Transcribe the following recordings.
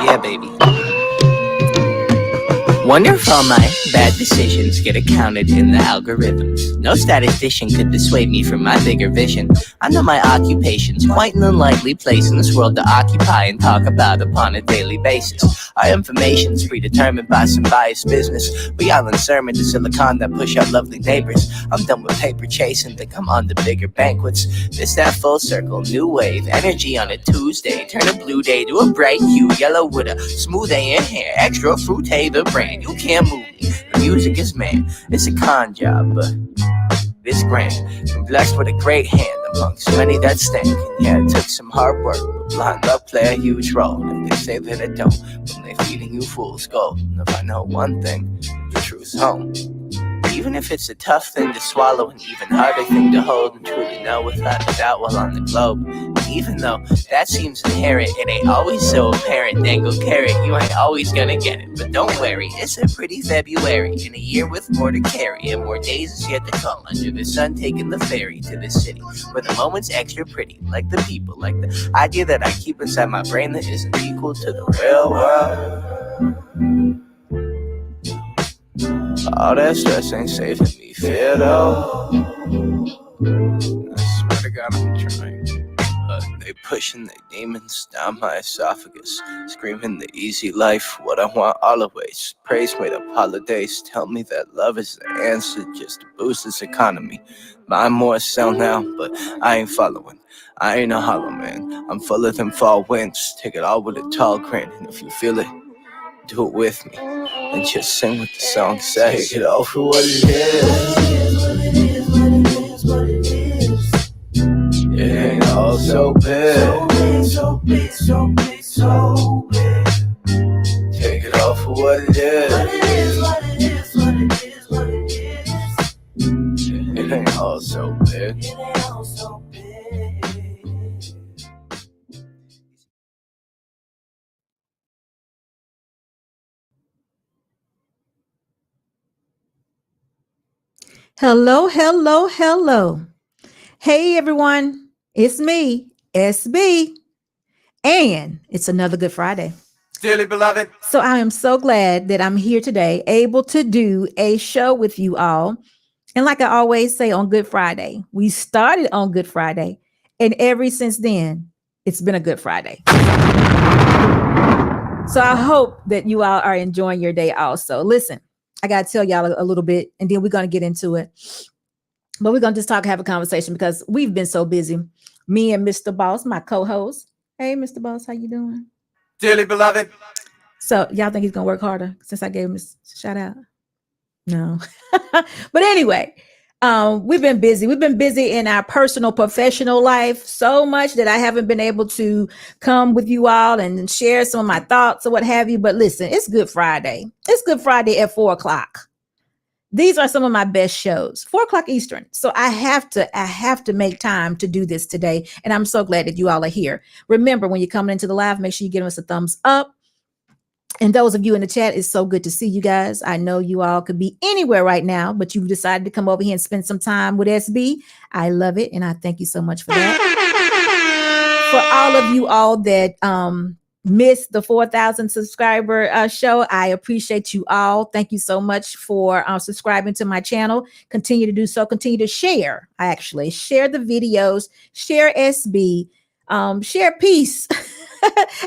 Yeah, baby. Wonder if all my bad decisions get accounted in the algorithms. No statistician could dissuade me from my bigger vision. I know my occupation's quite an unlikely place in this world to occupy and talk about upon a daily basis. Our information's predetermined by some biased business. We all in sermon to silicon that push out lovely neighbors. I'm done with paper chasing, think I'm on to bigger banquets. This that full circle, new wave, energy on a Tuesday. Turn a blue day to a bright hue, yellow with a smooth A in hair, extra fruit the brain. You can't move me. The music is man. It's a con job, but it's grand. I'm blessed with a great hand amongst many that stank. And yeah, it took some hard work, but blind luck play a huge role. And they say that it don't, when they feeding you fool's gold. And if I know one thing, the truth's home. Even if it's a tough thing to swallow, an even harder thing to hold and truly know without a doubt while on the globe. And even though that seems inherent, it ain't always so apparent. Dangle carrot, you ain't always gonna get it. But don't worry, it's a pretty February in a year with more to carry, and more days is yet to come under the sun, taking the ferry to the city where the moment's extra pretty, like the people, like the idea that I keep inside my brain that isn't equal to the real world. All that stress ain't saving me fear though. I swear to God I'm trying. They pushing their demons down my esophagus, screaming the easy life, what I want always. Praise made up holidays, tell me that love is the answer just to boost this economy. Buy more, sell now, but I ain't following. I ain't a hollow man, I'm full of them fall winds. Take it all with a tall grin, and if you feel it, do it with me, and just sing what the song says. Take it all for what it is. It ain't all so big. So big, so big, so big. Take it all for what it is. What it is, what it is, what it is, what it is. It ain't all so big. It ain't all so big. Hello, hello, hello. Hey, everyone. It's me, SB, and it's another Good Friday. Dearly beloved. So I am so glad that I'm here today, able to do a show with you all. And like I always say on Good Friday, we started on Good Friday, and ever since then, it's been a Good Friday. So I hope that you all are enjoying your day also. Listen, I got to tell y'all a little bit, and then we're going to get into it. But we're going to just have a conversation because we've been so busy. Me and Mr. Boss, my co-host. Hey, Mr. Boss, how you doing? Dearly beloved. So y'all think he's going to work harder since I gave him a shout out? No. But anyway, we've been busy. We've been busy in our personal, professional life so much that I haven't been able to come with you all and share some of my thoughts or what have you. But listen, it's Good Friday. It's Good Friday at 4:00. These are some of my best shows, 4:00 Eastern. So I have to make time to do this today. And I'm so glad that you all are here. Remember, when you're coming into the live, make sure you give us a thumbs up. And those of you in the chat, it's so good to see you guys. I know you all could be anywhere right now, but you've decided to come over here and spend some time with SB. I love it. And I thank you so much for that. For all of you all that missed the 4,000 subscriber show, I appreciate you all. Thank you so much for subscribing to my channel. Continue to do so. Continue to share. Actually, share the videos, share SB, share peace.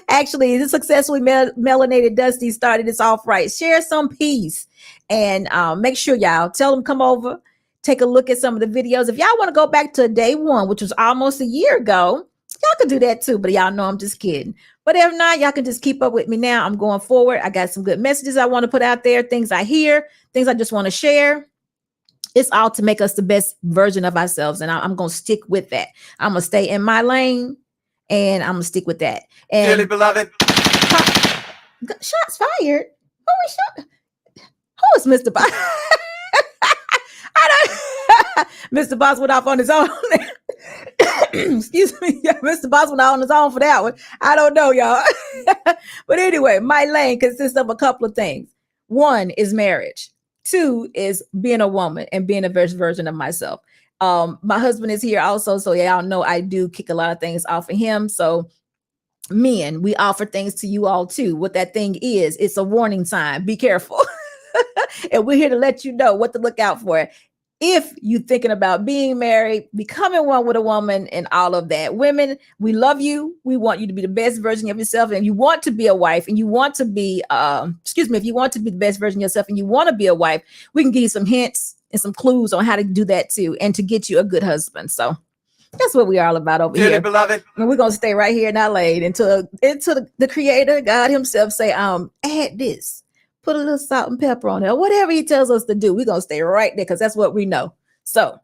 Actually, the successfully melanated Dusty started this off right. Share some peace and make sure y'all tell them come over, take a look at some of the videos. If y'all want to go back to day one, which was almost a year ago, y'all can do that too. But y'all know I'm just kidding. But if not, y'all can just keep up with me now. I'm going forward. I got some good messages I want to put out there, things I hear, things I just want to share. It's all to make us the best version of ourselves. And I'm going to stick with that. I'm going to stay in my lane. And I'm going to stick with that. And dearly beloved. Shots fired. Who is Mr. Boss? Mr. Boss went off on his own. Excuse me. Mr. Boss went out on his own for that one. I don't know, y'all. But anyway, my lane consists of a couple of things. One is marriage. Two is being a woman and being a best version of myself. My husband is here also, so y'all know I do kick a lot of things off of him. So men, we offer things to you all too. What that thing is, it's a warning sign. Be careful. And we're here to let you know what to look out for. If you're thinking about being married, becoming one with a woman, and all of that. Women, we love you. We want you to be the best version of yourself. And you want to be a wife, and you want to be, if you want to be the best version of yourself and you want to be a wife, we can give you some hints and some clues on how to do that too, and to get you a good husband. So that's what we're all about over here, beloved. And we're gonna stay right here in LA until the Creator, God Himself, say, add this, put a little salt and pepper on it, whatever He tells us to do. We're gonna stay right there because that's what we know. So,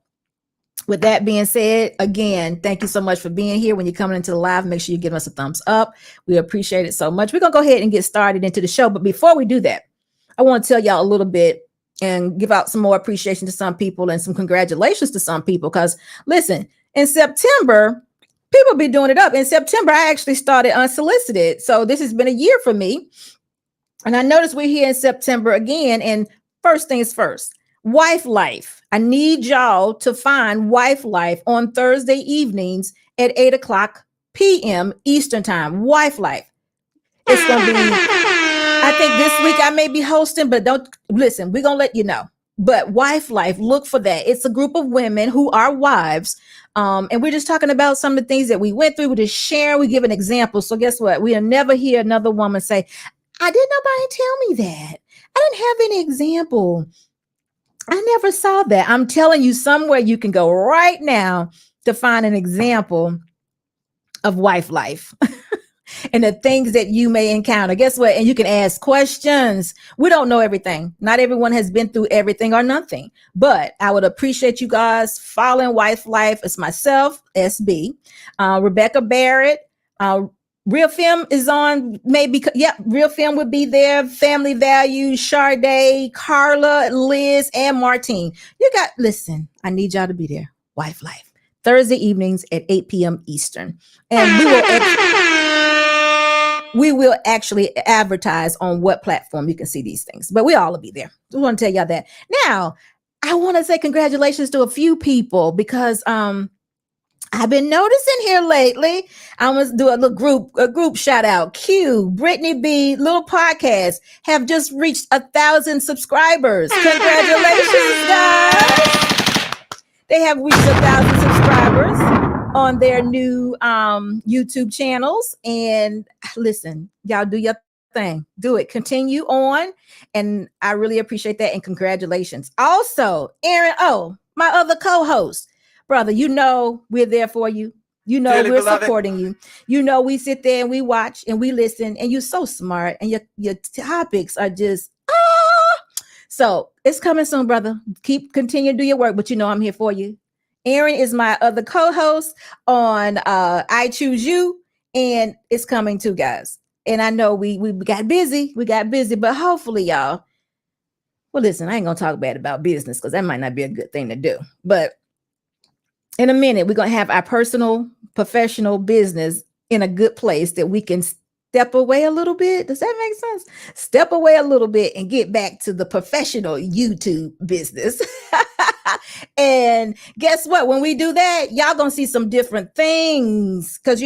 with that being said, again, thank you so much for being here. When you're coming into the live, make sure you give us a thumbs up. We appreciate it so much. We're gonna go ahead and get started into the show, but before we do that, I want to tell y'all a little bit and give out some more appreciation to some people and some congratulations to some people. Because listen, in September, people be doing it up. In September, I actually started unsolicited. So this has been a year for me. And I noticed we're here in September again. And first things first, Wife Life. I need y'all to find Wife Life on Thursday evenings at 8 p.m. Eastern Time. Wife Life. It's going to be, I think this week I may be hosting, but don't listen, we're going to let you know. But Wife Life, look for that. It's a group of women who are wives. And we're just talking about some of the things that we went through. We're just sharing. We give an example. So guess what? We'll never hear another woman say, I didn't nobody tell me that. I didn't have any example. I never saw that. I'm telling you, somewhere you can go right now to find an example of wife life. And the things that you may encounter. Guess what? And you can ask questions. We don't know everything. Not everyone has been through everything or nothing. But I would appreciate you guys following Wife Life. It's myself, SB, Rebecca Barrett. Real Film is on, maybe. Yep, Real Film would be there. Family Values, Sade, Carla, Liz, and Martine. Listen, I need y'all to be there. Wife Life. Thursday evenings at 8 p.m. Eastern. And we will actually advertise on what platform you can see these things, but we all will be there. I want to tell y'all that. Now, I want to say congratulations to a few people because I've been noticing here lately. I must do a group shout out. Q, Brittany B, little podcast have just reached 1,000 subscribers. Congratulations, guys. They have reached 1,000 subscribers on their new YouTube channels. And listen, y'all do your thing. Do it. Continue on. And I really appreciate that. And congratulations. Also, Aaron O, my other co-host. Brother, you know we're there for you. You know we're supporting you. You know we sit there and we watch and we listen. And you're so smart. And your topics are just, So it's coming soon, brother. Continue to do your work. But you know I'm here for you. Aaron is my other co-host on I Choose You, and it's coming too, guys. And I know we got busy. But hopefully, y'all. Well, listen, I ain't gonna talk bad about business because that might not be a good thing to do. But in a minute, we're gonna have our personal, professional business in a good place that we can step away a little bit. Does that make sense? Step away a little bit and get back to the professional YouTube business. And guess what? When we do that, y'all gonna see some different things. Cause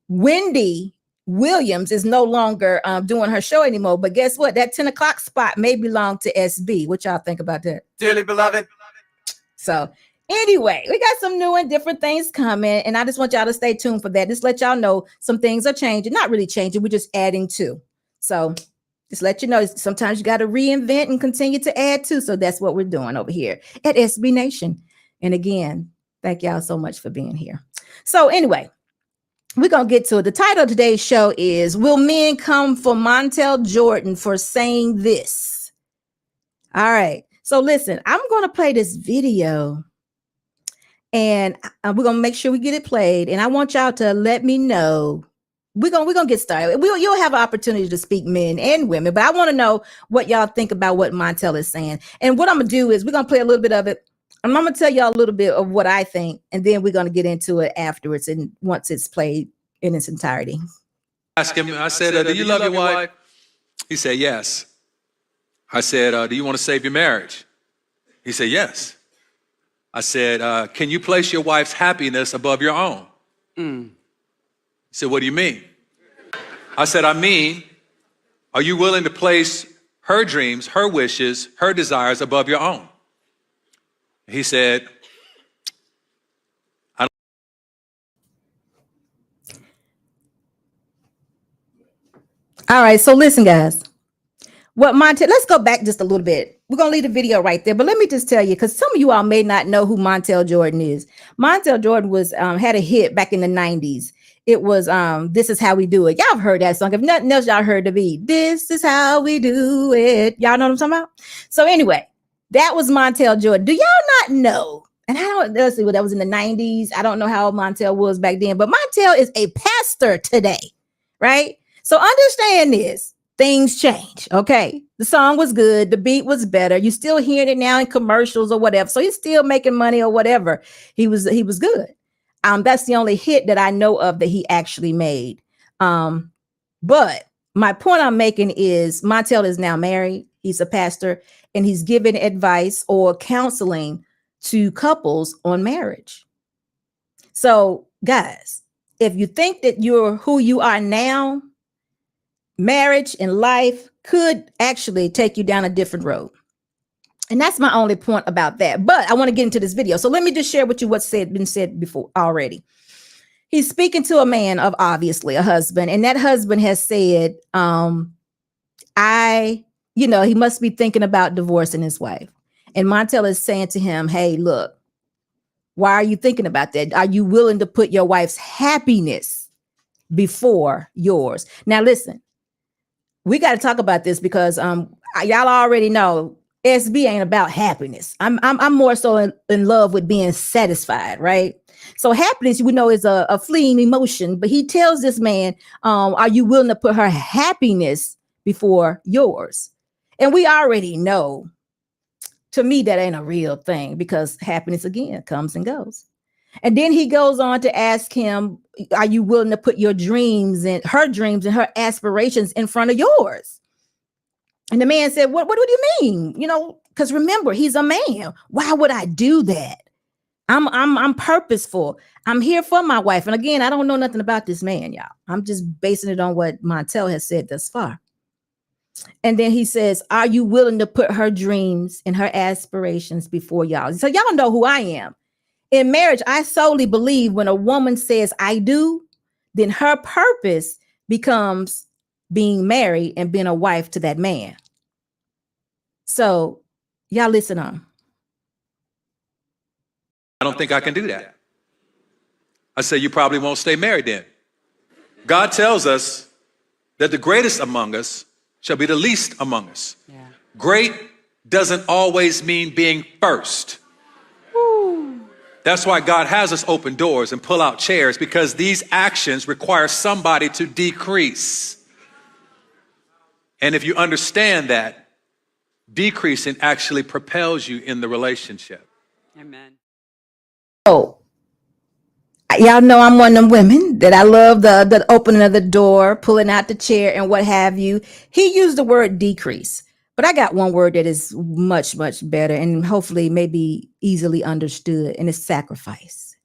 Wendy Williams is no longer doing her show anymore. But guess what? That 10 o'clock spot may belong to SB. What y'all think about that? Dearly beloved. So anyway, we got some new and different things coming. And I just want y'all to stay tuned for that. Just let y'all know some things are changing. Not really changing. We're just adding to. So just let you know, sometimes you got to reinvent and continue to add to. So that's what we're doing over here at SB Nation. And again, thank y'all so much for being here. So anyway, we're going to get to it. The title of today's show is, Will Men Come for Montell Jordan for Saying This? All right. So listen, I'm going to play this video and we're going to make sure we get it played. And I want y'all to let me know. We're gonna get started. You'll have an opportunity to speak men and women, but I want to know what y'all think about what Montell is saying. And what I'm gonna do is we're gonna play a little bit of it. And I'm gonna tell y'all a little bit of what I think, and then we're gonna get into it afterwards. And once it's played in its entirety. Ask him. I said, "Do you love your wife?" He said, "Yes." I said, "Do you want to save your marriage?" He said, "Yes." I said, "Can you place your wife's happiness above your own?" He said, what do you mean? I said, I mean, are you willing to place her dreams, her wishes, her desires above your own? He said, All right, so listen, guys. What Montell, let's go back just a little bit. We're going to leave the video right there, but let me just tell you, because some of you all may not know who Montell Jordan is. Montell Jordan was had a hit back in the 90s. It was This Is How We Do It. Y'all have heard that song. If nothing else, y'all heard the beat. This is how we do it. Y'all know what I'm talking about? So anyway, that was Montell Jordan. Do y'all not know? And I don't, let's see, what that was in the 90s. I don't know how old Montell was back then, but Montell is a pastor today, right? So understand this. Things change. Okay. The song was good. The beat was better. You still hearing it now in commercials or whatever. So he's still making money or whatever. He was good. That's the only hit that I know of that he actually made. But my point I'm making is Montell is now married. He's a pastor and he's giving advice or counseling to couples on marriage. So guys, if you think that you're who you are now, marriage and life could actually take you down a different road. And that's my only point about that. But I want to get into this video. So let me just share with you what's been said before already. He's speaking to a man of obviously a husband. And that husband has said, he must be thinking about divorcing his wife. And Montell is saying to him, hey, look, why are you thinking about that? Are you willing to put your wife's happiness before yours? Now, listen. We got to talk about this because y'all already know SB ain't about happiness. I'm more so in love with being satisfied, right? So happiness, we know, is a fleeting emotion. But he tells this man, are you willing to put her happiness before yours? And we already know, to me, that ain't a real thing because happiness, again, comes and goes. And then he goes on to ask him, are you willing to put your dreams and her aspirations in front of yours? And the man said, what do you mean? Because remember, he's a man. Why would I do that? I'm purposeful. I'm here for my wife. And again, I don't know nothing about this man, y'all. I'm just basing it on what Montell has said thus far. And then he says, are you willing to put her dreams and her aspirations before y'all? So y'all know who I am. In marriage, I solely believe when a woman says I do, then her purpose becomes being married and being a wife to that man. So y'all listen on. I don't think I can do that. I say, you probably won't stay married then. God tells us that the greatest among us shall be the least among us. Yeah. Great doesn't always mean being first. That's why God has us open doors and pull out chairs, because these actions require somebody to decrease. And if you understand that, decreasing actually propels you in the relationship. Amen. Oh, y'all know I'm one of them women that I love the opening of the door, pulling out the chair and what have you. He used the word decrease. But I got one word that is much, much better and hopefully maybe easily understood, and it's sacrifice.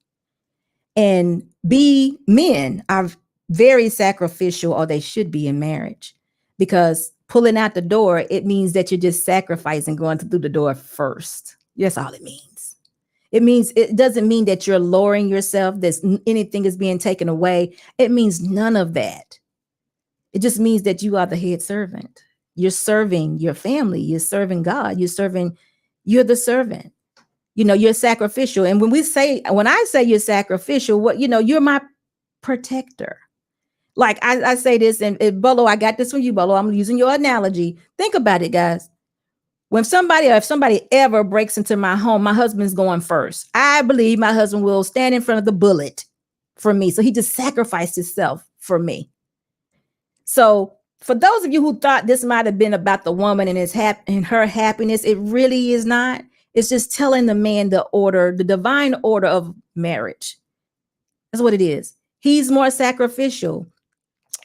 And men are very sacrificial, or they should be in marriage, because pulling out the door, it means that you're just sacrificing going through the door first. That's all it means. It doesn't mean that you're lowering yourself, that anything is being taken away. It means none of that. It just means that you are the head servant. You're serving your family. You're serving God. You're the servant. You're sacrificial. And when I say you're sacrificial, you're my protector. Like I say this, and Bolo, I got this from you, Bolo. I'm using your analogy. Think about it, guys. If somebody ever breaks into my home, my husband's going first. I believe my husband will stand in front of the bullet for me. So he just sacrificed himself for me. So for those of you who thought this might have been about the woman and her happiness, it really is not. It's just telling the man the divine order of marriage. That's what it is. He's more sacrificial.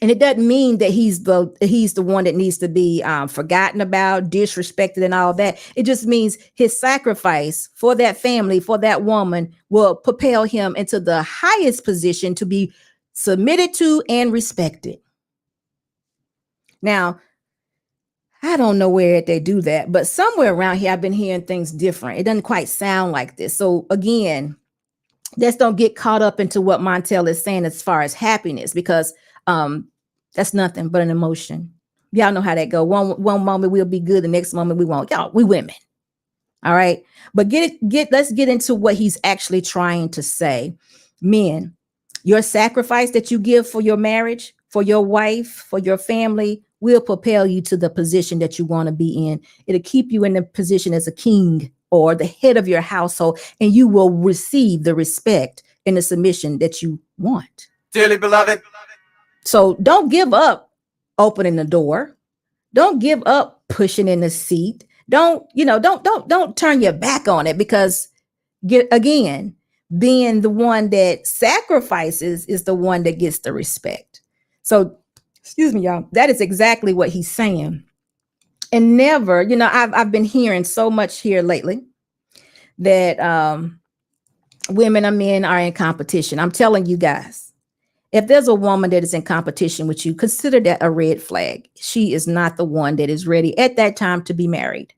And it doesn't mean that he's the one that needs to be forgotten about, disrespected, and all that. It just means his sacrifice for that family, for that woman, will propel him into the highest position to be submitted to and respected. Now, I don't know where they do that, but somewhere around here, I've been hearing things different. It doesn't quite sound like this. So again, let's don't get caught up into what Montell is saying as far as happiness, because that's nothing but an emotion. Y'all know how that go. One moment we'll be good, the next moment we won't. Y'all, we women. All right. But let's get into what he's actually trying to say. Men, your sacrifice that you give for your marriage, for your wife, for your family, will propel you to the position that you want to be in. It'll keep you in the position as a king or the head of your household, and you will receive the respect and the submission that you want. Dearly beloved. So don't give up opening the door. Don't give up pushing in the seat. Don't turn your back on it, because being the one that sacrifices is the one that gets the respect. So, excuse me, y'all, that is exactly what he's saying. And never, I've been hearing so much here lately that women and men are in competition. I'm telling you guys, if there's a woman that is in competition with you, consider that a red flag. She is not the one that is ready at that time to be married.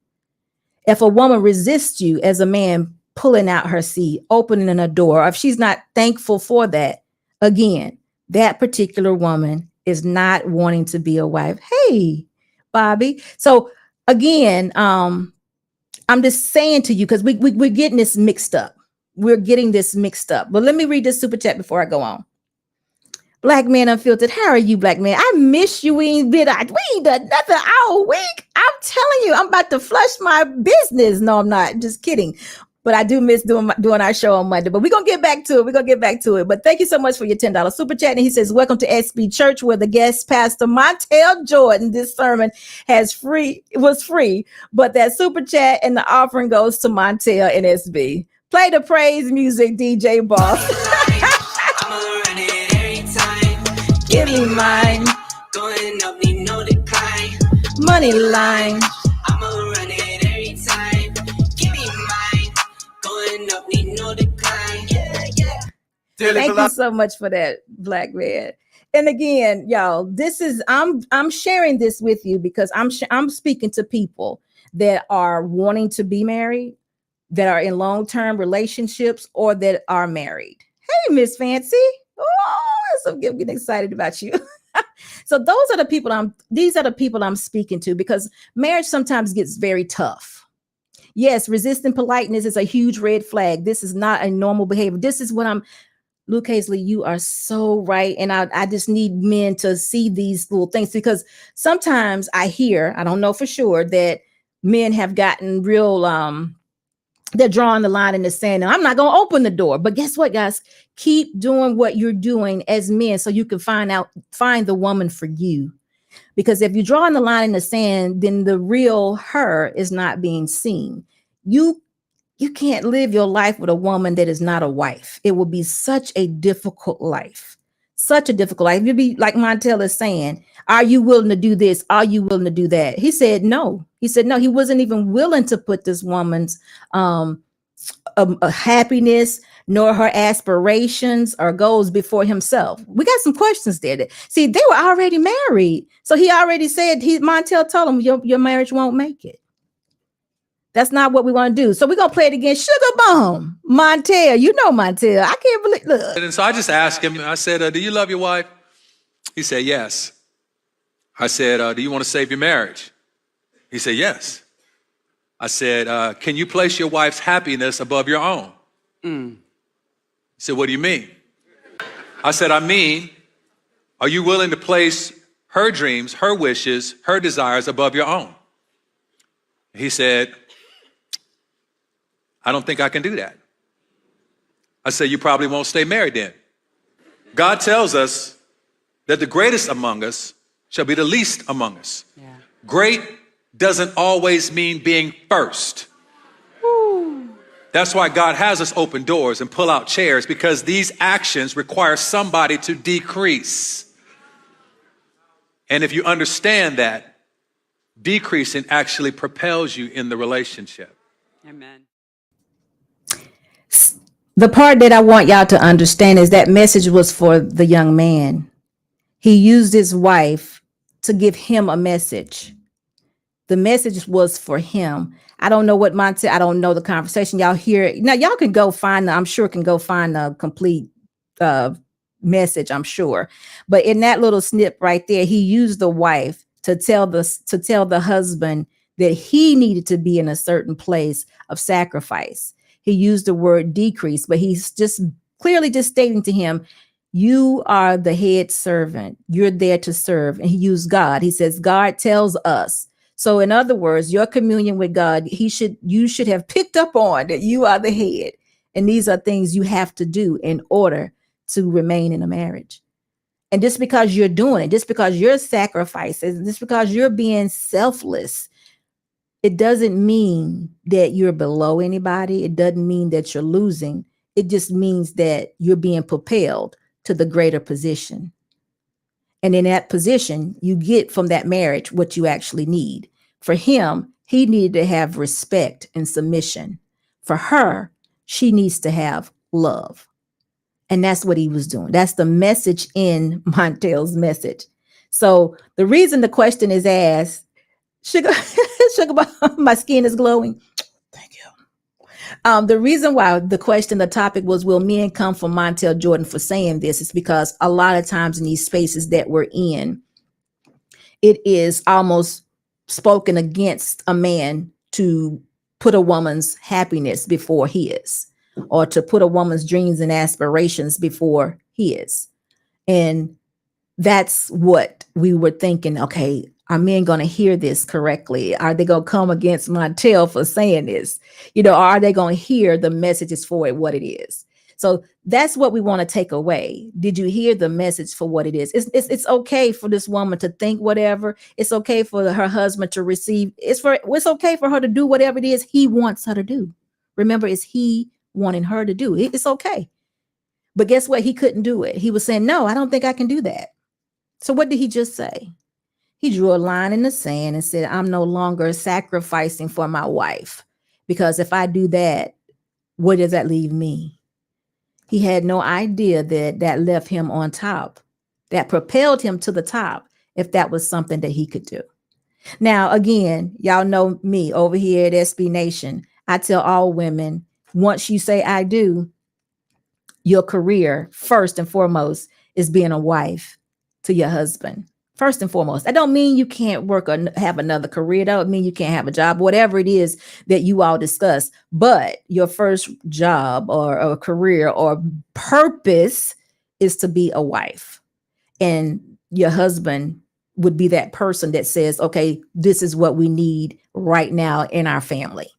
If a woman resists you as a man, pulling out her seat, opening a door, or if she's not thankful for that, again, that particular woman is not wanting to be a wife. Hey, Bobby. So again, I'm just saying to you, because we're getting this mixed up. We're getting this mixed up. But let me read this super chat before I go on. Black Man Unfiltered. How are you, Black Man? I miss you. We ain't done nothing all week. I'm telling you, I'm about to flush my business. No, I'm not. Just kidding. But I do miss doing our show on Monday. But we're going to get back to it. But thank you so much for your $10 super chat. And he says, welcome to SB Church, where the guest pastor Montell Jordan, this sermon was free. But that super chat and the offering goes to Montell and SB. Play the praise music, DJ Boss. Give me mine. Going up, need no decline. Money line. I'ma run it every time. Give me mine. Going up, need no decline. Yeah. Thank you so much for that, Black Man. And again, y'all, I'm sharing this with you because I'm speaking to people that are wanting to be married, that are in long-term relationships, or that are married. Hey, Miss Fancy. Oh, so I'm getting excited about you. So these are the people I'm speaking to, because marriage sometimes gets very tough. Yes, resisting politeness is a huge red flag. This is not a normal behavior. This is what Luke Hazley, you are so right. And I just need men to see these little things, because sometimes I don't know for sure, that men have gotten real, they're drawing the line in the sand, and I'm not going to open the door. But guess what, guys? Keep doing what you're doing as men, so you can find the woman for you. Because if you're drawing the line in the sand, then the real her is not being seen. You can't live your life with a woman that is not a wife. It will be such a difficult life. Such a difficult life. You'll be like Montell is saying, are you willing to do this? Are you willing to do that? He said no. He said no. He wasn't even willing to put this woman's happiness nor her aspirations or goals before himself. We got some questions there. See, they were already married. So he already said, Montell told him, your marriage won't make it. That's not what we want to do. So we're going to play it again. Sugar Bomb. Montell. You know Montell. I can't believe. Look. And so I just asked him, I said, do you love your wife? He said, yes. I said, do you want to save your marriage? He said, yes. I said, can you place your wife's happiness above your own? He said, what do you mean? I said, I mean, are you willing to place her dreams, her wishes, her desires above your own? He said, I don't think I can do that. I said, you probably won't stay married then. God tells us that the greatest among us shall be the least among us. Yeah. Great doesn't always mean being first. Woo. That's why God has us open doors and pull out chairs, because these actions require somebody to decrease. And if you understand that, decreasing actually propels you in the relationship. Amen. The part that I want y'all to understand is that message was for the young man. He used his wife to give him a message. The message was for him. I don't know what Montell, I don't know the conversation. Y'all hear it. Now, y'all can go find, I'm sure can go find a complete message, I'm sure. But in that little snip right there, he used the wife to tell the husband that he needed to be in a certain place of sacrifice. He used the word decrease, but he's just clearly just stating to him, you are the head servant. You're there to serve. And he used God. He says, God tells us. So in other words, your communion with God, you should have picked up on that you are the head. And these are things you have to do in order to remain in a marriage. And just because you're doing it, just because you're sacrificing, just because you're being selfless, it doesn't mean that you're below anybody. It doesn't mean that you're losing. It just means that you're being propelled to the greater position. And in that position, you get from that marriage what you actually need. For him, he needed to have respect and submission. For her, she needs to have love. And that's what he was doing. That's the message in Montell's message. So the reason the question is asked, Sugar, my skin is glowing. Thank you. The reason why the topic was, will men come from Montell Jordan for saying this, is because a lot of times in these spaces that we're in, it is almost spoken against a man to put a woman's happiness before his, or to put a woman's dreams and aspirations before his. And that's what we were thinking. Okay, are men going to hear this correctly? Are they going to come against Montell for saying this? Are they going to hear the messages for it, what it is? So that's what we want to take away. Did you hear the message for what it is? It's okay for this woman to think whatever. It's okay for her husband to receive. It's okay for her to do whatever it is he wants her to do. Remember, it's he wanting her to do. It's okay. But guess what? He couldn't do it. He was saying, no, I don't think I can do that. So what did he just say? He drew a line in the sand and said, I'm no longer sacrificing for my wife, because if I do that, where does that leave me? He had no idea that left him on top, that propelled him to the top, if that was something that he could do. Now, again, y'all know me over here at SB Nation. I tell all women, once you say I do, your career, first and foremost, is being a wife to your husband. First and foremost, that don't mean you can't work or have another career. That don't mean you can't have a job, whatever it is that you all discuss. But your first job or a career or purpose is to be a wife. And your husband would be that person that says, okay, this is what we need right now in our family.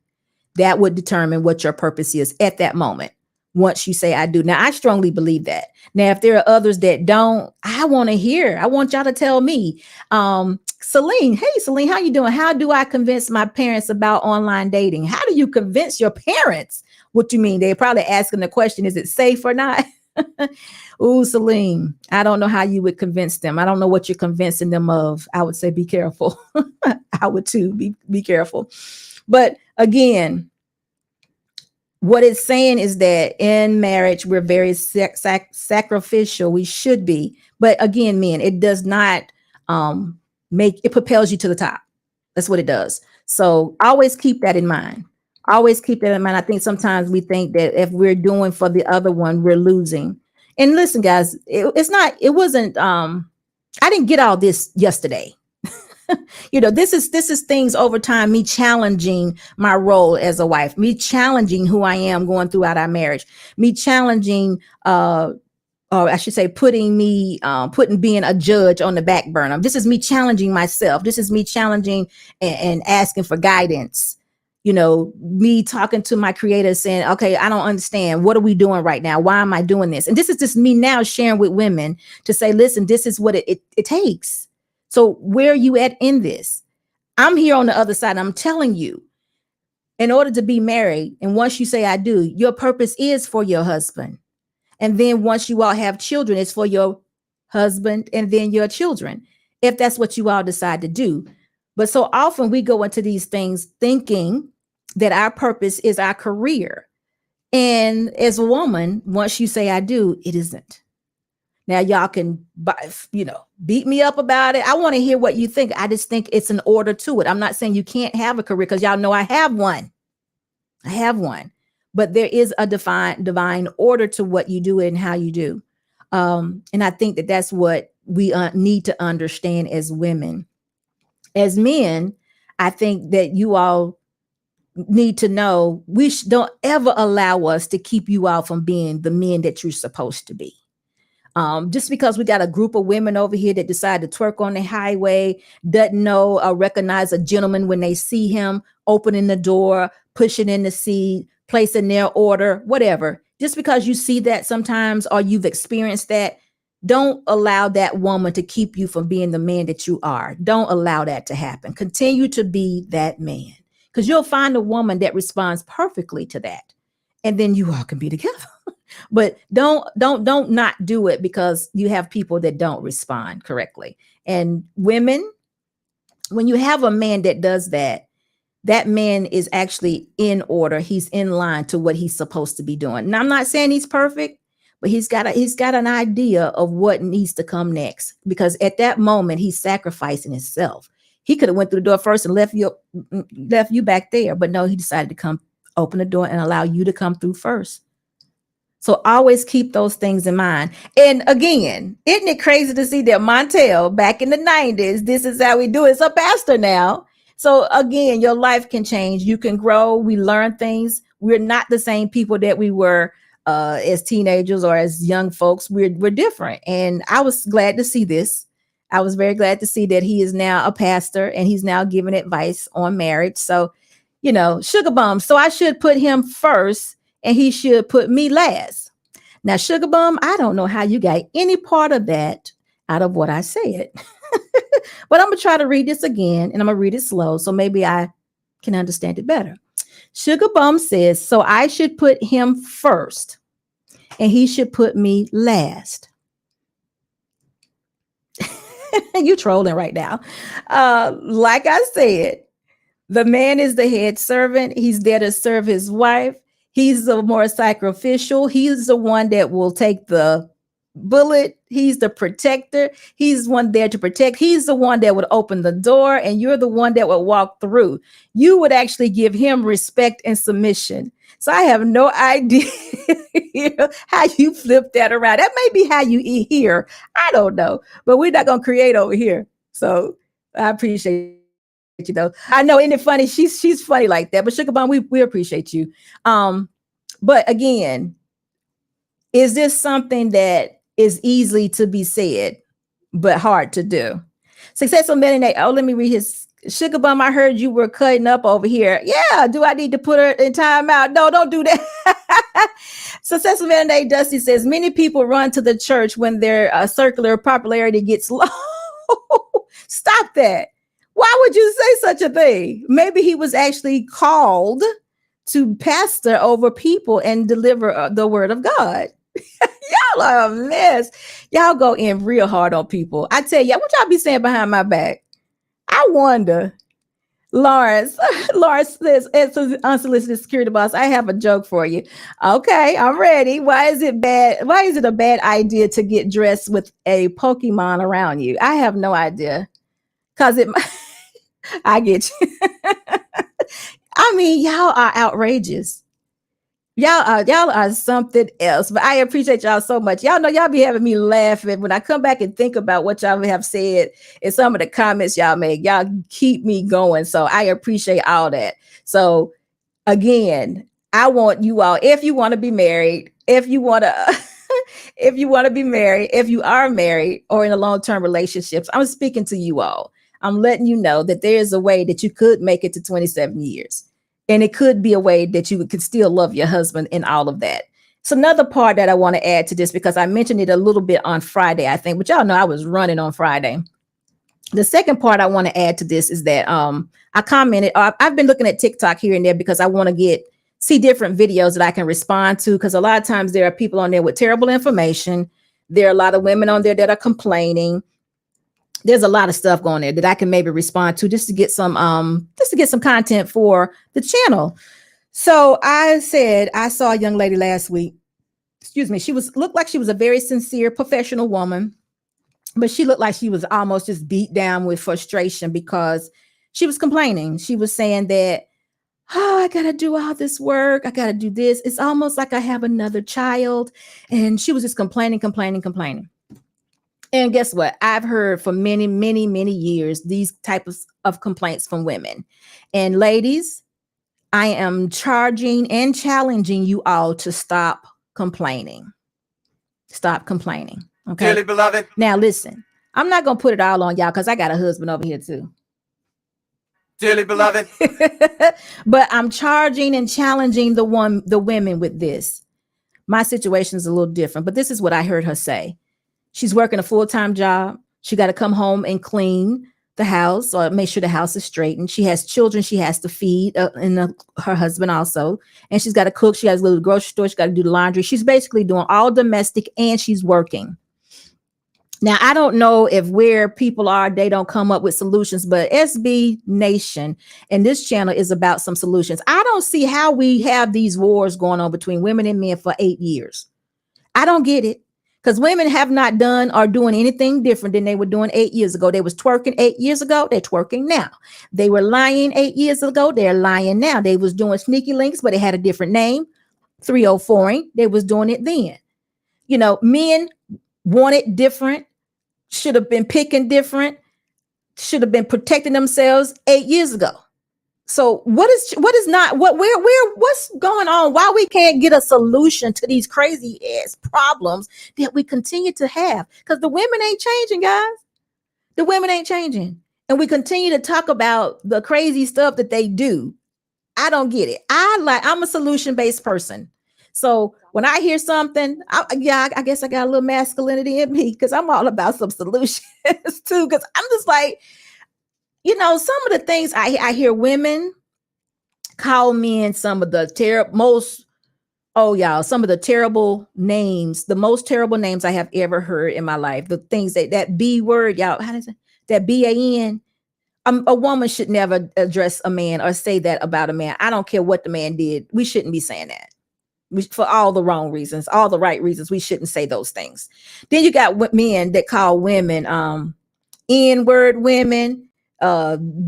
That would determine what your purpose is at that moment. Once you say I do. Now, I strongly believe that. Now, if there are others that don't, I want to hear. I want y'all to tell me. Celine, hey, Celine, how you doing? How do I convince my parents about online dating? How do you convince your parents? What you mean? They're probably asking the question, is it safe or not? Ooh, Celine, I don't know how you would convince them. I don't know what you're convincing them of. I would say be careful. I would too. Be careful. But again, what it's saying is that in marriage, we're very sacrificial. We should be. But again, men, it does not it propels you to the top. That's what it does. So always keep that in mind. Always keep that in mind. I think sometimes we think that if we're doing for the other one, we're losing. And listen, guys, it wasn't, I didn't get all this yesterday. This is things over time, me challenging my role as a wife, me challenging who I am going throughout our marriage, me challenging, or I should say, putting being a judge on the back burner. This is me challenging myself. This is me challenging and asking for guidance. Me talking to my creator saying, okay, I don't understand. What are we doing right now? Why am I doing this? And this is just me now sharing with women to say, listen, this is what it takes. So where are you at in this? I'm here on the other side. I'm telling you, in order to be married, and once you say I do, your purpose is for your husband. And then once you all have children, it's for your husband and then your children. if that's what you all decide to do. But so often we go into these things thinking that our purpose is our career. And as a woman, once you say I do, it isn't. Now y'all can, beat me up about it. I want to hear what you think. I just think it's an order to it. I'm not saying you can't have a career, because y'all know I have one. I have one. But there is a divine order to what you do and how you do. And I think that that's what we need to understand as women. As men, I think that you all need to know we don't ever allow us to keep you all from being the men that you're supposed to be. Just because we got a group of women over here that decide to twerk on the highway, doesn't know or recognize a gentleman when they see him, opening the door, pushing in the seat, placing their order, whatever. Just because you see that sometimes or you've experienced that, don't allow that woman to keep you from being the man that you are. Don't allow that to happen. Continue to be that man, because you'll find a woman that responds perfectly to that. And then you all can be together. But don't not do it because you have people that don't respond correctly. And women, when you have a man that does that, that man is actually in order. He's in line to what he's supposed to be doing. Now, I'm not saying he's perfect, but he's got an idea of what needs to come next, because at that moment he's sacrificing himself. He could have went through the door first and left you back there, but no, he decided to come open the door and allow you to come through first. So always keep those things in mind. And again, isn't it crazy to see that Montell back in the 90s, this is how we do it. It's a pastor now. So again, your life can change. You can grow. We learn things. We're not the same people that we were as teenagers or as young folks. We're different. And I was glad to see this. I was very glad to see that he is now a pastor and he's now giving advice on marriage. So, sugar bum. So I should put him first and he should put me last. Now, sugar bum, I don't know how you got any part of that out of what I said. But I'm going to try to read this again, and I'm going to read it slow so maybe I can understand it better. Sugar bum says, so I should put him first and he should put me last. You trolling right now. Like I said, the man is the head servant. He's there to serve his wife. He's the more sacrificial. He's the one that will take the bullet. He's the protector. He's one there to protect. He's the one that would open the door, and you're the one that would walk through. You would actually give him respect and submission. So I have no idea how you flip that around. That may be how you eat here. I don't know, but we're not going to create over here. So I appreciate you though. I know, isn't it funny? She's funny like that, but Sugar Bomb, we appreciate you. But again, is this something that is easily to be said, but hard to do? Successful Millionaire. Oh, let me read his. Sugar Bum, I heard you were cutting up over here. Yeah, do I need to put her in timeout? No, don't do that. Successful Millionaire Dusty says, many people run to the church when their circular popularity gets low. Stop that. Why would you say such a thing? Maybe he was actually called to pastor over people and deliver the word of God. Y'all are a mess. Y'all go in real hard on people. I tell you, what y'all be saying behind my back? I wonder. Lawrence says, as an unsolicited security boss, I have a joke for you. Okay, I'm ready. Why is it bad? Why is it a bad idea to get dressed with a Pokemon around you? I have no idea. Because I get you. I mean, y'all are outrageous. Y'all are something else, but I appreciate y'all so much. Y'all know y'all be having me laughing when I come back and think about what y'all have said and some of the comments y'all make. Y'all keep me going. So I appreciate all that. So again, I want you all, if you want to be married, if you want to be married, if you are married or in a long-term relationships, I'm speaking to you all. I'm letting you know that there is a way that you could make it to 27 years. And it could be a way that you could still love your husband and all of that. So another part that I want to add to this, because I mentioned it a little bit on Friday, I think, but y'all know I was running on Friday. The second part I want to add to this is that I commented, I've been looking at TikTok here and there because I want to see different videos that I can respond to, because a lot of times there are people on there with terrible information. There are a lot of women on there that are complaining. there's a lot of stuff going there that I can maybe respond to just to get some content for the channel. So I said I saw a young lady last week. Excuse me. She looked like she was a very sincere, professional woman, but she looked like she was almost just beat down with frustration because she was complaining. She was saying that, oh, I got to do all this work. I got to do this. It's almost like I have another child. And she was just complaining. And guess what? I've heard for many, many, many years, these types of complaints from women. And ladies, I am charging and challenging you all to stop complaining. Stop complaining. Okay. Dearly beloved. Now listen, I'm not going to put it all on y'all because I got a husband over here too. Dearly beloved. But I'm charging and challenging the women with this. My situation is a little different, but this is what I heard her say. She's working a full-time job. She got to come home and clean the house or make sure the house is straightened. She has children she has to feed and her husband also. And she's got to cook. She has to go to the grocery store. She got to do the laundry. She's basically doing all domestic and she's working. Now, I don't know if where people are, they don't come up with solutions, but SB Nation and this channel is about some solutions. I don't see how we have these wars going on between women and men for 8 years. I don't get it. Because women have not done or doing anything different than they were doing 8 years ago. They was twerking 8 years ago. They're twerking now. They were lying 8 years ago. They're lying now. They was doing sneaky links, but it had a different name. 304ing. They was doing it then. You know, men wanted different, should have been picking different, should have been protecting themselves 8 years ago. So what's going on? Why we can't get a solution to these crazy ass problems that we continue to have? Because the women ain't changing, guys. The women ain't changing. And we continue to talk about the crazy stuff that they do. I don't get it. I'm a solution-based person. So when I hear something, I guess I got a little masculinity in me because I'm all about some solutions too. Because I'm just like, you know, some of the things I hear women call men some of the some of the terrible names, the most terrible names I have ever heard in my life. The things that B word, y'all, how does it, that BAN? A woman should never address a man or say that about a man. I don't care what the man did. We shouldn't be saying that. For all the wrong reasons, all the right reasons, we shouldn't say those things. Then you got men that call women N-word women,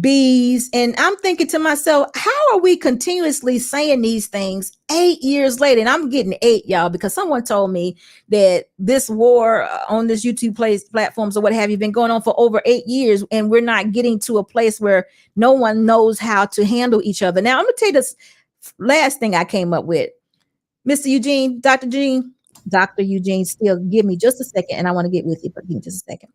bees. And I'm thinking to myself, how are we continuously saying these things 8 years later? And I'm getting 8, y'all, because someone told me that this war on this YouTube platforms or what have you been going on for over 8 years. And we're not getting to a place where no one knows how to handle each other. Now, I'm going to tell you this last thing I came up with. Mr. Eugene, Dr. Eugene, still give me just a second. And I want to get with you, but give me just a second.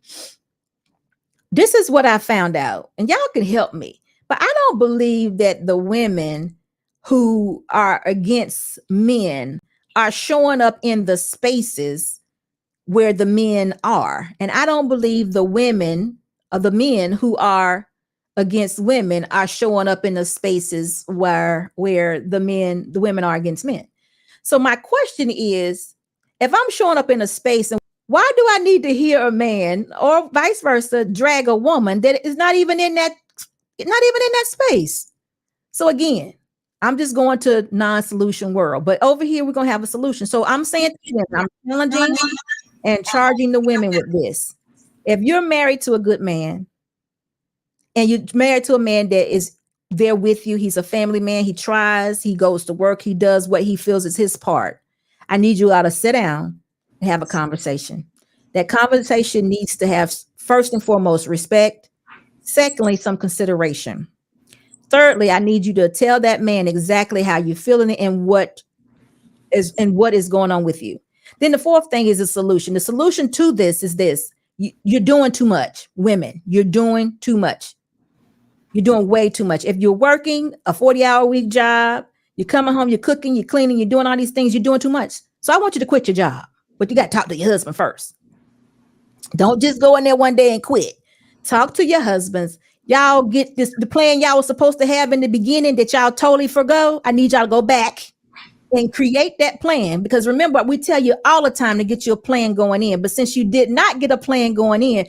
This is what I found out, and y'all can help me, but I don't believe that the women who are against men are showing up in the spaces where the men are. And I don't believe the men who are against women are showing up in the spaces where the women are against men. So my question is, if I'm showing up in a space, and why do I need to hear a man or vice versa drag a woman that is not even in that space? So again, I'm just going to non-solution world, but over here we're gonna have a solution. So I'm saying I'm challenging and charging the women with this. If you're married to a good man and you're married to a man that is there with you, he's a family man, he tries, he goes to work, he does what he feels is his part. I need you all to sit down and have a conversation. That conversation needs to have, first and foremost, respect. Secondly, some consideration. Thirdly, I need you to tell that man exactly how you're feeling and what is going on with you. Then the fourth thing is a solution. The solution to this is this. You're doing too much. Women, you're doing too much. You're doing way too much. If you're working a 40-hour-week job, you're coming home, you're cooking, you're cleaning, you're doing all these things, you're doing too much. So I want you to quit your job, but you got to talk to your husband first. Don't just go in there one day and quit. Talk to your husbands. Y'all get the plan y'all was supposed to have in the beginning that y'all totally forgo. I need y'all to go back and create that plan, because remember, we tell you all the time to get your plan going in. But since you did not get a plan going in,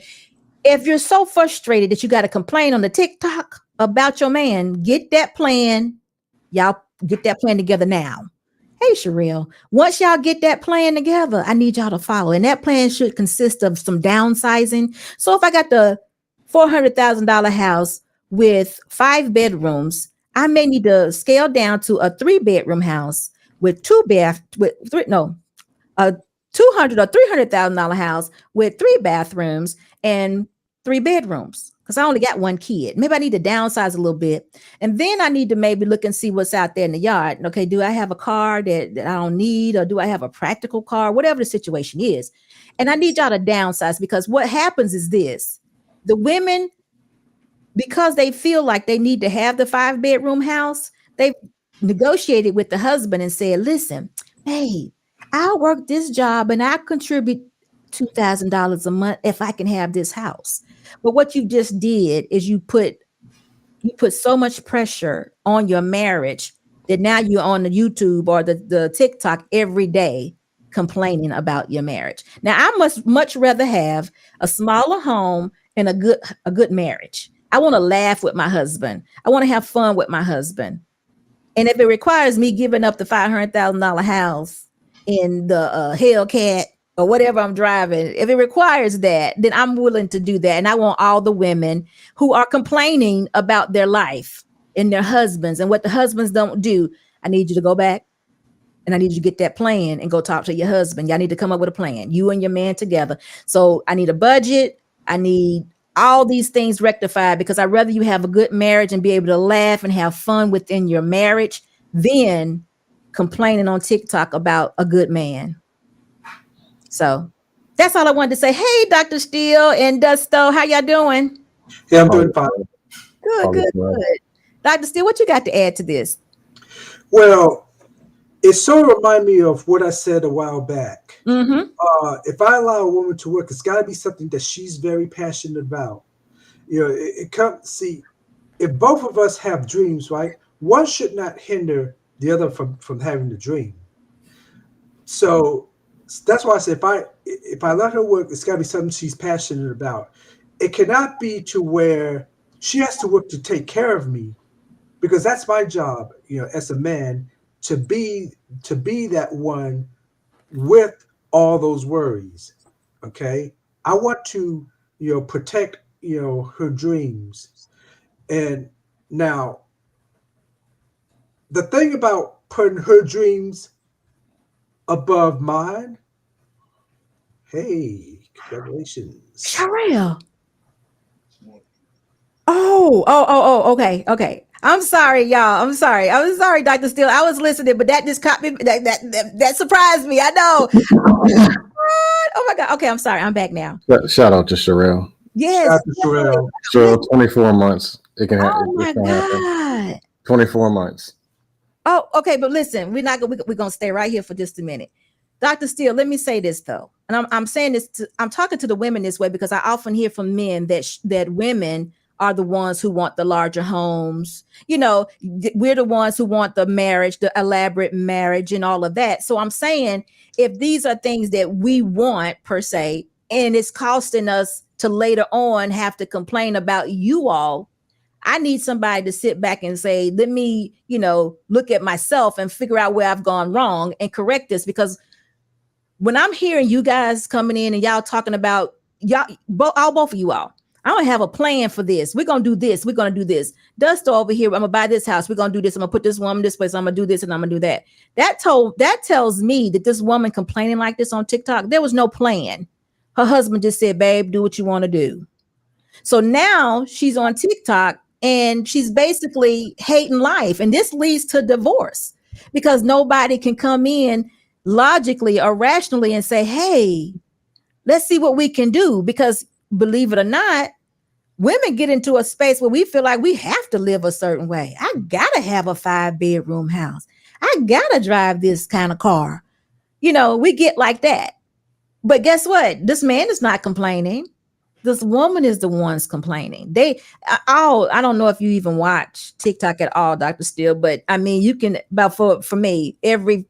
If you're so frustrated that you got to complain on the TikTok about your man, get that plan. Y'all get that plan together now. Hey, Sherelle, once y'all get that plan together, I need y'all to follow. And that plan should consist of some downsizing. So if I got the $400,000 house with 5 bedrooms, I may need to scale down to a 3-bedroom house with a $200 or $300,000 house with 3 bathrooms and 3 bedrooms. Because I only got 1 kid. Maybe I need to downsize a little bit. And then I need to maybe look and see what's out there in the yard. Okay, do I have a car that I don't need? Or do I have a practical car? Whatever the situation is. And I need y'all to downsize, because what happens is this. The women, because they feel like they need to have the 5-bedroom house, they've negotiated with the husband and said, listen, hey, I'll work this job and I contribute $2,000 a month if I can have this house. But what you just did is you put so much pressure on your marriage that now you're on the YouTube or the TikTok every day complaining about your marriage. Now, I must much rather have a smaller home and a good marriage. I want to laugh with my husband. I want to have fun with my husband. And if it requires me giving up the $500,000 house in the Hellcat or whatever I'm driving, if it requires that, then I'm willing to do that. And I want all the women who are complaining about their life and their husbands and what the husbands don't do. I need you to go back and I need you to get that plan and go talk to your husband. Y'all need to come up with a plan, you and your man together. So I need a budget. I need all these things rectified, because I'd rather you have a good marriage and be able to laugh and have fun within your marriage than complaining on TikTok about a good man. So that's all I wanted to say. Hey, Dr. Steele and Dusto, how y'all doing? Yeah, I'm doing fine. Good. Dr. Steele, what you got to add to this? Well, it sort of reminds me of what I said a while back. Mm-hmm. If I allow a woman to work, it's got to be something that she's very passionate about. You know, it comes. See, if both of us have dreams, right, one should not hinder the other from having the dream. So that's why I said if I let her work, it's got to be something she's passionate about. It cannot be to where she has to work to take care of me, because that's my job, you know, as a man, to be that one with all those worries. Okay, I want to, you know, protect, you know, her dreams. And now the thing about putting her dreams above mine, hey, congratulations. Sherelle. Oh, okay. I'm sorry, y'all. I'm sorry, Dr. Steele. I was listening, but that just caught me. That surprised me. I know. Oh my God. Okay, I'm sorry. I'm back now. Shout out to Sherelle. Yes. Shout out to Sherelle. Sherelle, 24 months. It can happen. Oh my God. 24 months. Oh, okay. But listen, we're gonna stay right here for just a minute. Dr. Steele, let me say this though. And I'm saying this I'm talking to the women this way because I often hear from men that women are the ones who want the larger homes. You know, we're the ones who want the marriage, the elaborate marriage and all of that. So I'm saying, if these are things that we want per se, and it's costing us to later on have to complain about you all, I need somebody to sit back and say, let me, you know, look at myself and figure out where I've gone wrong and correct this. Because when I'm hearing you guys coming in and y'all talking about both of you all, I don't have a plan for this. We're going to do this. We're going to do this. Dust over here. I'm going to buy this house. We're going to do this. I'm going to put this woman this place. I'm going to do this and I'm going to do that. That tells me that this woman complaining like this on TikTok, there was no plan. Her husband just said, babe, do what you want to do. So now she's on TikTok and she's basically hating life. And this leads to divorce because nobody can come in logically or rationally and say, hey, let's see what we can do. Because believe it or not, women get into a space where we feel like we have to live a certain way. I gotta have a 5-bedroom house. I gotta drive this kind of car. You know, we get like that. But guess what? This man is not complaining. This woman is the ones complaining. I don't know if you even watch TikTok at all, Dr. Steele, but I mean, you can, about for me, every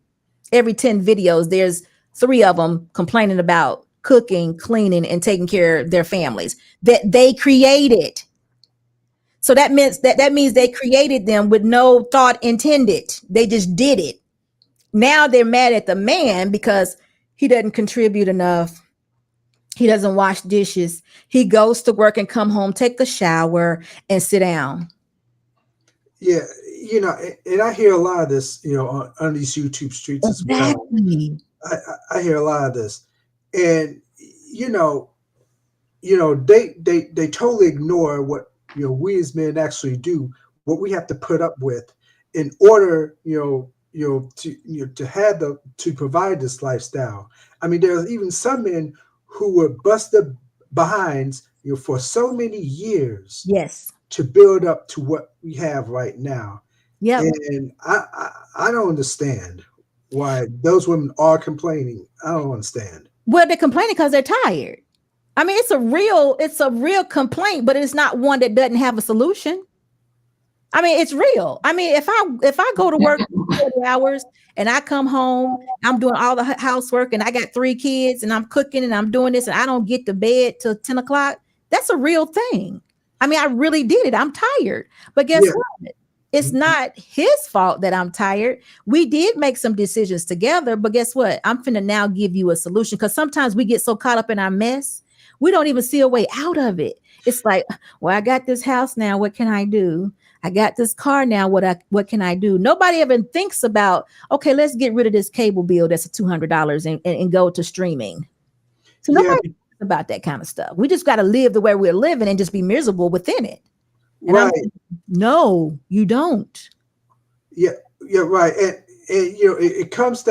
10 videos, there's 3 of them complaining about cooking, cleaning, and taking care of their families that they created. So that means they created them with no thought intended. They just did it. Now they're mad at the man because he doesn't contribute enough. He doesn't wash dishes. He goes to work and come home, take a shower, and sit down. Yeah, and I hear a lot of this, on these YouTube streets as well. I hear a lot of this, and they totally ignore what we as men actually do, what we have to put up with in order to have to provide this lifestyle. I mean, there's even some men who were busted behinds for so many years, yes, to build up to what we have right now. Yeah, and I don't understand why those women are complaining. I don't understand. Well, they're complaining because they're tired. I mean, it's a real complaint, but it's not one that doesn't have a solution. I mean, it's real. I mean, if I go to work 40 hours and I come home, I'm doing all the housework and I got 3 kids and I'm cooking and I'm doing this and I don't get to bed till 10 o'clock, that's a real thing. I mean, I really did it. I'm tired. But guess what? It's not his fault that I'm tired. We did make some decisions together, but guess what? I'm finna now give you a solution, because sometimes we get so caught up in our mess, we don't even see a way out of it. It's like, well, I got this house now. What can I do? I got this car now. What can I do? Nobody even thinks about, okay, let's get rid of this cable bill that's $200 and go to streaming. So nobody thinks about that kind of stuff. We just got to live the way we're living and just be miserable within it. And right. No, you don't. Yeah, right. And it comes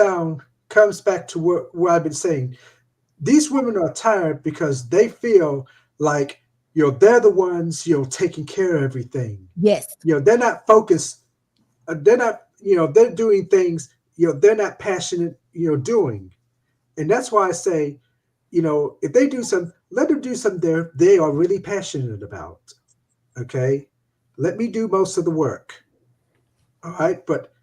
back to what I've been saying. These women are tired because they feel like they're the ones taking care of everything. Yes. They're not focused. They're not they're doing things they're not passionate doing. And that's why I say if they do something, let them do something they are really passionate about. Okay, let me do most of the work. All right, but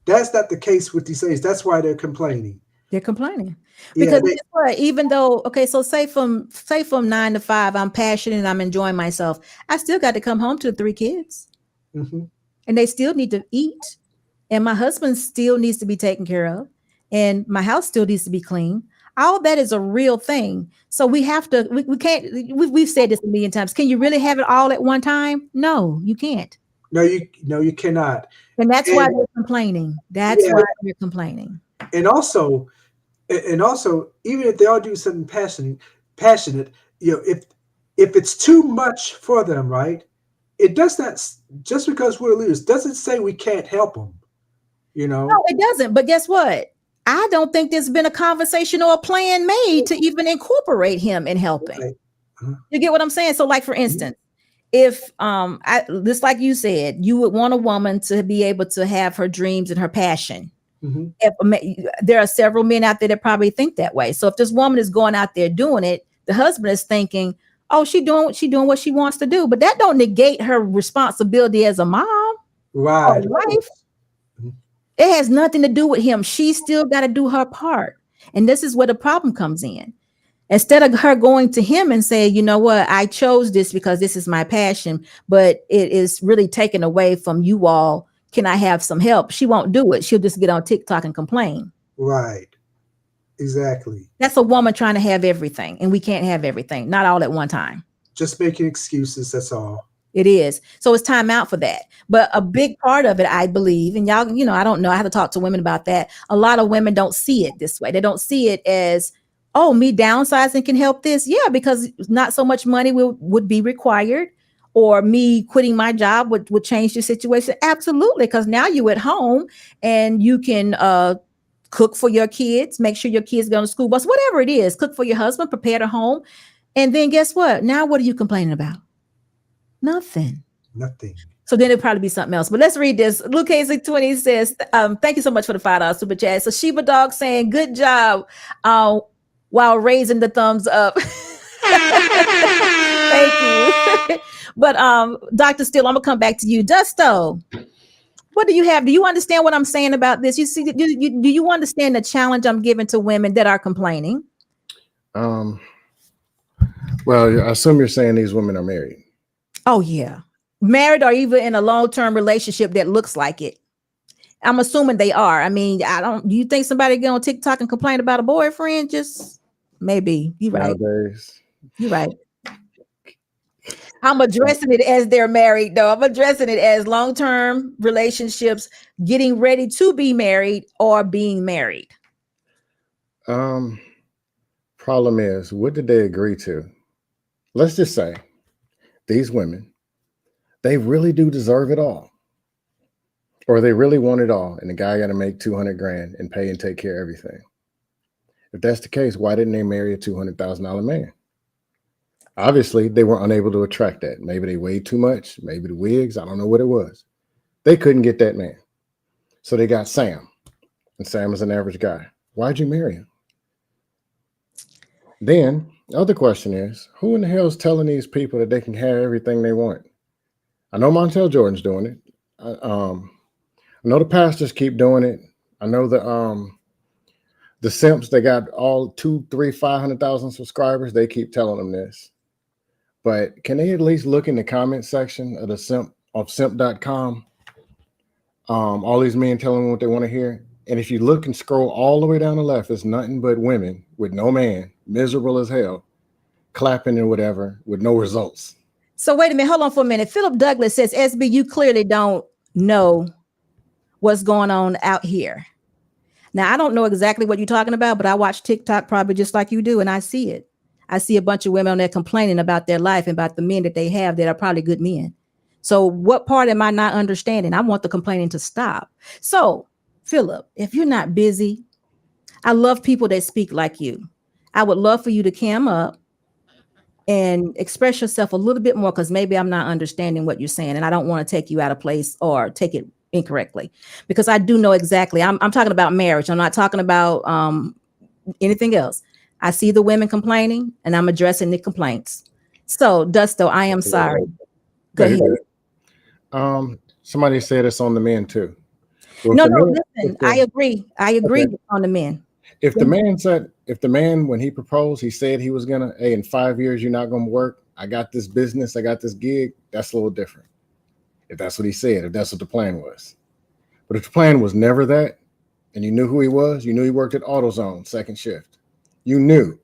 that's not the case with these ladies. That's why they're complaining. They're complaining because guess what? Even though, okay, so say from 9 to 5, I'm passionate and I'm enjoying myself, I still got to come home to the 3 kids, and they still need to eat, and my husband still needs to be taken care of, and my house still needs to be clean. All that is a real thing. So we have to, we can't, we've said this a million times. Can you really have it all at one time? No, you can't. No, you cannot. And that's why they're complaining. That's why they're complaining. And also, even if they all do something passionate, if it's too much for them, right? It does not, just because we're leaders, doesn't say we can't help them. No, it doesn't. But guess what? I don't think there's been a conversation or a plan made to even incorporate him in helping. Okay. You get what I'm saying? So, like, for instance, if just like you said, you would want a woman to be able to have her dreams and her passion. If, there are several men out there that probably think that way. So if this woman is going out there doing it, the husband is thinking, oh, she doing what she wants to do. But that don't negate her responsibility as a mom, right? Or wife. It has nothing to do with him. She still got to do her part. And this is where the problem comes in. Instead of her going to him and saying, you know what, I chose this because this is my passion, but it is really taken away from you all. Can I have some help? She won't do it. She'll just get on TikTok and complain. Right. Exactly. That's a woman trying to have everything, and we can't have everything, not all at one time. Just making excuses, that's all. It is. So it's time out for that. But a big part of it, I believe, and y'all, I don't know, I have to talk to women about that. A lot of women don't see it this way. They don't see it as, oh, me downsizing can help this. Yeah, because not so much money would be required, or me quitting my job would change the situation. Absolutely, because now you're at home and you can cook for your kids, make sure your kids go to school bus, whatever it is, cook for your husband, prepare the home. And then guess what? Now what are you complaining about? Nothing. So then it'll probably be something else. But let's read this. Luke Casey20 says, thank you so much for the $5 super chat. So Sheba Dog saying, good job while raising the thumbs up. Thank you. But Dr. Steele, I'm gonna come back to you. Dusto, what do you have? Do you understand what I'm saying about this? You see, do you understand the challenge I'm giving to women that are complaining? Um, well, I assume you're saying these women are married. Oh yeah, married or even in a long-term relationship that looks like it. I'm assuming they are. I mean, I don't. Do you think somebody get on TikTok and complain about a boyfriend? Just maybe. You're right. Nowadays. You're right. I'm addressing it as they're married, though. I'm addressing it as long-term relationships, getting ready to be married or being married. Problem is, what did they agree to? Let's just say these women, they really do deserve it all. Or they really want it all. And the guy got to make 200 grand and pay and take care of everything. If that's the case, why didn't they marry a $200,000 man? Obviously, they were unable to attract that. Maybe they weighed too much. Maybe the wigs. I don't know what it was. They couldn't get that man. So they got Sam. And Sam is an average guy. Why'd you marry him? Then the other question is, who in the hell is telling these people that they can have everything they want? I know Montell Jordan's doing it. I know the pastors keep doing it. I know the simps, they got all 2, 3, 500,000 subscribers. They keep telling them this. But can they at least look in the comment section of the simp.com? All these men telling them what they want to hear. And if you look and scroll all the way down the left, it's nothing but women with no man, miserable as hell, clapping and whatever, with no results. So wait a minute, hold on for a minute. Philip Douglas says, SB, you clearly don't know what's going on out here. Now, I don't know exactly what you're talking about, but I watch TikTok probably just like you do, and I see it. I see a bunch of women on there complaining about their life and about the men that they have that are probably good men. So what part am I not understanding? I want the complaining to stop. So, Philip, if you're not busy, I love people that speak like you. I would love for you to cam up and express yourself a little bit more, because maybe I'm not understanding what you're saying, and I don't want to take you out of place or take it incorrectly, because I do know exactly. I'm talking about marriage. I'm not talking about anything else. I see the women complaining, and I'm addressing the complaints. So, Dusto, I am sorry. Go ahead. Somebody said it's on the men too. Well, No, listen, I agree. I agree on the men. If the man, when he proposed, he said he was gonna, hey, in 5 years, you're not gonna work. I got this business, I got this gig. That's a little different. If that's what he said, if that's what the plan was. But if the plan was never that, and you knew who he was, you knew he worked at AutoZone, second shift. You knew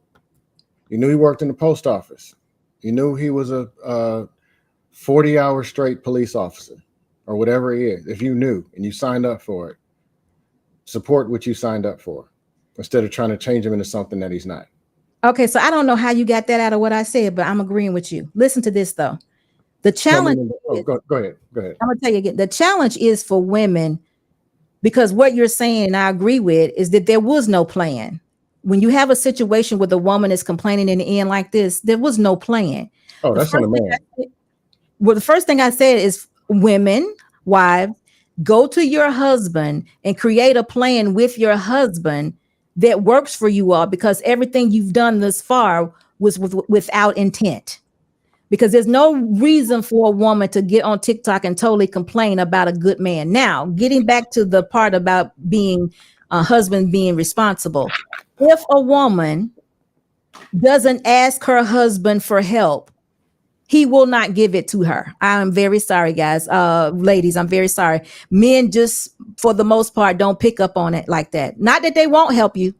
he worked in the post office. You knew he was a 40-hour straight police officer or whatever he is. If you knew and you signed up for it, support what you signed up for instead of trying to change him into something that he's not. Okay, so I don't know how you got that out of what I said, but I'm agreeing with you. Listen to this, though. The challenge. Go ahead. I'm going to tell you again. The challenge is for women, because what you're saying, and I agree with, is that there was no plan. When you have a situation where the woman is complaining in the end like this, there was no plan. Oh, that's on the man. Well, the first thing I said is, women, wives, go to your husband and create a plan with your husband that works for you all, because everything you've done thus far was without intent. Because there's no reason for a woman to get on TikTok and totally complain about a good man. Now, getting back to the part about being a husband being responsible. If a woman doesn't ask her husband for help, he will not give it to her. I am very sorry, guys. Ladies, I'm very sorry. Men just, for the most part, don't pick up on it like that. Not that they won't help you,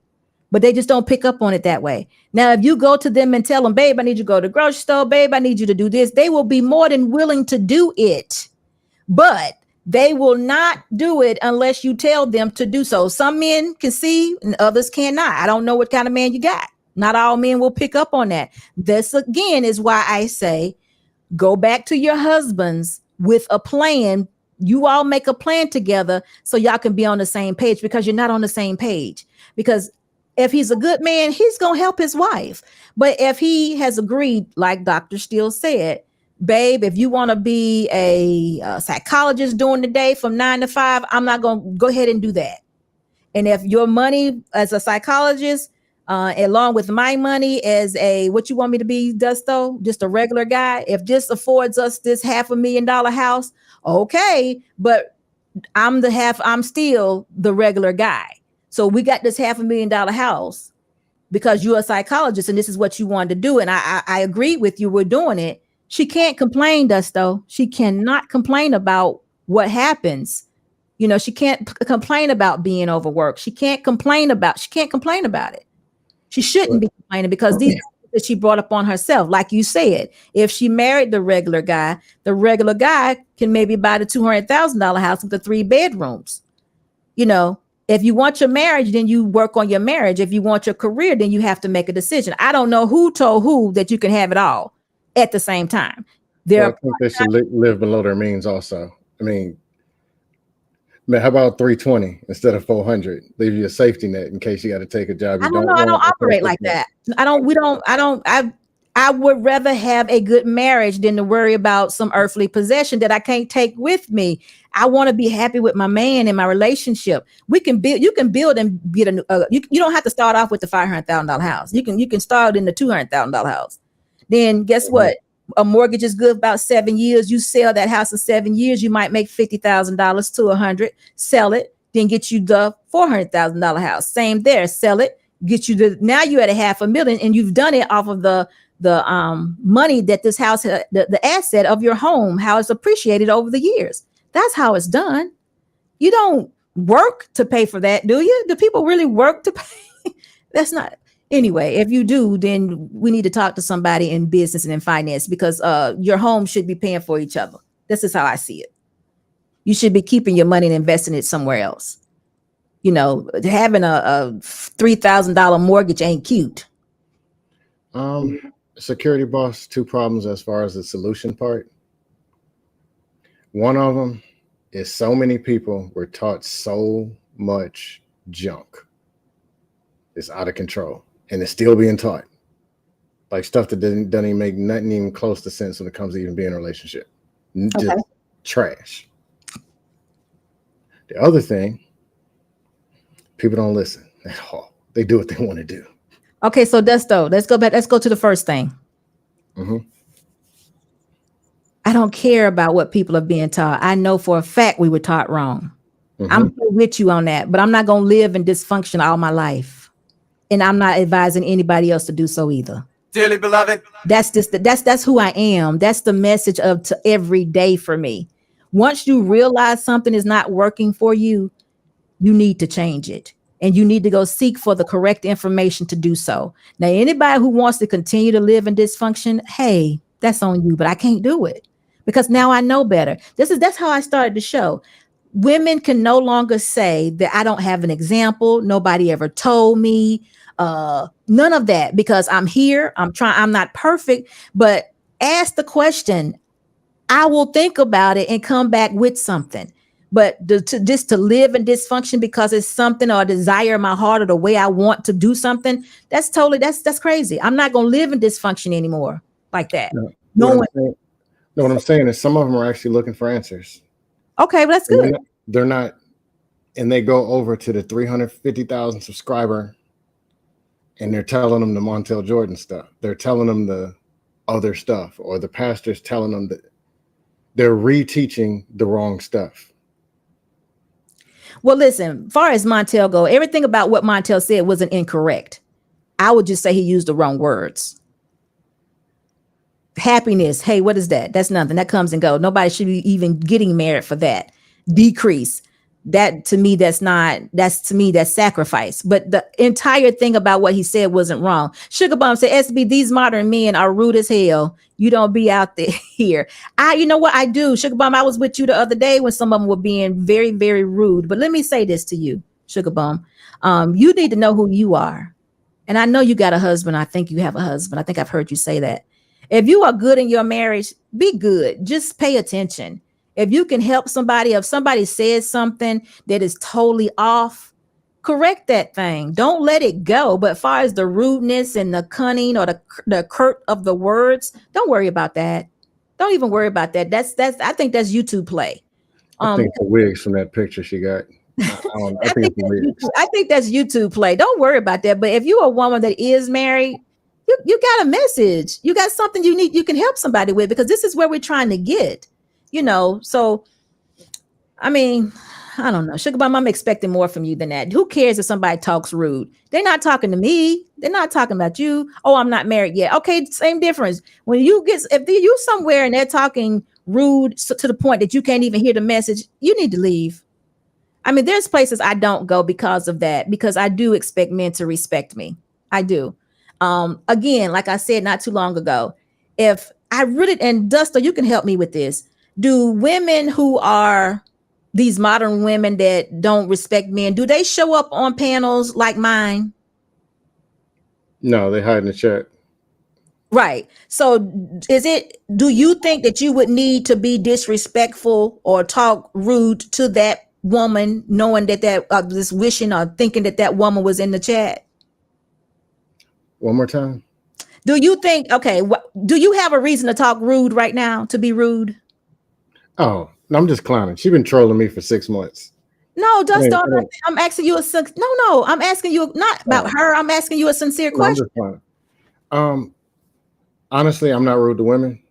but they just don't pick up on it that way. Now, if you go to them and tell them, babe, I need you to go to the grocery store, babe, I need you to do this, they will be more than willing to do it. But they will not do it unless you tell them to do so. Some men can see and others cannot. I don't know what kind of man you got. Not all men will pick up on that. This, again, is why I say, go back to your husbands with a plan. You all make a plan together so y'all can be on the same page, because you're not on the same page. Because if he's a good man, he's going to help his wife. But if he has agreed, like Dr. Steele said, babe, if you want to be a psychologist during the day from 9 to 5, I'm not going to go ahead and do that. And if your money as a psychologist, along with my money as a, what you want me to be, Dusto, just a regular guy, if this affords us this $500,000 house, okay, but I'm still the regular guy. So we got this $500,000 house. because you're a psychologist and this is what you wanted to do. And I agree with you. We're doing it. She can't complain, Dusto. She cannot complain about what happens. You know, she can't complain about being overworked. She can't complain about it. She shouldn't be complaining because these that she brought upon herself. Like you said, if she married the regular guy can maybe buy the $200,000 house with the 3 bedrooms. You know, if you want your marriage, then you work on your marriage. If you want your career, then you have to make a decision. I don't know who told who that you can have it all at the same time. I think they should live below their means also. I mean, how about 320 instead of 400? Leave you a safety net in case you got to take a job. I don't operate like that. I would rather have a good marriage than to worry about some earthly possession that I can't take with me. I want to be happy with my man in my relationship. You can build and get you don't have to start off with the $500,000 house. You can start in the $200,000 house. Then guess what? A mortgage is good about 7 years. You sell that house in 7 years, you might make $50,000 to 100. Sell it, then get you the $400,000 house. Same there. Sell it, get you now you're at $500,000, and you've done it off of the money that this house, the asset of your home, how it's appreciated over the years. That's how it's done. You don't work to pay for that, do you? Do people really work to pay? That's not. Anyway, if you do, then we need to talk to somebody in business and in finance, because your home should be paying for each other. This is how I see it. You should be keeping your money and investing it somewhere else. You know, having a $3,000 mortgage ain't cute. Security boss, 2 problems as far as the solution part. One of them is so many people were taught so much junk. It's out of control. And it's still being taught, like stuff that doesn't even make nothing even close to sense when it comes to even being in a relationship. Just trash. The other thing, people don't listen at all. They do what they want to do. Okay, so Dusto, let's go back. Let's go to the first thing. Mm-hmm. I don't care about what people are being taught. I know for a fact we were taught wrong. Mm-hmm. I'm with you on that, but I'm not going to live in dysfunction all my life. And I'm not advising anybody else to do so either. Dearly beloved. That's who I am. That's the message to every day for me. Once you realize something is not working for you, you need to change it. And you need to go seek for the correct information to do so. Now, anybody who wants to continue to live in dysfunction, hey, that's on you, but I can't do it because now I know better. That's how I started the show. Women can no longer say that I don't have an example. Nobody ever told me. None of that, because I'm here. I'm not perfect, but ask the question. I will think about it and come back with something. But just to live in dysfunction because it's something or a desire in my heart or the way I want to do something, that's crazy. I'm not going to live in dysfunction anymore like that. What I'm saying is some of them are actually looking for answers. Okay, well, that's good. They're not, and they go over to the 350,000 subscriber and they're telling them the Montell Jordan stuff. They're telling them the other stuff, or the pastor's telling them that they're reteaching the wrong stuff. Well, listen, as far as Montell go, everything about what Montell said wasn't incorrect. I would just say he used the wrong words. Happiness. Hey, what is that? That's nothing. That comes and goes. Nobody should be even getting married for that. Decrease. That's sacrifice. But the entire thing about what he said wasn't wrong. Sugar Bomb said, SB, these modern men are rude as hell. You don't be out there here. You know what I do? Sugar Bomb, I was with you the other day when some of them were being very, very rude. But let me say this to you, Sugar Bomb. You need to know who you are. And I know you got a husband. I think you have a husband. I think I've heard you say that. If you are good in your marriage, be good. Just pay attention. If you can help somebody, if somebody says something that is totally off, correct that thing. Don't let it go. But as far as the rudeness and the cunning or the curt of the words, don't worry about that. Don't even worry about that. I think that's YouTube play. I think the wigs from that picture she got. I think that's YouTube play. Don't worry about that. But if you're a woman that is married, you got a message. You got something you can help somebody with, because this is where we're trying to get. You know, so I mean, I don't know. Sugar Bomb, I'm expecting more from you than that. Who cares if somebody talks rude? They're not talking to me. They're not talking about you. Oh, I'm not married yet. Okay, same difference. When you get, if you somewhere and they're talking rude to the point that you can't even hear the message, you need to leave. I mean, there's places I don't go because of that, because I do expect men to respect me. I do. Again, like I said not too long ago, if I really, and Duster, you can help me with this. Do women who are these modern women that don't respect men, do they show up on panels like mine? No, they hide in the chat. Right. So do you think that you would need to be disrespectful or talk rude to that woman, knowing that this wishing or thinking that woman was in the chat? One more time. Do you think, okay, do you have a reason to talk rude right now, to be rude? Oh, no, I'm just clowning. She's been trolling me for 6 months. No, Dustin, I'm asking you no, I'm asking you not about her. I'm asking you a sincere question. I'm just clowning. Honestly, I'm not rude to women.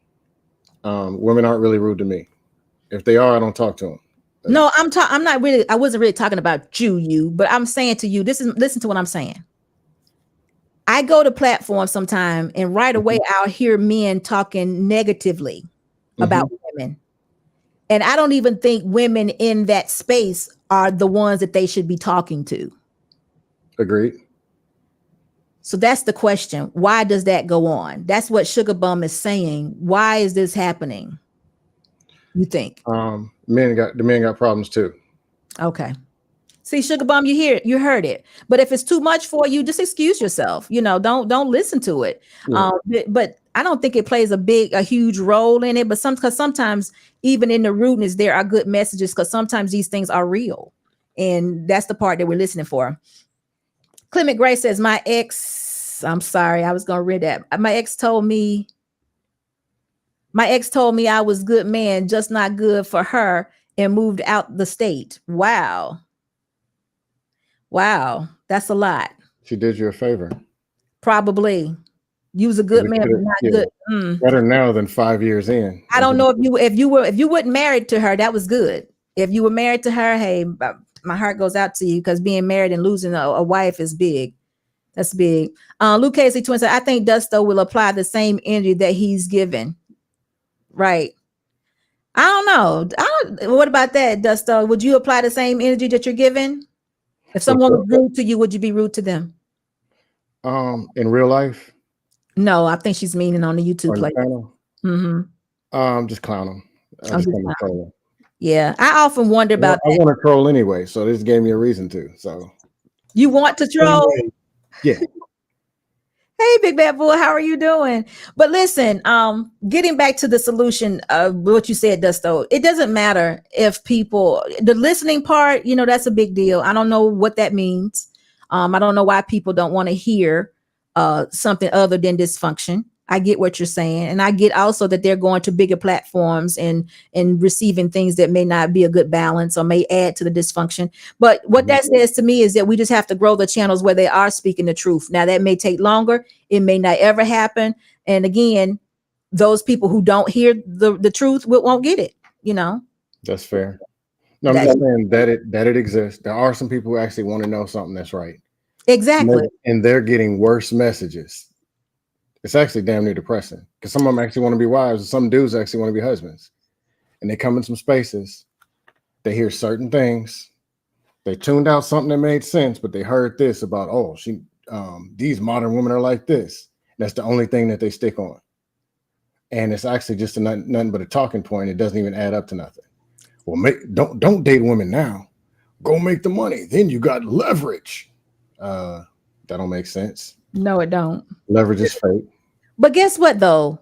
Women aren't really rude to me. If they are, I don't talk to them. No, I wasn't really talking about you, but I'm saying to you, listen to what I'm saying. I go to platforms sometime and right away I'll hear men talking negatively about women. And I don't even think women in that space are the ones that they should be talking to. Agreed. So that's the question. Why does that go on? That's what Sugar Bum is saying. Why is this happening? You think? The men got problems too. Okay. See, Sugar Bum, you heard it. But if it's too much for you, just excuse yourself. Don't listen to it. Yeah. But I don't think it plays a huge role in it. But because sometimes even in the rudeness, there are good messages, because sometimes these things are real. And that's the part that we're listening for. Clement Gray says, I'm sorry, I was going to read that. My ex told me I was good man, just not good for her, and moved out the state. Wow, that's a lot. She did you a favor. Probably. You was a good man, but not good. Better now than 5 years in. I don't know if you weren't married to her, that was good. If you were married to her, hey, my heart goes out to you, because being married and losing a wife is big. That's big. Luke Casey Twin said, I think Dusto will apply the same energy that he's given. Right. I don't know. What about that, Dusto? Would you apply the same energy that you're giving? If someone was rude to you, would you be rude to them? In real life? No, I think she's meaning on the YouTube play. Just clown them. Yeah, I often wonder about that. I want to troll anyway, so this gave me a reason to. So you want to troll? Yeah. Hey, Big Bad Bull, how are you doing? But listen, getting back to the solution of what you said, Dusto, it doesn't matter if the listening part, that's a big deal. I don't know what that means. I don't know why people don't want to hear something other than dysfunction. I get what you're saying. And I get also that they're going to bigger platforms and receiving things that may not be a good balance or may add to the dysfunction. But what that says to me is that we just have to grow the channels where they are speaking the truth. Now, that may take longer. It may not ever happen. And again, those people who don't hear the truth won't get it, That's fair. No, I'm just saying that it exists. There are some people who actually want to know something that's right. Exactly. And they're getting worse messages. It's actually damn near depressing, because some of them actually want to be wives, and some dudes actually want to be husbands. And they come in some spaces, they hear certain things, they tuned out something that made sense, but they heard this about, these modern women are like this. That's the only thing that they stick on. And it's actually just nothing but a talking point. It doesn't even add up to nothing. Well, don't date women now. Go make the money. Then you got leverage. That don't make sense. No, it don't. Leverage is fake. But guess what, though?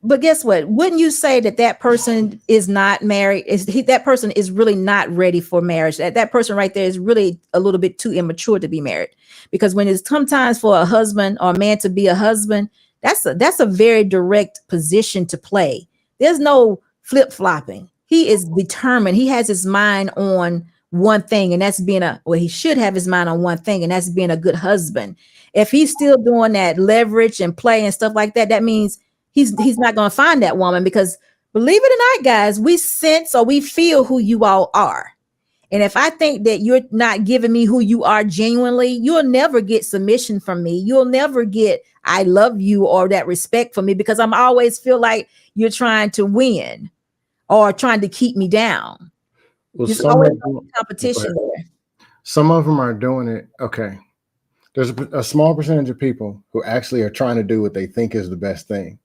Wouldn't you say that person is not married? That person is really not ready for marriage? That person right there is really a little bit too immature to be married. Because when it's sometimes for a husband or a man to be a husband, that's a very direct position to play. There's no flip-flopping. He is determined. He has his mind on one thing, and that's he should have his mind on one thing, and that's being a good husband. If he's still doing that leverage and play and stuff like that, that means he's not going to find that woman, because believe it or not, guys, we sense or we feel who you all are. And if I think that you're not giving me who you are genuinely, you'll never get submission from me. You'll never get I love you or that respect for me, because I'm always feel like you're trying to win or trying to keep me down. Well, There's some always of them, competition there. some of them are doing it. Okay. There's a small percentage of people who actually are trying to do what they think is the best thing.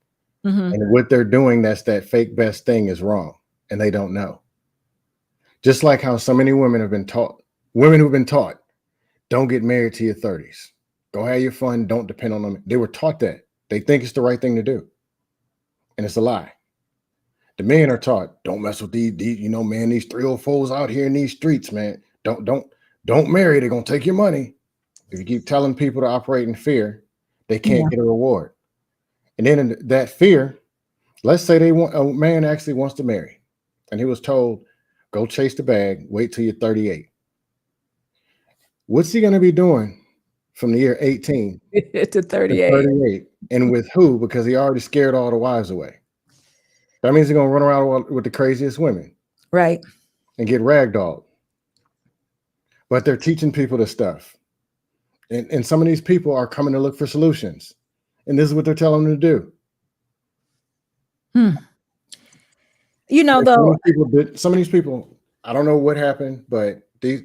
Mhm. And what they're doing, that's that fake best thing, is wrong. And they don't know. Just like how so many women who've been taught, don't get married to your 30s. Go have your fun. Don't depend on them. They were taught that. They think it's the right thing to do. And it's a lie. The men are taught, don't mess with these man, these 304s out here in these streets, man. Don't marry. They're going to take your money. If you keep telling people to operate in fear, they can't get a reward. And then in that fear, let's say a man actually wants to marry, and he was told, go chase the bag, wait till you're 38. What's he going to be doing from the year 18 to 38? 38, and with who? Because he already scared all the wives away. That means he's going to run around with the craziest women, Right? and get ragdolled. But they're teaching people this stuff. And some of these people are coming to look for solutions. And this is what they're telling them to do. You know, though, Some of these people, I don't know what happened, but these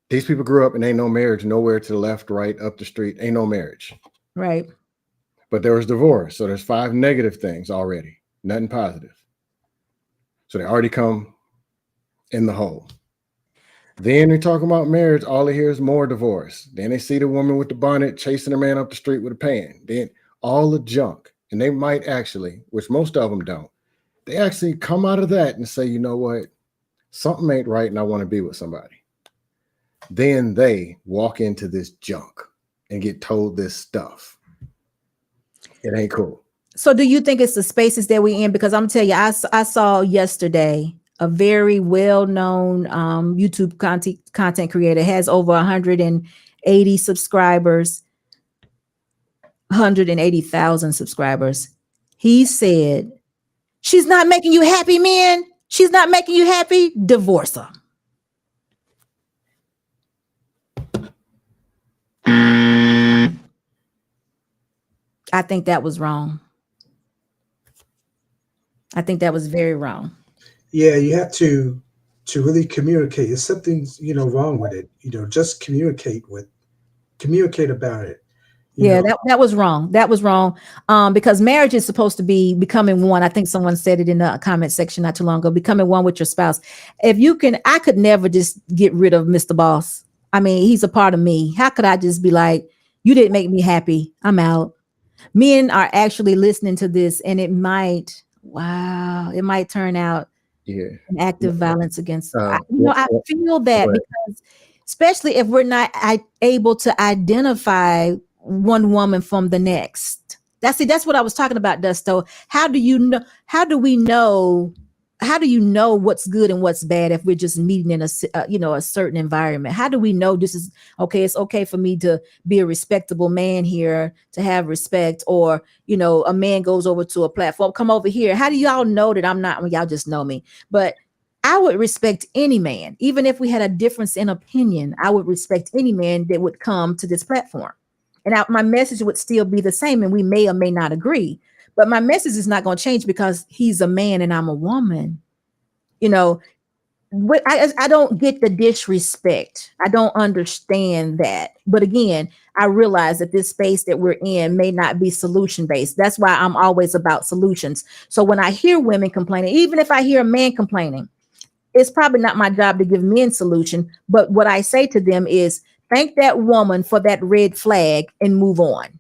people grew up and ain't no marriage nowhere to the left, right, up the street. Ain't no marriage. right. But there was divorce. So there's 5 negative things already. Nothing positive. So they already come in the hole. Then they're talking about marriage. All they hear is more divorce. Then they see the woman with the bonnet chasing a man up the street with a pan. Then all the junk. And they might actually, which most of them don't, they actually come out of that and say, you know what? Something ain't right and I want to be with somebody. Then they walk into this junk and get told this stuff. It ain't cool. So do you think it's the spaces that we in? Because I'm telling you, I saw yesterday a very well-known YouTube content creator, has over 180 subscribers, 180,000 subscribers. He said, she's not making you happy, man. She's not making you happy. Divorce her. I think that was wrong. I think that was very wrong. Yeah, you have to really communicate. If something's wrong with it, just communicate about it. That was wrong. That was wrong. Because marriage is supposed to be becoming one. I think someone said it in the comment section not too long ago, becoming one with your spouse. If you can, I could never just get rid of Mr. Boss. I mean, he's a part of me. How could I just be like, you didn't make me happy, I'm out? Men are actually listening to this, and it might turn out an act of violence against. I feel that because, especially if we're not able to identify one woman from the next. That's what I was talking about, Dusto. How do you know? How do you know what's good and what's bad if we're just meeting in a certain environment? How do we know this is okay? It's okay for me to be a respectable man here, to have respect, or a man goes over to a platform, come over here. How do y'all know that I'm not? Well, y'all just know me, but I would respect any man, even if we had a difference in opinion. I would respect any man that would come to this platform, and my message would still be the same. And we may or may not agree. But my message is not going to change because he's a man and I'm a woman. I don't get the disrespect. I don't understand that. But again, I realize that this space that we're in may not be solution based. That's why I'm always about solutions. So when I hear women complaining, even if I hear a man complaining, it's probably not my job to give men solution. But what I say to them is, thank that woman for that red flag and move on.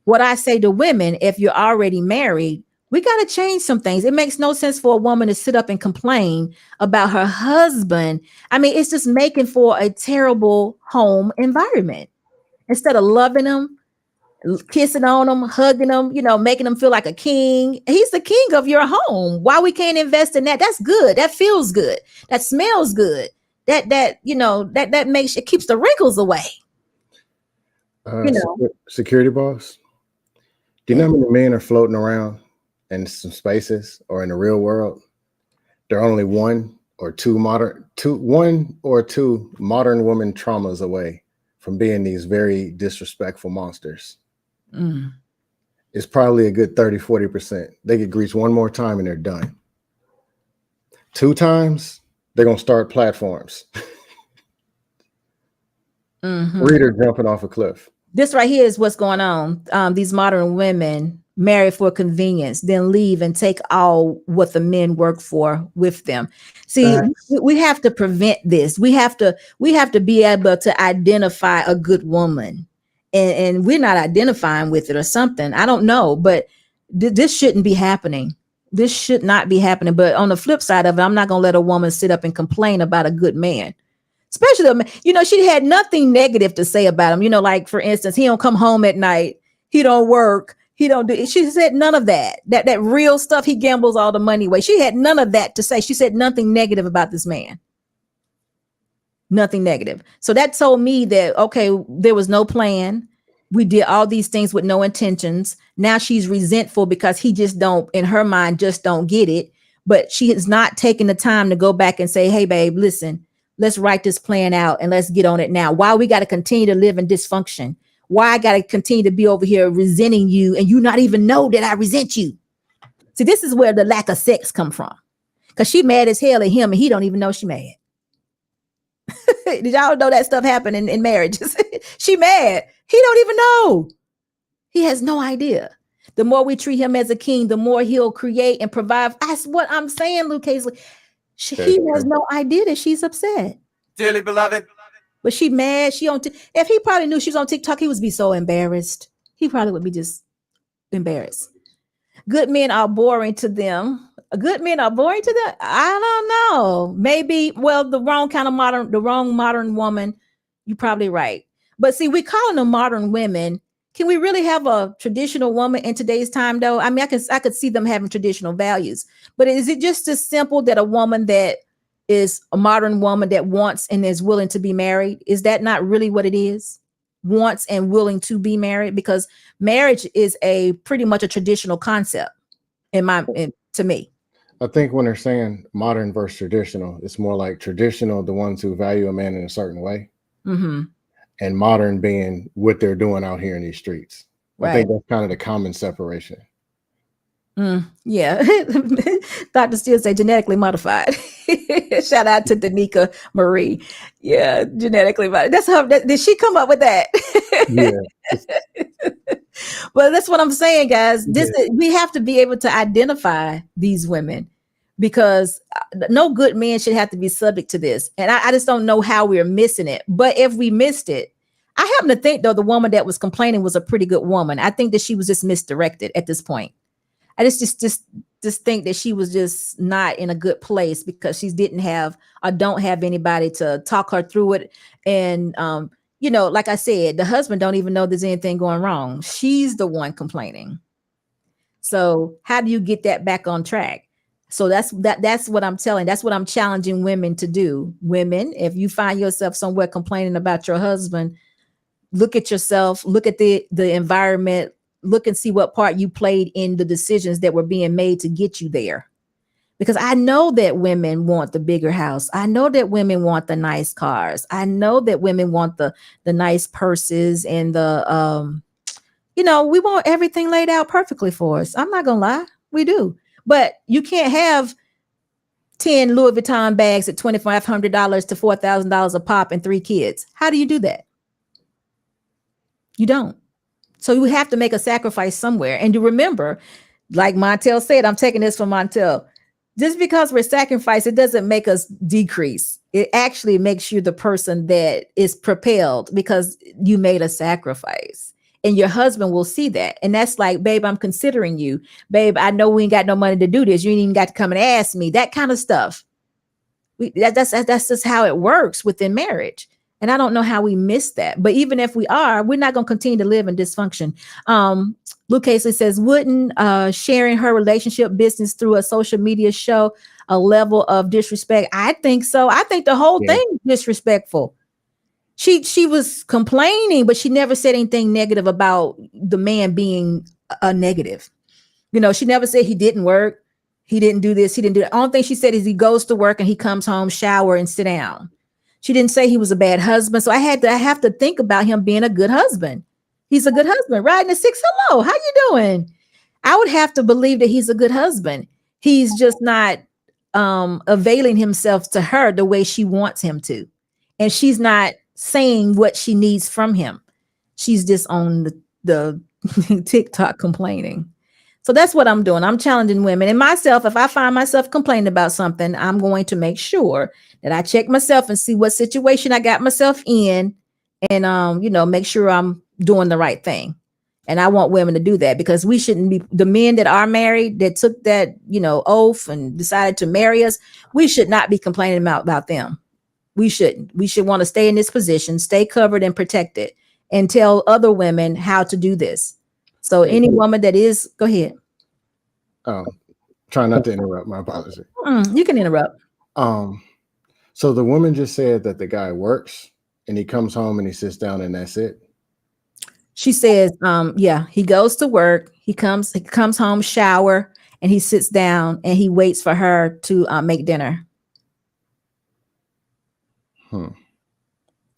What I say to women, if you're already married, we got to change some things. It makes no sense for a woman to sit up and complain about her husband. I mean, it's just making for a terrible home environment. Instead of loving him, kissing on him, hugging him, making him feel like a king. He's the king of your home. Why we can't invest in that? That's good. That feels good. That smells good. That makes it keeps the wrinkles away. Security boss. Do you know how many men are floating around in some spaces or in the real world? They're only 1 one or two modern woman traumas away from being these very disrespectful monsters. Mm. It's probably a good 30-40%. They get greased one more time and they're done. 2 times, they're going to start platforms. Mm-hmm. Reader jumping off a cliff. This right here is what's going on. These modern women marry for convenience, then leave and take all what the men work for with them. See, we have to prevent this. We have to be able to identify a good woman, and we're not identifying with it or something. I don't know, but this shouldn't be happening. This should not be happening. But on the flip side of it, I'm not going to let a woman sit up and complain about a good man. Especially, she had nothing negative to say about him. Like, for instance, he don't come home at night. He don't work. He don't do. She said none of that. That real stuff. He gambles all the money away. She had none of that to say. She said nothing negative about this man. Nothing negative. So that told me that, okay, there was no plan. We did all these things with no intentions. Now she's resentful because he just don't, in her mind, just don't get it. But she has not taken the time to go back and say, hey, babe, listen. Let's write this plan out and let's get on it now. Why we got to continue to live in dysfunction? Why I got to continue to be over here resenting you and you not even know that I resent you? See, this is where the lack of sex come from. Because she mad as hell at him and he don't even know she mad. Did y'all know that stuff happen in marriages? She mad. He don't even know. He has no idea. The more we treat him as a king, the more he'll create and provide. That's what I'm saying, Luke Hazley. He has no idea that she's upset. Dearly beloved. But she mad. If he probably knew she was on TikTok, he would be so embarrassed. He probably would be just embarrassed. Good men are boring to them. Good men are boring to them. I don't know. Maybe, the wrong modern woman. You're probably right. But see, we calling them modern women. Can we really have a traditional woman in today's time, though? I mean, I could see them having traditional values, but is it just as simple that a woman that is a modern woman that wants and is willing to be married? Is that not really what it is? Wants and willing to be married? Because marriage is pretty much a traditional concept to me. I think when they're saying modern versus traditional, it's more like traditional, the ones who value a man in a certain way. Mm-hmm. And modern being what they're doing out here in these streets. Right. I think that's kind of the common separation. Yeah. Dr. Steele say genetically modified. Shout out to Danica Marie. Yeah, genetically modified. That's her. Did she come up with that? Yeah. Well, that's what I'm saying, guys. We have to be able to identify these women because no good man should have to be subject to this. And I just don't know how we're missing it. But if we missed it, I happen to think, though, the woman that was complaining was a pretty good woman. I think that she was just misdirected at this point. I just think that she was just not in a good place because she didn't have or don't have anybody to talk her through it. And, like I said, the husband don't even know there's anything going wrong. She's the one complaining. So how do you get that back on track? So that's what I'm telling. That's what I'm challenging women to do. Women, if you find yourself somewhere complaining about your husband, look at yourself, look at the environment, look and see what part you played in the decisions that were being made to get you there. Because I know that women want the bigger house. I know that women want the nice cars. I know that women want the nice purses and the, we want everything laid out perfectly for us. I'm not going to lie. We do. But you can't have 10 Louis Vuitton bags at $2,500 to $4,000 a pop and 3 kids. How do you do that? You don't. So you have to make a sacrifice somewhere. And to remember, like Montell said, I'm taking this from Montell. Just because we're sacrificed, it doesn't make us decrease. It actually makes you the person that is propelled because you made a sacrifice. And your husband will see that. And that's like, babe, I'm considering you. Babe, I know we ain't got no money to do this. You ain't even got to come and ask me. That kind of stuff. That's just how it works within marriage. And I don't know how we miss that. But even if we are, we're not going to continue to live in dysfunction. Luke Casey says, wouldn't sharing her relationship business through a social media show a level of disrespect? I think so. I think the whole thing is disrespectful. She was complaining, but she never said anything negative about the man being a negative. She never said he didn't work. He didn't do this. He didn't do that. The only thing she said is he goes to work and he comes home, shower, and sit down. She didn't say he was a bad husband. So I have to think about him being a good husband. He's a good husband. Riding the 6, hello, how you doing? I would have to believe that he's a good husband. He's just not availing himself to her the way she wants him to. And she's not saying what she needs from him. She's just on the TikTok complaining. So that's what I'm doing. I'm challenging women and myself. If I find myself complaining about something, I'm going to make sure that I check myself and see what situation I got myself in and, make sure I'm doing the right thing. And I want women to do that because we shouldn't be the men that are married that took that, oath and decided to marry us. We should not be complaining about them. We shouldn't. We should want to stay in this position, stay covered and protected, and tell other women how to do this. So any woman that is, go ahead. Try not to interrupt. My apologies. You can interrupt. So the woman just said that the guy works and he comes home and he sits down and that's it. She says, he goes to work. He comes home, shower, and he sits down and he waits for her to make dinner.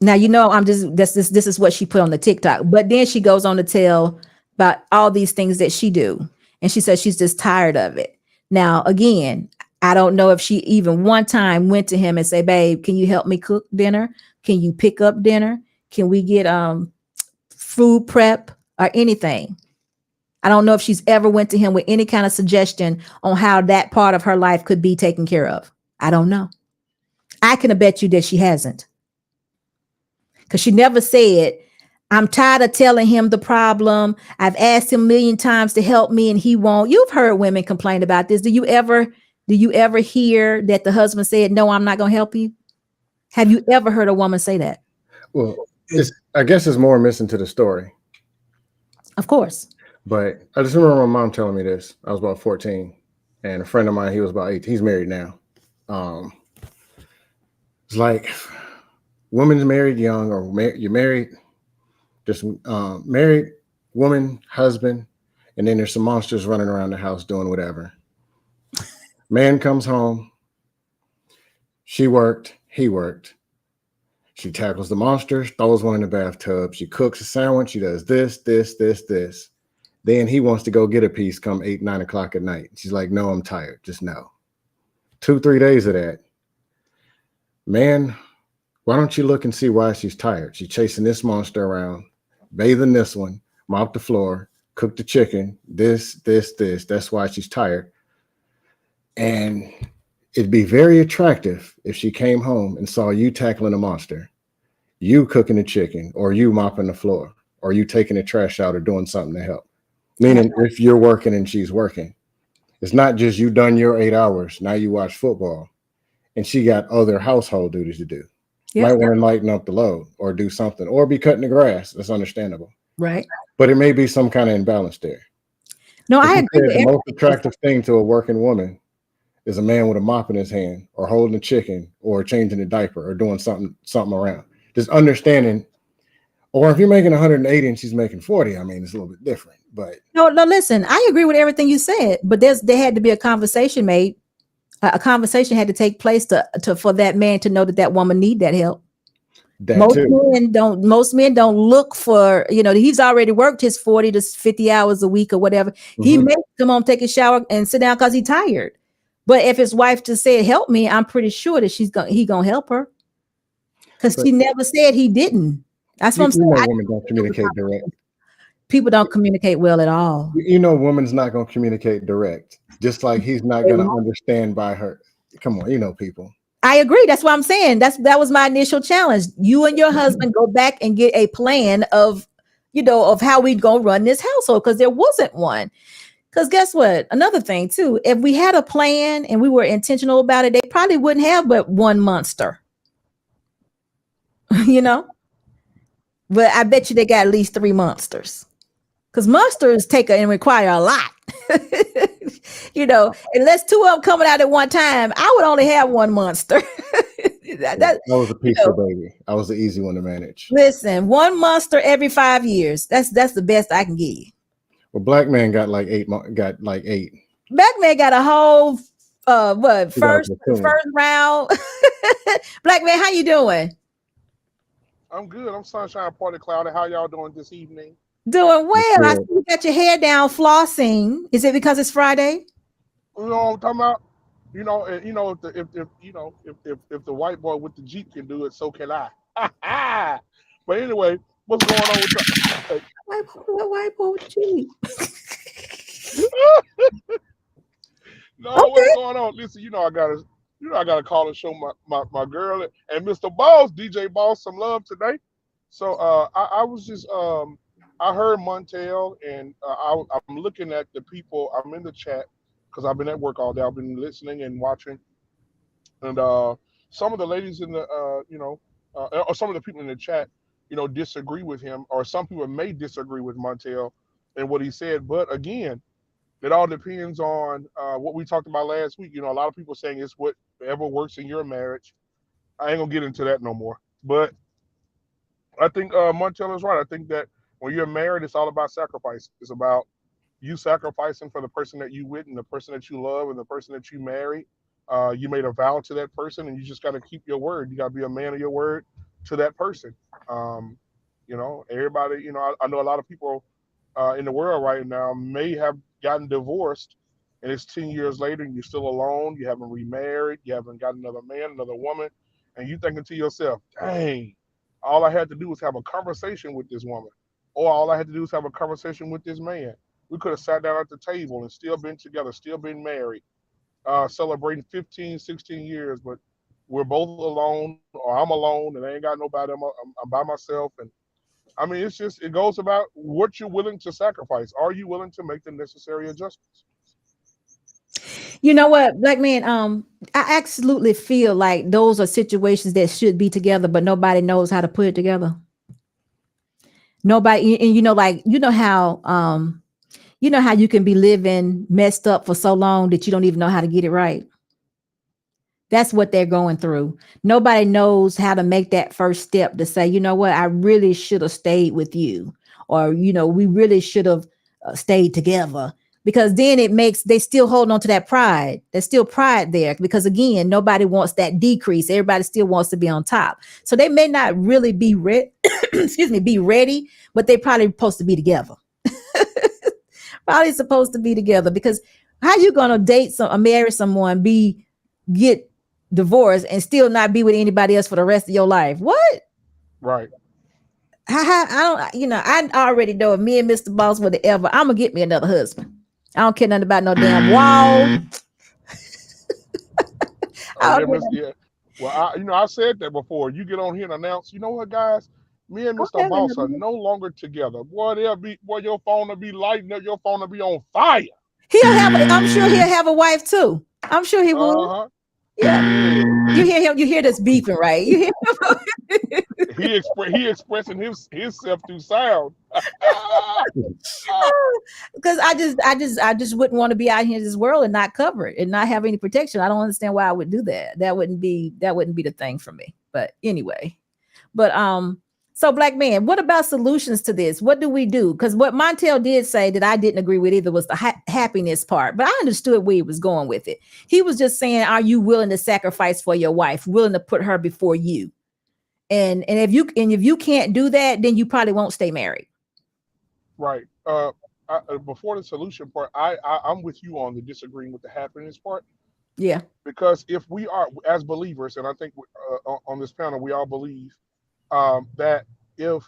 Now, this is what she put on the TikTok, but then she goes on to tell about all these things that she do. And she says she's just tired of it. Now, again, I don't know if she even one time went to him and say, babe, can you help me cook dinner? Can you pick up dinner? Can we get food prep or anything? I don't know if she's ever went to him with any kind of suggestion on how that part of her life could be taken care of. I don't know. I can bet you that she hasn't. Because she never said, I'm tired of telling him the problem. I've asked him a million times to help me and he won't. You've heard women complain about this. Do you ever hear that the husband said, no, I'm not going to help you? Have you ever heard a woman say that? Well, I guess it's more missing to the story. Of course. But I just remember my mom telling me this. I was about 14 and a friend of mine, he was about 18. He's married now. It's like woman's married young or you're married, just married woman, husband, and then there's some monsters running around the house doing whatever. Man comes home. She worked. He worked. She tackles the monsters, throws one in the bathtub. She cooks a sandwich. She does this. Then he wants to go get a piece come 8, 9 o'clock at night. She's like, no, I'm tired. Just no. 2-3 days of that. Man, why don't you look and see why she's tired? She's chasing this monster around, bathing this one, mop the floor, cook the chicken, this. That's why she's tired. And it'd be very attractive if she came home and saw you tackling a monster, you cooking the chicken, or you mopping the floor, or you taking the trash out or doing something to help. Meaning if you're working and she's working, it's not just you done your 8 hours. Now you watch football and she got other household duties to do. Yep. Might want to lighten up the load or do something or be cutting the grass. That's understandable. Right. But it may be some kind of imbalance there. No, I agree. The most attractive thing to a working woman is a man with a mop in his hand or holding a chicken or changing a diaper or doing something around. Just understanding. Or if you're making 180 and she's making 40, I mean, it's a little bit different. But no, listen, I agree with everything you said, but there had to be a conversation made. A conversation had to take place for that man to know that woman need that help. Most men don't look for, he's already worked his 40 to 50 hours a week or whatever. Mm-hmm. He may come home, take a shower and sit down because he's tired. But if his wife just said, help me, I'm pretty sure that he gonna help her. Because she never said he didn't. That's what I'm saying. Women don't communicate direct. People don't communicate well at all. Woman's not going to communicate direct, just like he's not going to understand by her. Come on, people. I agree. That's what I'm saying. That was my initial challenge. You and your husband go back and get a plan of how we go run this household, because there wasn't one. Because guess what? Another thing too, if we had a plan and we were intentional about it, they probably wouldn't have but one monster. But I bet you they got at least 3 monsters. Because monsters and require a lot. Unless 2 of them coming out at one time, I would only have one monster. that was a peaceful baby. I was the easy one to manage. Listen, one monster every 5 years. That's the best I can give you. Well, black man got like 8. Black man got a whole He got first the tune. round. Black man, how you doing? I'm good. I'm sunshine party cloudy. How y'all doing this evening? Doing well. I good. see you got your hair down flossing. Is it because it's Friday? You know what I'm talking about? You know, and, you know, if the white boy with the Jeep can do it, so can I. But anyway, what's going on with the White boy with you. No, what's going on? Listen, I gotta call and show my girl and Mr. Boss, DJ Boss, some love today. So I was just I heard Montell, and I'm looking at the people. I'm in the chat because I've been at work all day. I've been listening and watching, and some of the ladies in the or some of the people in the chat, disagree with him, or some people may disagree with Montell and what he said. But again, it all depends on what we talked about last week. A lot of people saying it's whatever works in your marriage. I ain't gonna get into that no more. But I think Montell is right. I think that when you're married, it's all about sacrifice. It's about you sacrificing for the person that you with and the person that you love and the person that you marry. You made a vow to that person, and you just got to keep your word. You got to be a man of your word to that person. Everybody. I know a lot of people in the world right now may have gotten divorced, and it's 10 years later, and you're still alone. You haven't remarried. You haven't got another man, another woman, and you thinking to yourself, "Dang, all I had to do was have a conversation with this woman, or all I had to do was have a conversation with this man. We could have sat down at the table and still been together, still been married, celebrating 15, 16 years, but we're both alone, or I'm alone, and I ain't got nobody. I'm by myself." And I mean, it goes about what you're willing to sacrifice. Are you willing to make the necessary adjustments? You know what, Black man? I absolutely feel like those are situations that should be together, but nobody knows how to put it together. Nobody, and how you can be living messed up for so long that you don't even know how to get it right. That's what they're going through. Nobody knows how to make that first step to say, you know what, I really should have stayed with you, or we really should have stayed together. Because then they still hold on to that pride. There's still pride there, because again, nobody wants that decrease. Everybody still wants to be on top. So they may not really be be ready, but they probably supposed to be together. Probably supposed to be together, because how you gonna marry someone, get divorced, and still not be with anybody else for the rest of your life? What? Right. I don't. I already know if me and Mr. Boss would ever, I'm gonna get me another husband. I don't care nothing about no damn wall. Oh yeah, yeah. Well, I said that before. You get on here and announce, you know what, guys? Me and Mr. Boss are no longer together. Boy, your phone will be lighting up. Your phone will be on fire. I'm sure he'll have a wife too. I'm sure he will. Uh-huh. Yeah. You hear him. You hear this beeping, right? You hear he expressing himself through sound. Because I just wouldn't want to be out here in this world and not cover it and not have any protection. I don't understand why I would do that. That wouldn't be the thing for me. But anyway, so Black man, what about solutions to this? What do we do? Because what Montell did say that I didn't agree with either was the happiness part, but I understood where he was going with it. He was just saying, are you willing to sacrifice for your wife, willing to put her before you? And if you can't do that, then you probably won't stay married. Right. Before the solution part, I'm with you on the disagreeing with the happiness part. Yeah. Because if we are, as believers, and I think on this panel we all believe that if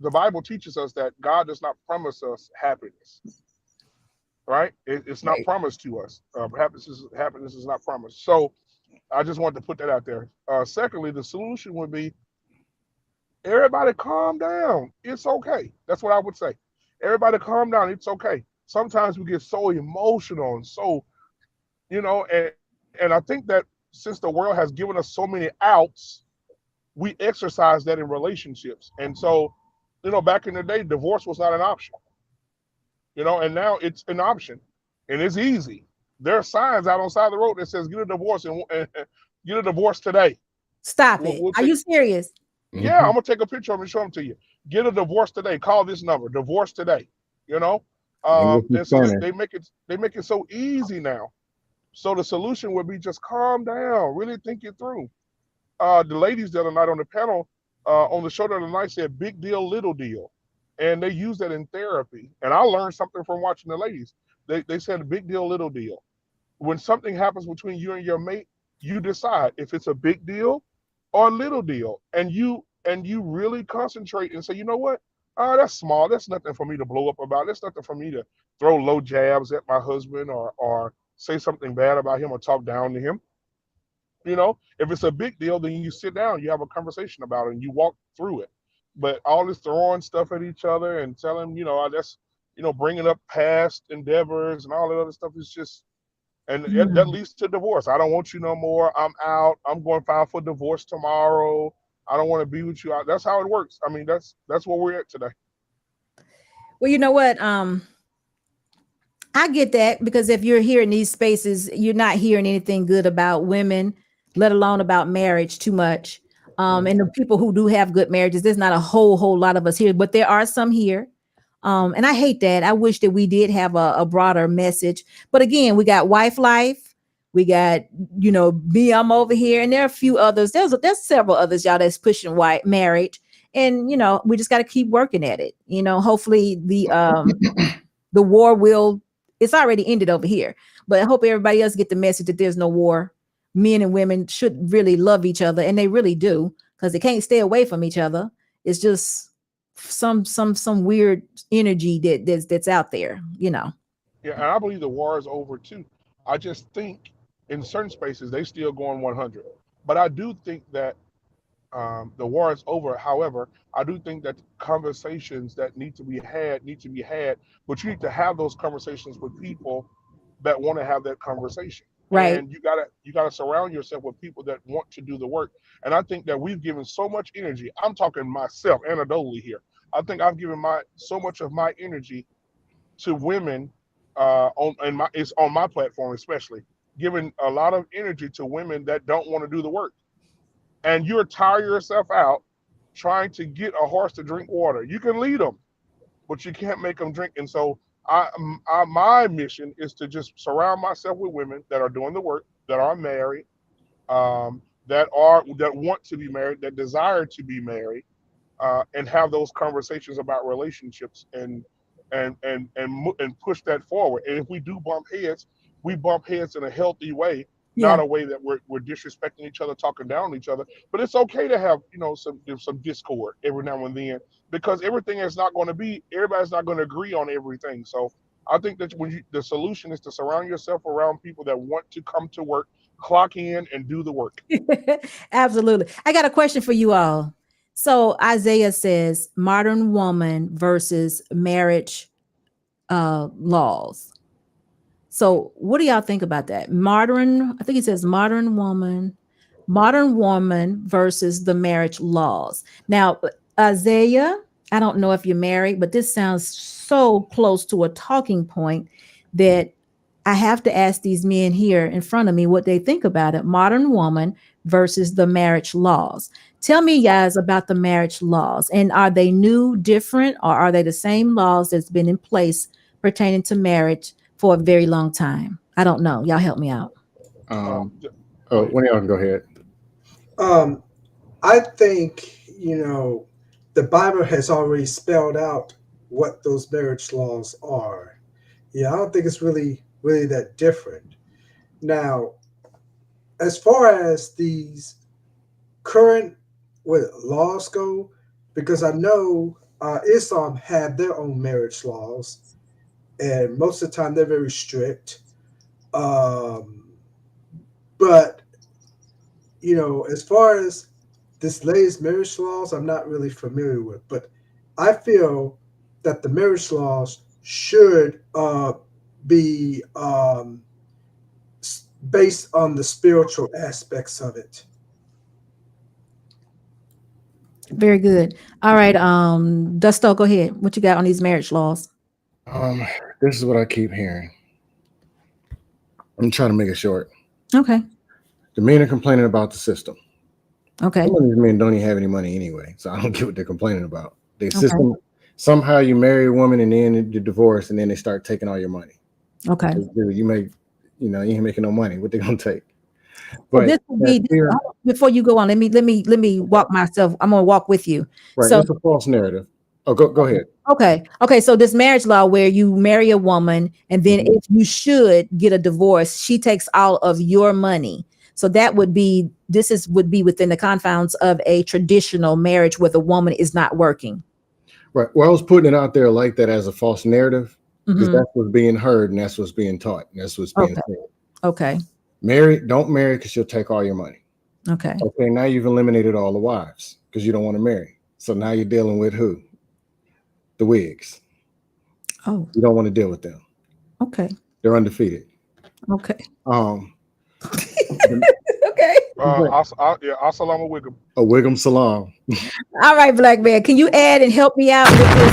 the Bible teaches us that God does not promise us happiness, right? It's not promised to us. Happiness is not promised. So I just wanted to put that out there. Secondly, the solution would be, everybody calm down. It's okay. That's what I would say. Everybody calm down. It's okay. Sometimes we get so emotional and so, and I think that since the world has given us so many outs, we exercise that in relationships. And so, back in the day, divorce was not an option, and now it's an option, and it's easy. There are signs out on the side of the road that says, get a divorce and get a divorce today. Stop it. Are you serious? Yeah, I'm going to take a picture of them and show them to you. Get a divorce today. Call this number. Divorce today. And so they make it so easy now. So the solution would be just calm down, really think it through. The ladies the other night on the panel, on the show the other night said big deal, little deal. And they use that in therapy. And I learned something from watching the ladies. They said big deal, little deal. When something happens between you and your mate, you decide if it's a big deal or a little deal. And you really concentrate and say, you know what? That's small. That's nothing for me to blow up about. That's nothing for me to throw low jabs at my husband or say something bad about him or talk down to him. If it's a big deal, then you sit down, you have a conversation about it, and you walk through it. But all this throwing stuff at each other and telling, that's, bringing up past endeavors and all that other stuff is just, and that leads to divorce. I don't want you no more. I'm out. I'm going to file for divorce tomorrow. I don't want to be with you. That's how it works. I mean, that's where we're at today. Well, you know what? I get that, because if you're here in these spaces, you're not hearing anything good about women, let alone about marriage too much. And the people who do have good marriages, there's not a whole lot of us here, but there are some here. And I hate that. I wish that we did have a broader message. But again, we got Wife Life. We got, me, I'm over here. And there are a few others. There's several others, y'all, that's pushing white marriage. And, we just got to keep working at it. Hopefully the war it's already ended over here. But I hope everybody else get the message that there's no war. Men and women should really love each other. And they really do, because they can't stay away from each other. It's just some weird energy that's out there, Yeah, and I believe the war is over too. I just think in certain spaces they still going 100, but I do think that the war is over. However, I do think that conversations that need to be had, but you need to have those conversations with people that want to have that conversation. right. And you gotta surround yourself with people that want to do the work. And I think that we've given so much energy. I'm talking myself anecdotally here. I think I've given so much of my energy to women it's on my platform, especially giving a lot of energy to women that don't want to do the work. And you're tire yourself out trying to get a horse to drink water. You can lead them, but you can't make them drink. And so my mission is to just surround myself with women that are doing the work, that are married, that want to be married, that desire to be married, and have those conversations about relationships and push that forward. And if we do bump heads, we bump heads in a healthy way, Yeah. not a way that we're disrespecting each other, talking down on each other. But it's okay to have some discord every now and then, because everybody's not going to agree on everything. So I think that the solution is to surround yourself around people that want to come to work, clock in, and do the work. Absolutely. I got a question for you all. So Isaiah says modern woman versus marriage laws. So what do y'all think about that? I think it says modern woman versus the marriage laws. Now, Isaiah, I don't know if you're married, but this sounds so close to a talking point that I have to ask these men here in front of me what they think about it. Modern woman versus the marriage laws. Tell me, guys, about the marriage laws. And are they new, different, or are they the same laws that's been in place pertaining to marriage for a very long time? I don't know. Y'all help me out. One of y'all can go ahead. I think, the Bible has already spelled out what those marriage laws are. Yeah, I don't think it's really that different. Now, as far as these current laws go, because I know Islam have their own marriage laws, and most of the time they're very strict. But as far as this latest marriage laws, I'm not really familiar with. But I feel that the marriage laws should be based on the spiritual aspects of it. Very good. All right. Dusto, go ahead. What you got on these marriage laws? This is what I keep hearing. I'm trying to make it short. Okay. The men are complaining about the system. Okay. Some of these men don't even have any money anyway, so I don't get what they're complaining about. Their system, Somehow you marry a woman and then you divorce and then they start taking all your money. Okay. Dude, you ain't making no money. What they gonna take? So But this will be fear, before you go on. Let me walk myself. I'm gonna walk with you. right? So It's a false narrative. Oh, go ahead. okay. So this marriage law where you marry a woman and then if you should get a divorce, she takes all of your money. So that would be would be within the confines of a traditional marriage where the woman is not working. Right. Well, I was putting it out there like that as a false narrative because Mhm. that's what's being heard and that's what's being taught and that's what's being Okay. said. Okay. Don't marry because she'll take all your money. Okay. Okay, now you've eliminated all the wives because you don't want to marry. So now you're dealing with who? The wigs. Oh, You don't want to deal with them. okay. They're undefeated. Okay. Okay. Assalamu alaikum. A Wiggum salam. All right, Black Man. Can you add and help me out with this?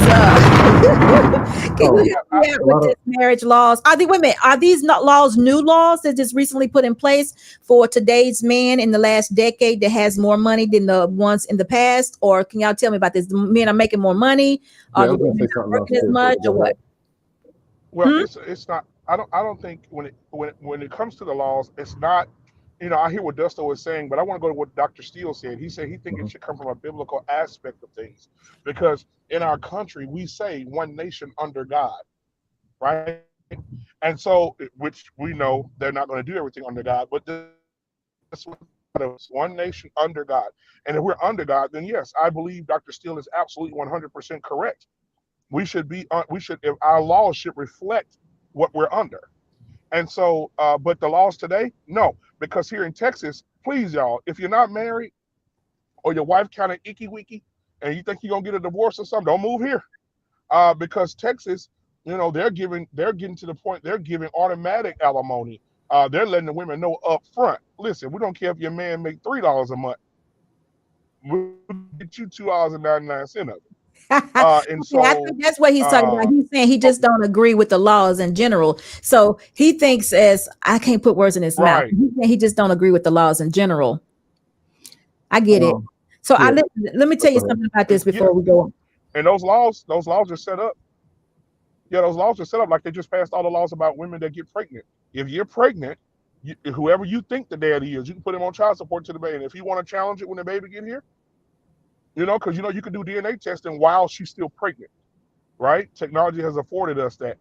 Can you help me out with this marriage laws? Wait a minute, are these not laws new laws that just recently put in place for today's man in the last decade that has more money than the ones in the past? Or can y'all tell me about this? The men are making more money? Are the women not working as much or what? Well, it's not. I don't think when it comes to the laws, it's not. I hear what Dusto was saying, but I want to go to what Dr. Steele said. He said he thinks it should come from a biblical aspect of things, because in our country we say one nation under God, right? And so, which we know they're not going to do everything under God, but this one nation under God. And if we're under God, then yes, I believe Dr. Steele is absolutely 100% correct. If our laws should reflect what we're under. And so, but the laws today, no, because here in Texas, please y'all, if you're not married or your wife kind of icky wicky and you think you're gonna get a divorce or something, don't move here. Because Texas, they're getting to the point they're giving automatic alimony. They're letting the women know up front. Listen, we don't care if your man make $3 a month. We'll get you $2.99 of it. And so I think that's what he's talking about. He's saying he just don't agree with the laws in general. So he thinks, as I can't put words in his mouth, he just don't agree with the laws in general. I get it. So let me tell you something about this before we go on. And those laws are set up. Yeah, those laws are set up like they just passed all the laws about women that get pregnant. If you're pregnant, whoever you think the daddy is, you can put him on child support to the baby. And if you want to challenge it when the baby get here, because you can do DNA testing while she's still pregnant, right? Technology has afforded us that,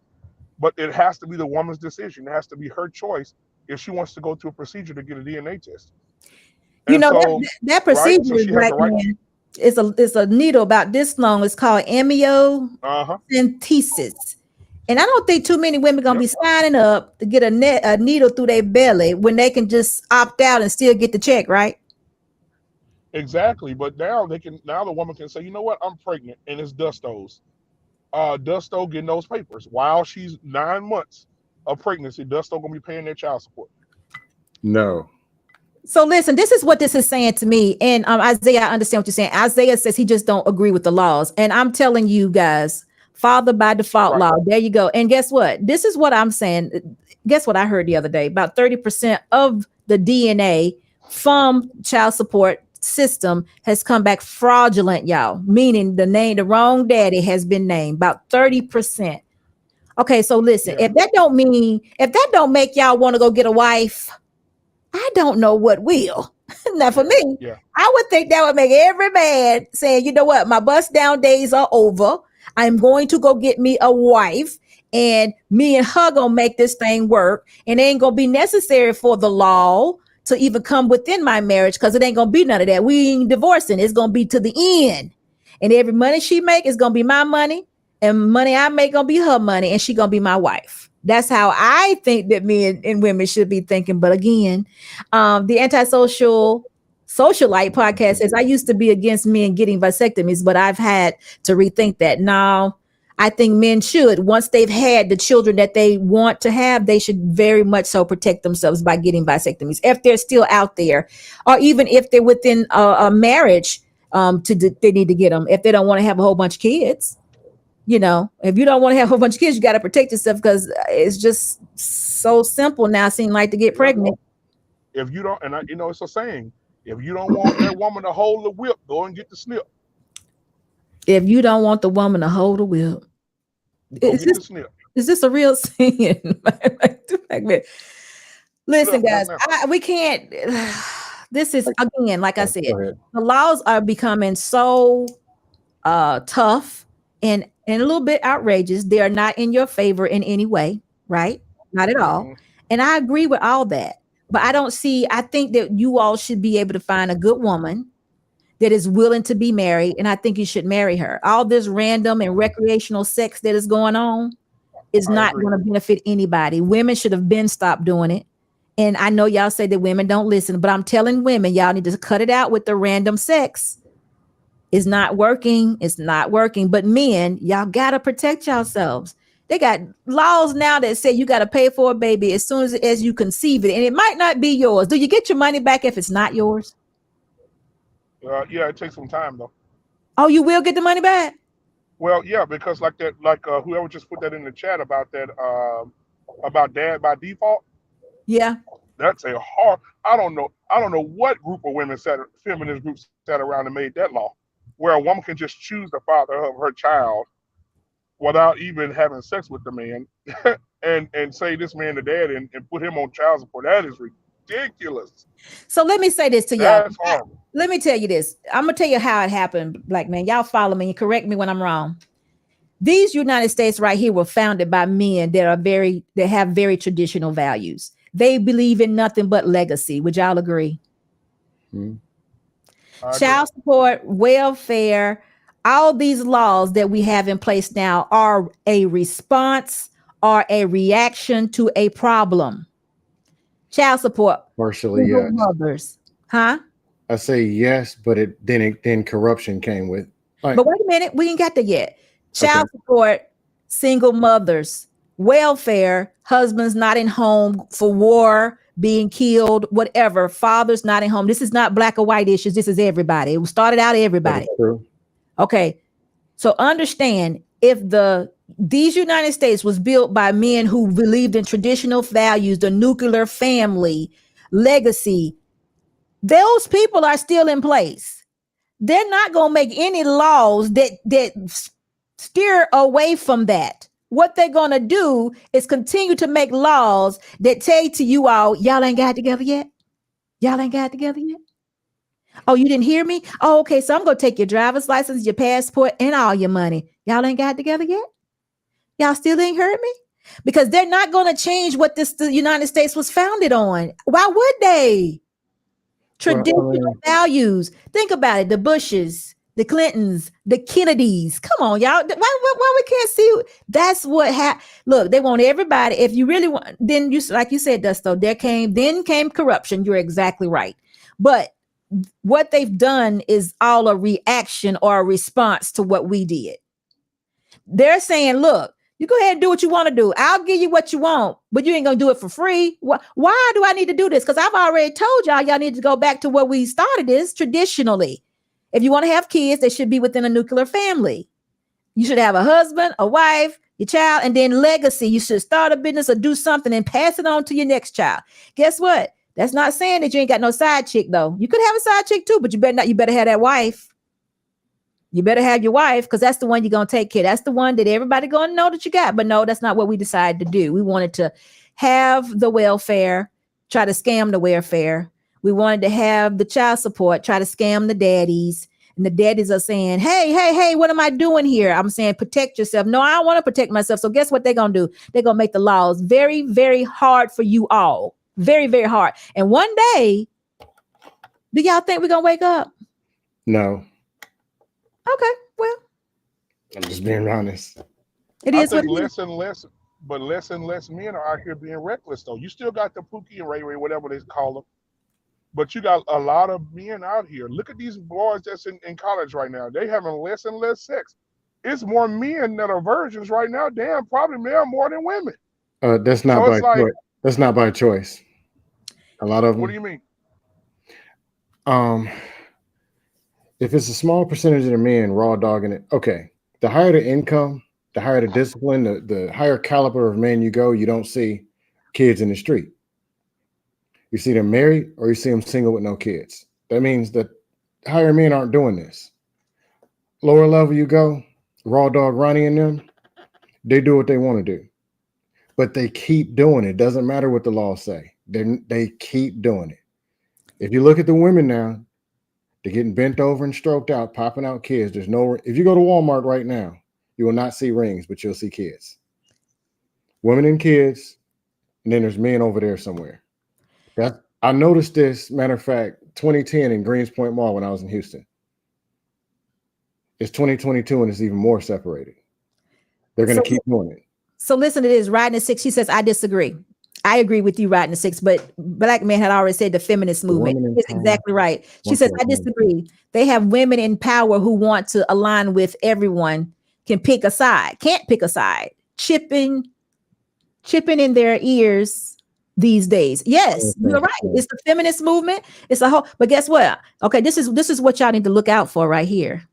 but it has to be the woman's decision. It has to be her choice if she wants to go through a procedure to get a DNA test. And that procedure, right? So Black man, is a needle about this long. It's called amniocentesis. And I don't think too many women gonna be signing up to get a needle through their belly when they can just opt out and still get the check, right? Exactly. But now the woman can say, you know what, I'm pregnant, and it's Dusto's. Dusto getting those papers while she's 9 months of pregnancy. Dusto gonna be paying their child support. No. So listen, this is what this is saying to me. And Isaiah, I understand what you're saying. Isaiah says he just don't agree with the laws. And I'm telling you guys, father by default law. There you go. And guess what? This is what I'm saying. Guess what I heard the other day? About 30% of the DNA from child support system has come back fraudulent, y'all. Meaning the wrong daddy has been named. About 30%. Okay, so listen, if that don't make y'all want to go get a wife, I don't know what will. Now, for me, I would think that would make every man saying, you know what, my bust down days are over. I'm going to go get me a wife, and me and her gonna make this thing work. And it ain't gonna be necessary for the law to even come within my marriage, because it ain't gonna be none of that. We ain't divorcing. It's gonna be to the end. And every money she make is gonna be my money, and money I make gonna be her money, and she gonna be my wife. That's how I think that men and women should be thinking. But again, the Antisocial Socialite podcast says, I used to be against men getting vasectomies, but I've had to rethink that. Now, I think men should, once they've had the children that they want to have, they should very much so protect themselves by getting vasectomies. If they're still out there, or even if they're within a marriage, they need to get them. If they don't want to have a whole bunch of kids. If you don't want to have a whole bunch of kids, you got to protect yourself, because it's just so simple now, seem like, to get pregnant. If you don't, and it's a saying, if you don't want that woman to hold the whip, go and get the snip. If you don't want the woman to hold the whip, Go is get the this snip. is this a real sin? Like, man, listen, Look, guys, now, we can't. This is again, like I said, Go ahead. the laws are becoming so tough and a little bit outrageous. They are not in your favor in any way, right? Not at all. mhm. And I agree with all that. But I think that you all should be able to find a good woman that is willing to be married. And I think you should marry her. All this random and recreational sex that is going on is I not agree. going to benefit anybody. Women should have been stopped doing it. And I know y'all say that women don't listen, but I'm telling women, y'all need to cut it out with the random sex. It's not working. It's not working. But men, y'all got to protect yourselves. They got laws now that say you got to pay for a baby as soon as you conceive it. And it might not be yours. Do you get your money back if it's not yours? Yeah, it takes some time though. Oh, you will get the money back? Well, yeah, because like that, like whoever just put that in the chat about that, about dad by default. Yeah. That's a hard. I don't know. I don't know what group of women feminist groups sat around and made that law, where a woman can just choose the father of her child without even having sex with the man, and say this man the dad and put him on child support. That is ridiculous. So let me say this to y'all. That's horrible. Let me tell you this. I'm going to tell you how it happened, black man. Y'all follow me and correct me when I'm wrong. These United States right here were founded by men that have very traditional values. They believe in nothing but legacy. Would y'all agree? Hmm. I agree. Child support, welfare, all these laws that we have in place now are a response or a reaction to a problem. Child support, Partially, single yes. mothers, huh? I say yes, but then corruption came with. Like, But wait a minute, we ain't got there yet. Child okay, support, single mothers, welfare, husbands not in home for war, being killed, whatever, fathers not in home. This is not black or white issues. This is everybody. It started out that everybody. is true. Okay. So understand if these United States was built by men who believed in traditional values, the nuclear family, legacy, those people are still in place. They're not going to make any laws that steer away from that. What they're going to do is continue to make laws that say to you all, y'all ain't got it together yet. Y'all ain't got it together yet. Oh, you didn't hear me? Oh, okay. So I'm going to take your driver's license, your passport, and all your money. Y'all ain't got it together yet. Y'all still ain't heard me? Because they're not going to change what the United States was founded on. Why would they? Well, I Traditional mean, values. Think about it. The Bushes, the Clintons, the Kennedys. Come on, y'all. Why we can't see? That's what happened. Look, they want everybody. If you really want, then you, like you said, Dusto, then came corruption. You're exactly right. But what they've done is all a reaction or a response to what we did. They're saying, look, you go ahead and do what you want to do. I'll give you what you want, but you ain't going to do it for free. Why do I need to do this? Because I've already told y'all need to go back to what we started is traditionally. If you want to have kids, they should be within a nuclear family. You should have a husband, a wife, your child, and then legacy. You should start a business or do something and pass it on to your next child. Guess what? That's not saying that you ain't got no side chick, though. You could have a side chick, too, but you better not. You better have that wife. You better have your wife because that's the one you're going to take care of. That's the one that everybody going to know that you got. But no, that's not what we decided to do. We wanted to have the welfare, try to scam the welfare. We wanted to have the child support, try to scam the daddies. And the daddies are saying, hey, what am I doing here? I'm saying, protect yourself. No, I don't want to protect myself. So guess what they're going to do? They're going to make the laws very, very hard for you all. Very, very hard. And one day, do y'all think we're going to wake up? no, Okay, well, I'm just being honest. it I is what think it is. less and less men are out here being reckless though. You still got the Pookie and Ray Ray, whatever they call them, but you got a lot of men out here. Look at these boys that's in college right now. They having less and less sex. It's more men that are virgins right now. Damn, probably more than women. That's not So by it's like, choice. That's not by choice. A lot of what do them. you mean? If it's a small percentage of the men raw dogging it, okay. The higher the income, the higher the discipline, the higher caliber of men you go, you don't see kids in the street. You see them married or you see them single with no kids. That means that higher men aren't doing this. lower level you go, Raw Dog Ronnie and them, they do what they want to do. But they keep doing it. Doesn't matter what the laws say. They keep doing it. If you look at the women now, they're getting bent over and stroked out, popping out kids. There's no. If you go to Walmart right now, you will not see rings, but you'll see kids, women and kids, and then there's men over there somewhere. I noticed this. Matter of fact, 2010 in Greenspoint Mall when I was in Houston. It's 2022 and it's even more separated. They're going to keep doing it. So listen to this. Riding the Six. She says, I disagree. I agree with you, Riding the Six, but Black Man had already said the feminist movement. It's exactly right. She says, I disagree. They have women in power who want to align with everyone, can pick a side, can't pick a side, chipping in their ears these days. Yes, you're right. It's the feminist movement. It's a whole, but guess what? Okay, this is what y'all need to look out for right here.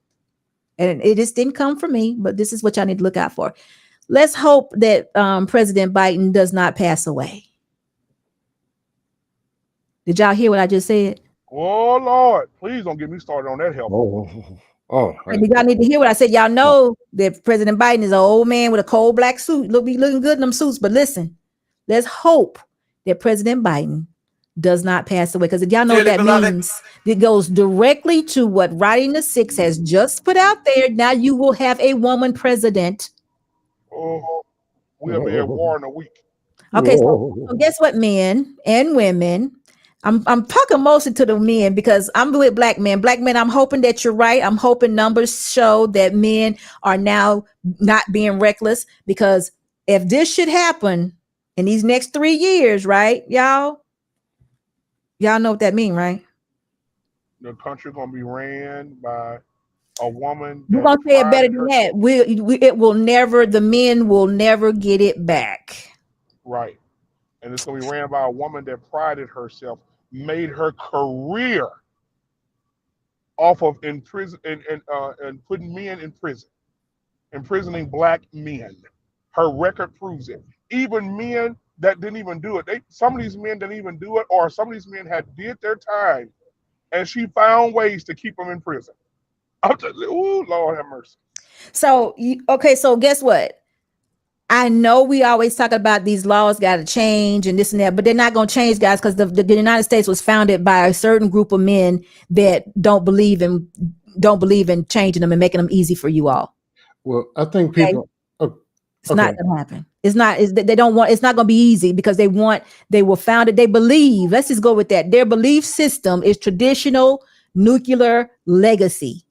And it just didn't come from me, but this is what y'all need to look out for. Let's hope that President Biden does not pass away. Did y'all hear what I just said? Oh Lord, please don't get me started on that help. Y'all need to hear what I said. Y'all know that President Biden is an old man with a cold black suit. Be looking good in them suits. But listen, let's hope that President Biden does not pass away. Because if y'all know what that means, it goes directly to what Riding the Six has just put out there. Now you will have a woman president. Oh, we'll be at war in a week. Okay, so guess what, men and women? I'm talking mostly to the men because I'm with black men. Black men, I'm hoping that you're right. I'm hoping numbers show that men are now not being reckless, because if this should happen in these next 3 years, right, y'all know what that means, right? The country gonna be ran by a woman. We're gonna say it better than that. The men will never get it back. Right. And it's going to be ran by a woman that prided herself, made her career off of and putting men in prison, imprisoning black men. Her record proves it. Even men that didn't even do it. Some of these men didn't even do it, or some of these men did their time, and she found ways to keep them in prison. Oh, Lord have mercy. So guess what? I know we always talk about these laws got to change and this and that, but they're not going to change, guys, because the United States was founded by a certain group of men that don't believe in changing them and making them easy for you all. Well, I think people. It's not going to happen. They don't want. It's not going to be easy because they were founded. They believe. Let's just go with that. Their belief system is traditional nuclear legacy.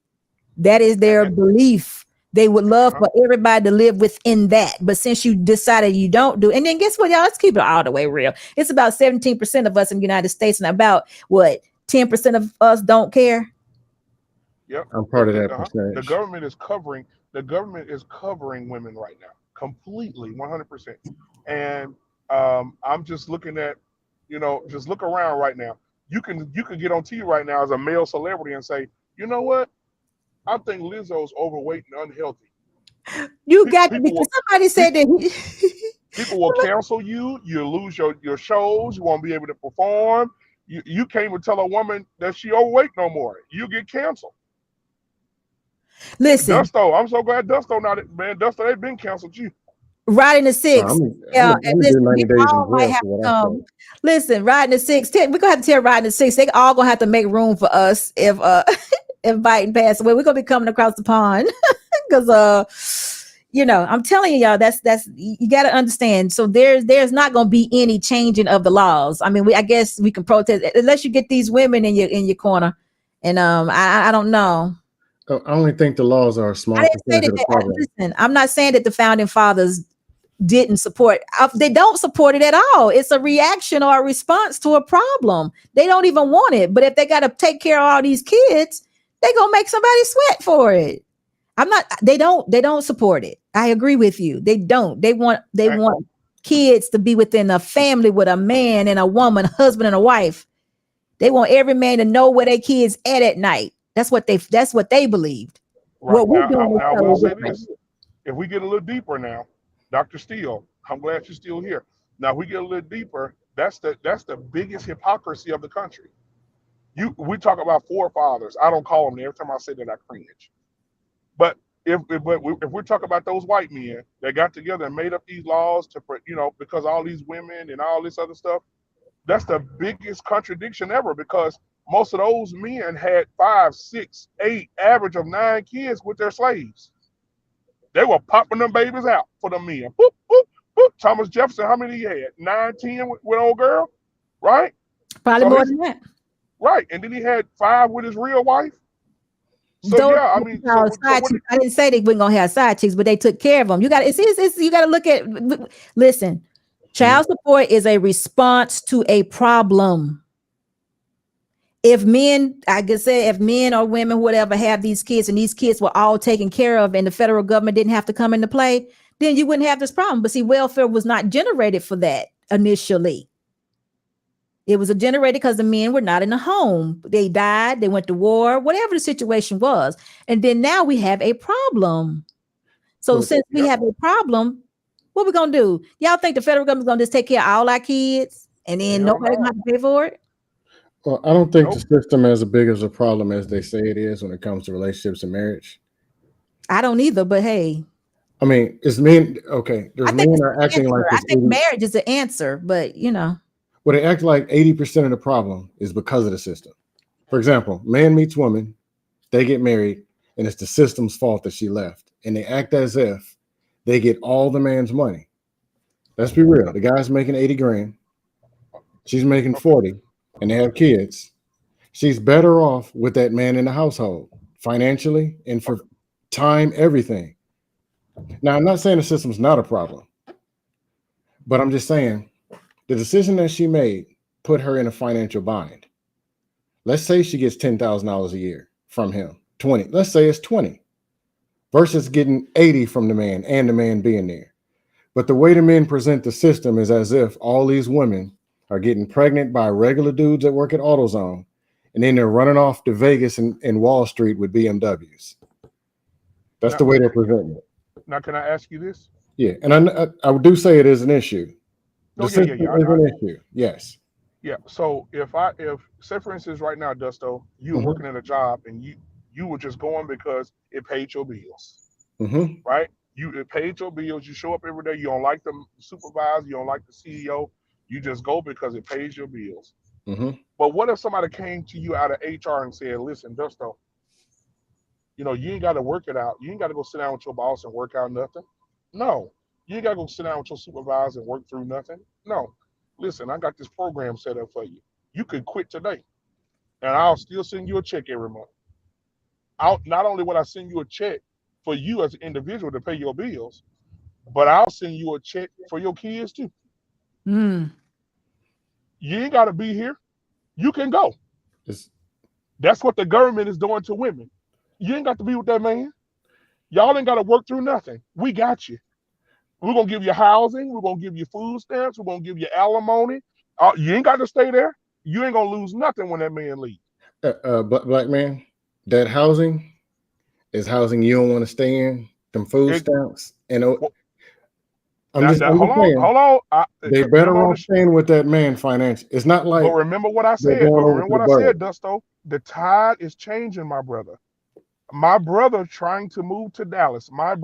That is their belief. They would love for everybody to live within that. But since you decided you don't do, and then guess what, y'all? Let's keep it all the way real. It's about 17% of us in the United States, and about 10% of us don't care. Yep. I'm part of that percentage. The government is covering women right now completely, 100%. And I'm just looking at, just look around right now. You can get on TV right now as a male celebrity and say, you know what? I think Lizzo's overweight and unhealthy. Because somebody said that people will cancel you. You lose your shows. You won't be able to perform. You can't even tell a woman that she overweight no more. You get canceled. Listen, Dusto, I'm so glad Dusto Dusto, they've been canceled you. Riding the Six. Listen, Riding the Six. We're gonna have to tell Riding the Six. They all gonna have to make room for us if Biden passed away. We're gonna be coming across the pond because I'm telling y'all, that's you got to understand. So there's not gonna be any changing of the laws. I mean, I guess we can protest unless you get these women in your corner, and I don't know. I only think the laws are a small percentage of the problem. Listen, I'm not saying that the founding fathers didn't support. They don't support it at all. It's a reaction or a response to a problem. They don't even want it. But if they got to take care of all these kids, they gonna make somebody sweat for it. They don't support it. I agree with you. They don't. They want kids to be within a family with a man and a woman, husband and a wife. They want every man to know where their kids at night. That's what they believed. Right. What we're doing I will say this. If we get a little deeper now, Dr. Steele, I'm glad you're still here. Now we get a little deeper. That's the biggest hypocrisy of the country. We talk about forefathers. I don't call them. Every time I say that, I cringe. But if we're talking about those white men that got together and made up these laws to, because all these women and all this other stuff, that's the biggest contradiction ever, because most of those men had 5, 6, 8, average of 9 kids with their slaves. They were popping them babies out for the men. Boop, boop, boop. Thomas Jefferson, how many he had? 9, 10 with old girl, right? Probably So more than that. Right, and then he had 5 with his real wife. So Those yeah, I mean, so side chicks, I didn't say they weren't gonna have side chicks, but they took care of them. You got it's you got to look at. Listen, child support is a response to a problem. If men, I could say, if men or women, whatever, have these kids and these kids were all taken care of, and the federal government didn't have to come into play, then you wouldn't have this problem. But see, welfare was not generated for that initially. It was generated because the men were not in the home. They died, they went to war, whatever the situation was. And then now we have a problem. So since we have a problem, what we going to do? Y'all think the federal government's going to just take care of all our kids and then nobody going to have to pay for it? Well, I don't think the system is as big as a problem as they say it is when it comes to relationships and marriage. I don't either, but hey. I mean, it's men, okay, there's men are acting like I think marriage is the answer, but you know. Well, they act like 80% of the problem is because of the system. For example, man meets woman, they get married, and it's the system's fault that she left. And they act as if they get all the man's money. Let's be real. The guy's making 80 grand. She's making 40, and they have kids. She's better off with that man in the household, financially and for time, everything. Now, I'm not saying the system's not a problem, but I'm just saying, the decision that she made put her in a financial bind. Let's say she gets $10,000 a year from him, 20. Let's say it's 20 versus getting 80 from the man and the man being there. But the way the men present the system is as if all these women are getting pregnant by regular dudes that work at AutoZone, and then they're running off to Vegas and Wall Street with BMWs. That's the way they're presenting it. Now, can I ask you this? Yeah, and I do say it is an issue. The system is an issue. Yes. Yeah. So if say for instance right now, Dusto, you're working at a job and you were just going because it paid your bills, right? It paid your bills. You show up every day. You don't like the supervisor. You don't like the CEO. You just go because it pays your bills. But what if somebody came to you out of HR and said, "Listen, Dusto, you ain't got to work it out. You ain't got to go sit down with your boss and work out nothing. No. You ain't got to go sit down with your supervisor and work through nothing. No. Listen, I got this program set up for you. You could quit today, and I'll still send you a check every month. Not only will I send you a check for you as an individual to pay your bills, but I'll send you a check for your kids too. You ain't got to be here. You can go. That's what the government is doing to women. You ain't got to be with that man. Y'all ain't got to work through nothing. We got you. We're going to give you housing. We're going to give you food stamps. We're going to give you alimony. You ain't got to stay there. You ain't going to lose nothing when that man leaves. Black man, that housing is housing you don't want to stay in. Them food stamps. And hold on. They better off staying with that man financially. It's not like. But remember what I said. Dusto. The tide is changing, my brother. My brother trying to move to Dallas. My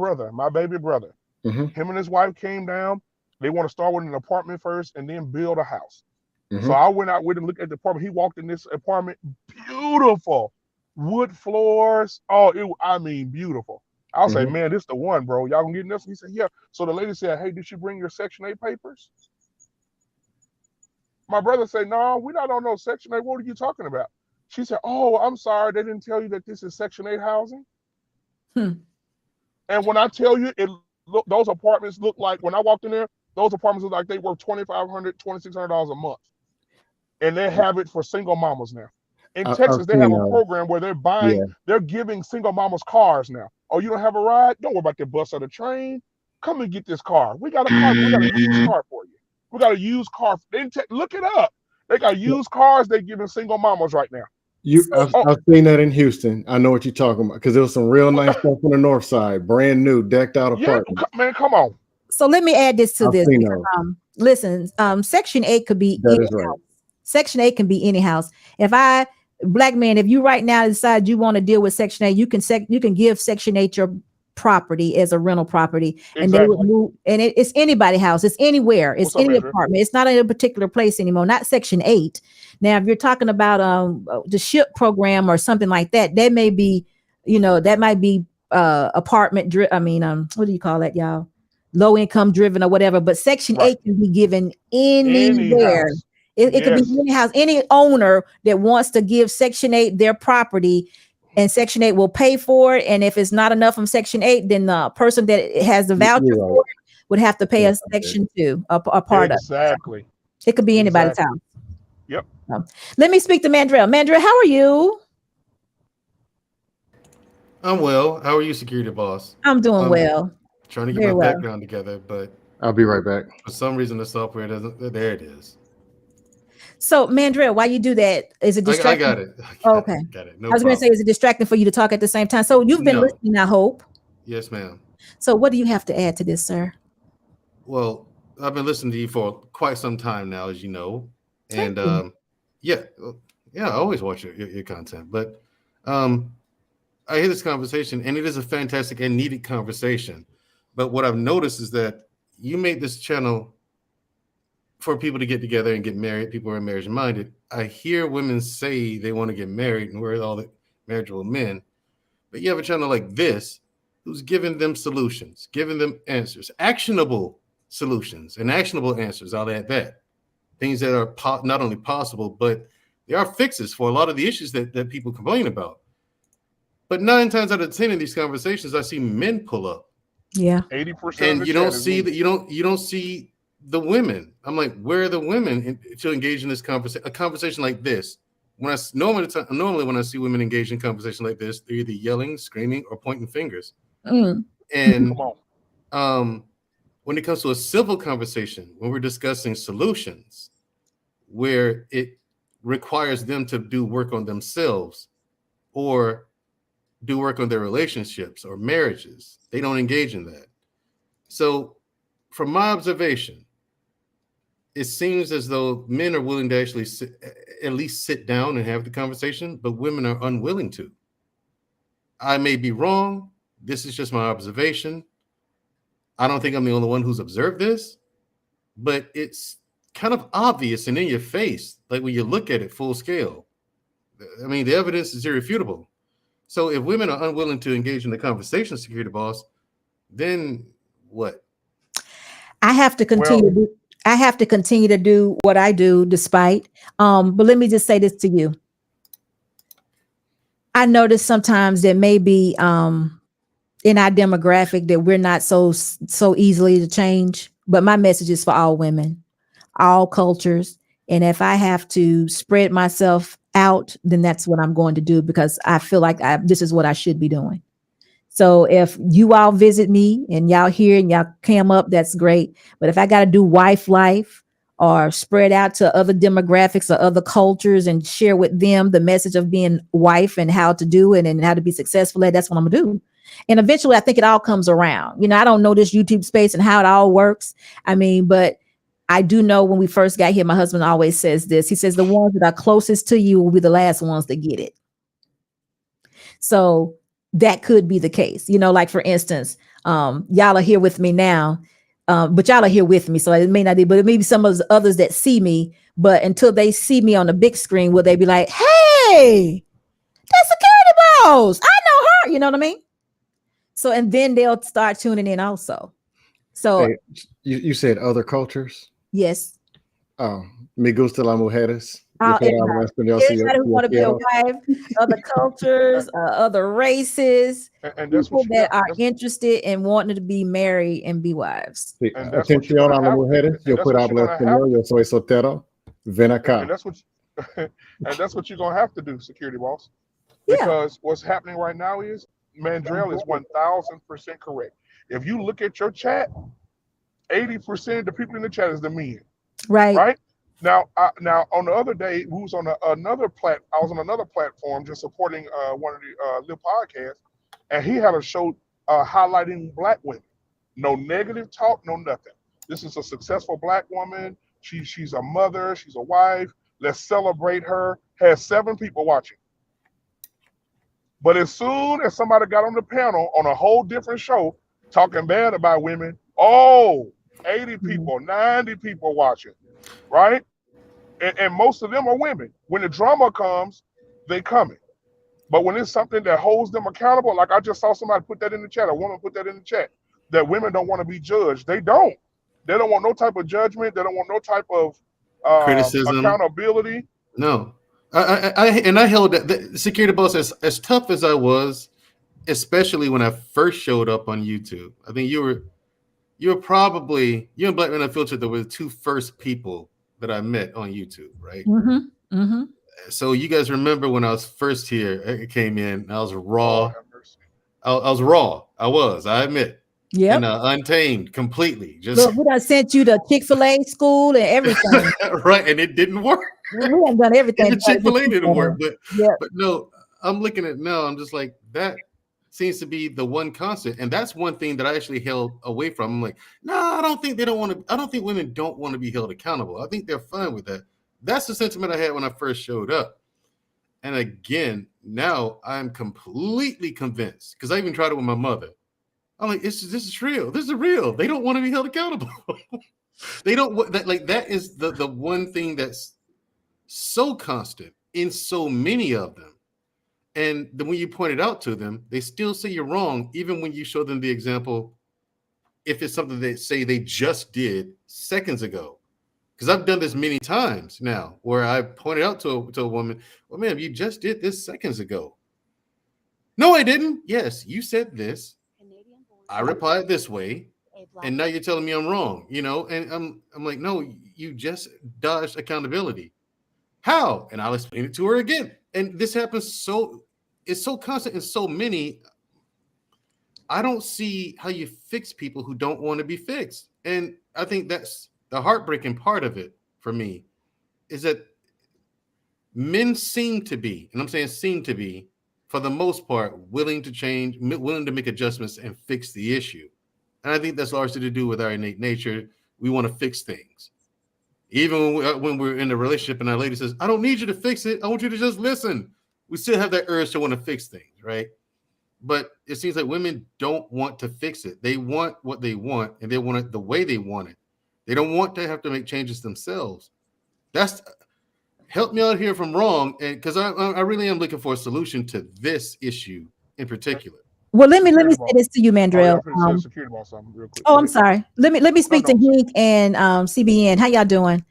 baby brother. Him and his wife came down. They want to start with an apartment first and then build a house. So I went out with him, looked at the apartment. He walked in this apartment, beautiful wood floors. Beautiful. I was like, man, this is the one, bro. Y'all gonna get this? He said, yeah. So the lady said, hey, did you bring your Section 8 papers? My brother said, no, we're not on no Section 8. What are you talking about? She said, oh, I'm sorry. They didn't tell you that this is Section 8 housing. And when I tell you, those apartments look like, when I walked in there, those apartments look like they worth $2,500, $2,600 a month. And they have it for single mamas now. In Texas, they have a program where they're they're giving single mamas cars now. Oh, you don't have a ride? Don't worry about the bus or the train. Come and get this car. We got a car. We got a used car for you. We got a used car. Look it up. They got used cars they're giving single mamas right now. I've seen that in Houston. I know what you're talking about because there was some real nice stuff on the north side, brand new, decked out apartments. Yeah, man, come on. So let me add this to this. Listen, Section 8 could be any house. Section 8 can be any house. If I black men, if you right now decide you want to deal with Section 8, you can give Section 8 your property as a rental property, and they would move. And it's anybody's house. It's anywhere. It's any apartment. It's not in a particular place anymore. Not Section 8. Now, if you're talking about the SHIP program or something like that, that may be, that might be apartment. What do you call that, y'all? Low income driven or whatever. But Section 8 can be given anywhere. It could be any house, any owner that wants to give Section 8 their property, and Section 8 will pay for it. And if it's not enough from Section 8, then the person that has the voucher for it would have to pay a Section 2, a part of it. Exactly. It could be anybody's house. Yep. Let me speak to Mandrell. Mandrell, how are you? I'm well. How are you, security boss? I'm doing well. Trying to get my background together, but I'll be right back. For some reason, the software doesn't. There it is. So, Mandrell, why you do that? Is it distracting? I got it. Okay. Got it. No I was going to say, is it distracting for you to talk at the same time? So you've been listening, I hope. Yes, ma'am. So what do you have to add to this, sir? Well, I've been listening to you for quite some time now, as you know. And I always watch your content. But I hear this conversation, and it is a fantastic and needed conversation. But what I've noticed is that you made this channel for people to get together and get married. People are marriage minded. I hear women say they want to get married and we're all the marriageable men. But you have a channel like this who's giving them solutions, giving them answers, actionable solutions and actionable answers. I'll add that. Things that are not only possible, but there are fixes for a lot of the issues that people complain about. But 9 times out of 10 in these conversations, I see men pull up. Yeah. 80%. And you don't see that. You don't see the women. I'm like, where are the women to engage in this conversation? A conversation like this. Normally when I see women engage in conversation like this, they're either yelling, screaming, or pointing fingers. And when it comes to a civil conversation, when we're discussing solutions, where it requires them to do work on themselves or do work on their relationships or marriages, they don't engage in that. So from my observation, it seems as though men are willing to actually at least sit down and have the conversation, but women are unwilling to. I may be wrong. This is just my observation. I don't think I'm the only one who's observed this, but it's kind of obvious and in your face, like when you look at it full scale. I mean, the evidence is irrefutable. So if women are unwilling to engage in the conversation, security boss, then what? I have to continue. I have to continue to do what I do despite. But let me just say this to you. I notice sometimes there may be in our demographic that we're not so easily to change. But my message is for all women, all cultures. And if I have to spread myself out, then that's what I'm going to do, because I feel like this is what I should be doing. So if you all visit me and y'all here and y'all came up, that's great. But if I got to do wife life or spread out to other demographics or other cultures and share with them the message of being wife and how to do it and how to be successful at, that's what I'm gonna do. And eventually I think it all comes around. I don't know this YouTube space and how it all works. But I do know when we first got here, my husband always says this. He says the ones that are closest to you will be the last ones that get it. So that could be the case. Like for instance, y'all are here with me now, but y'all are here with me. So it may not be, but it may be some of the others that see me, but until they see me on the big screen, will they be like, hey, that's Security Boss. I know her. You know what I mean? So, and then they'll start tuning in also. So hey, you said other cultures? Yes. Me gusta las mujeres. Anybody who want to be a wife, other cultures, other races, and people that are interested in wanting to be married and be wives. Atención a las mujeres. Yo puedo hablar español. Yo soy soltero. Ven acá. And that's what you're gonna have to do, security boss. Because what's happening right now is Mandrell is 1000% correct. If you look at your chat, 80% of the people in the chat is the men. Right. Now, on the other day, I was on another platform just supporting one of the Lil podcasts, and he had a show highlighting Black women. No negative talk, no nothing. This is a successful Black woman. She's a mother. She's a wife. let's celebrate her, had 7 people watching. But as soon as somebody got on the panel on a whole different show talking bad about women, oh, 80 people, 90 people watching, right? And most of them are women. When the drama comes, they coming. But when it's something that holds them accountable, like I just saw somebody put that in the chat, a woman put that in the chat, that women don't want to be judged. They don't. They don't want no type of judgment. They don't want no type of Criticism. accountability. No. I held that the security boss as tough as I was, especially when I first showed up on YouTube. I think you were probably, you and Black Men Unfiltered were the 2 first people that I met on YouTube, right? Mm-hmm. Mm-hmm. So you guys remember when I was first here, I came in, I was raw. Lord have mercy. I was raw. I admit. Yep. And untamed completely. Just Look, we done sent you to Chick-fil-A school and everything. right, and it didn't work. We done done everything. Even Chick-fil-A didn't work, but Yep. but no, I'm looking at now. I'm just like, that seems to be the one constant, and that's one thing that I actually held away from. I'm like, no, I don't think women don't want to be held accountable. I think they're fine with that. That's the sentiment I had when I first showed up. And again, now I'm completely convinced, because I even tried it with my mother. I'm like, this is real. This is real. They don't want to be held accountable. They don't that. Like, that is the one thing that's so constant in so many of them. And then when you point it out to them, they still say you're wrong, even when you show them the example, if it's something they say they just did seconds ago. Because I've done this many times now, where I pointed out to a woman, well, ma'am, you just did this seconds ago. No, I didn't. Yes, you said this. I replied this way, and now you're telling me I'm wrong, and I'm like, no, you just dodged accountability. How? And I'll explain it to her again. And this happens it's so constant in so many. I don't see how you fix people who don't want to be fixed. And I think that's the heartbreaking part of it for me, is that men seem to be, and I'm saying seem to be, for the most part, willing to change, willing to make adjustments and fix the issue. And I think that's largely to do with our innate nature. We want to fix things. Even when we're in a relationship and our lady says, I don't need you to fix it, I want you to just listen. We still have that urge to want to fix things, right? But it seems like women don't want to fix it. They want what they want, and they want it the way they want it. They don't want to have to make changes themselves. Help me out here if I'm wrong, and because I really am looking for a solution to this issue in particular. Well, let me say this to you, Mandrell. Security boss, something real quick. Oh, I'm sorry. Let me speak to Hink and CBN. How y'all doing?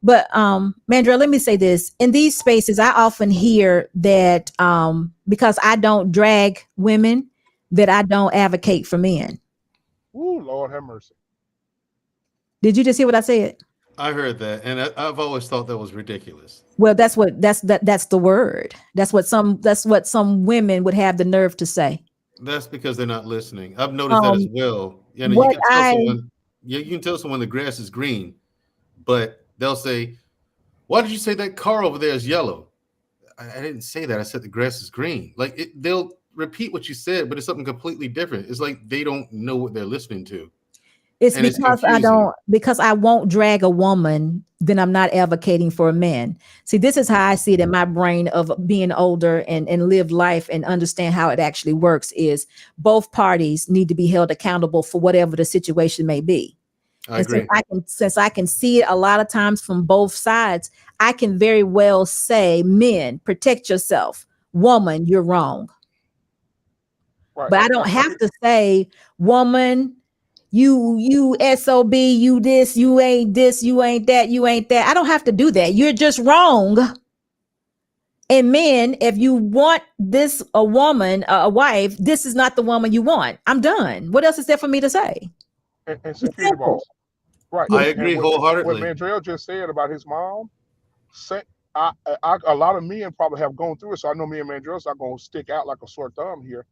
But Mandrell, let me say this. In these spaces, I often hear that because I don't drag women, that I don't advocate for men. Ooh, Lord have mercy. Did you just hear what I said? I heard that, and I've always thought that was ridiculous. Well, that's the word. That's what some women would have the nerve to say. That's because they're not listening. I've noticed that as well. You can tell someone the grass is green, but they'll say, why did you say that car over there is yellow? I didn't say that. I said the grass is green. Like, they'll repeat what you said, but it's something completely different. It's like they don't know what they're listening to. It's because I won't drag a woman, then I'm not advocating for a man. See, this is how I see it in my brain of being older and live life and understand how it actually works, is both parties need to be held accountable for whatever the situation may be. I agree. Since I can see it a lot of times from both sides, I can very well say, men, protect yourself. Woman, you're wrong. Right. But I don't have to say, woman, you SOB, you this, you ain't this, you ain't that, you ain't that. I don't have to do that. You're just wrong. And men, if you want a woman, a wife, this is not the woman you want. I'm done. What else is there for me to say? And security boss. Right. I agree wholeheartedly. What Mandrell just said about his mom, a lot of men probably have gone through it. So I know me and Mandrell's not going to stick out like a sore thumb here.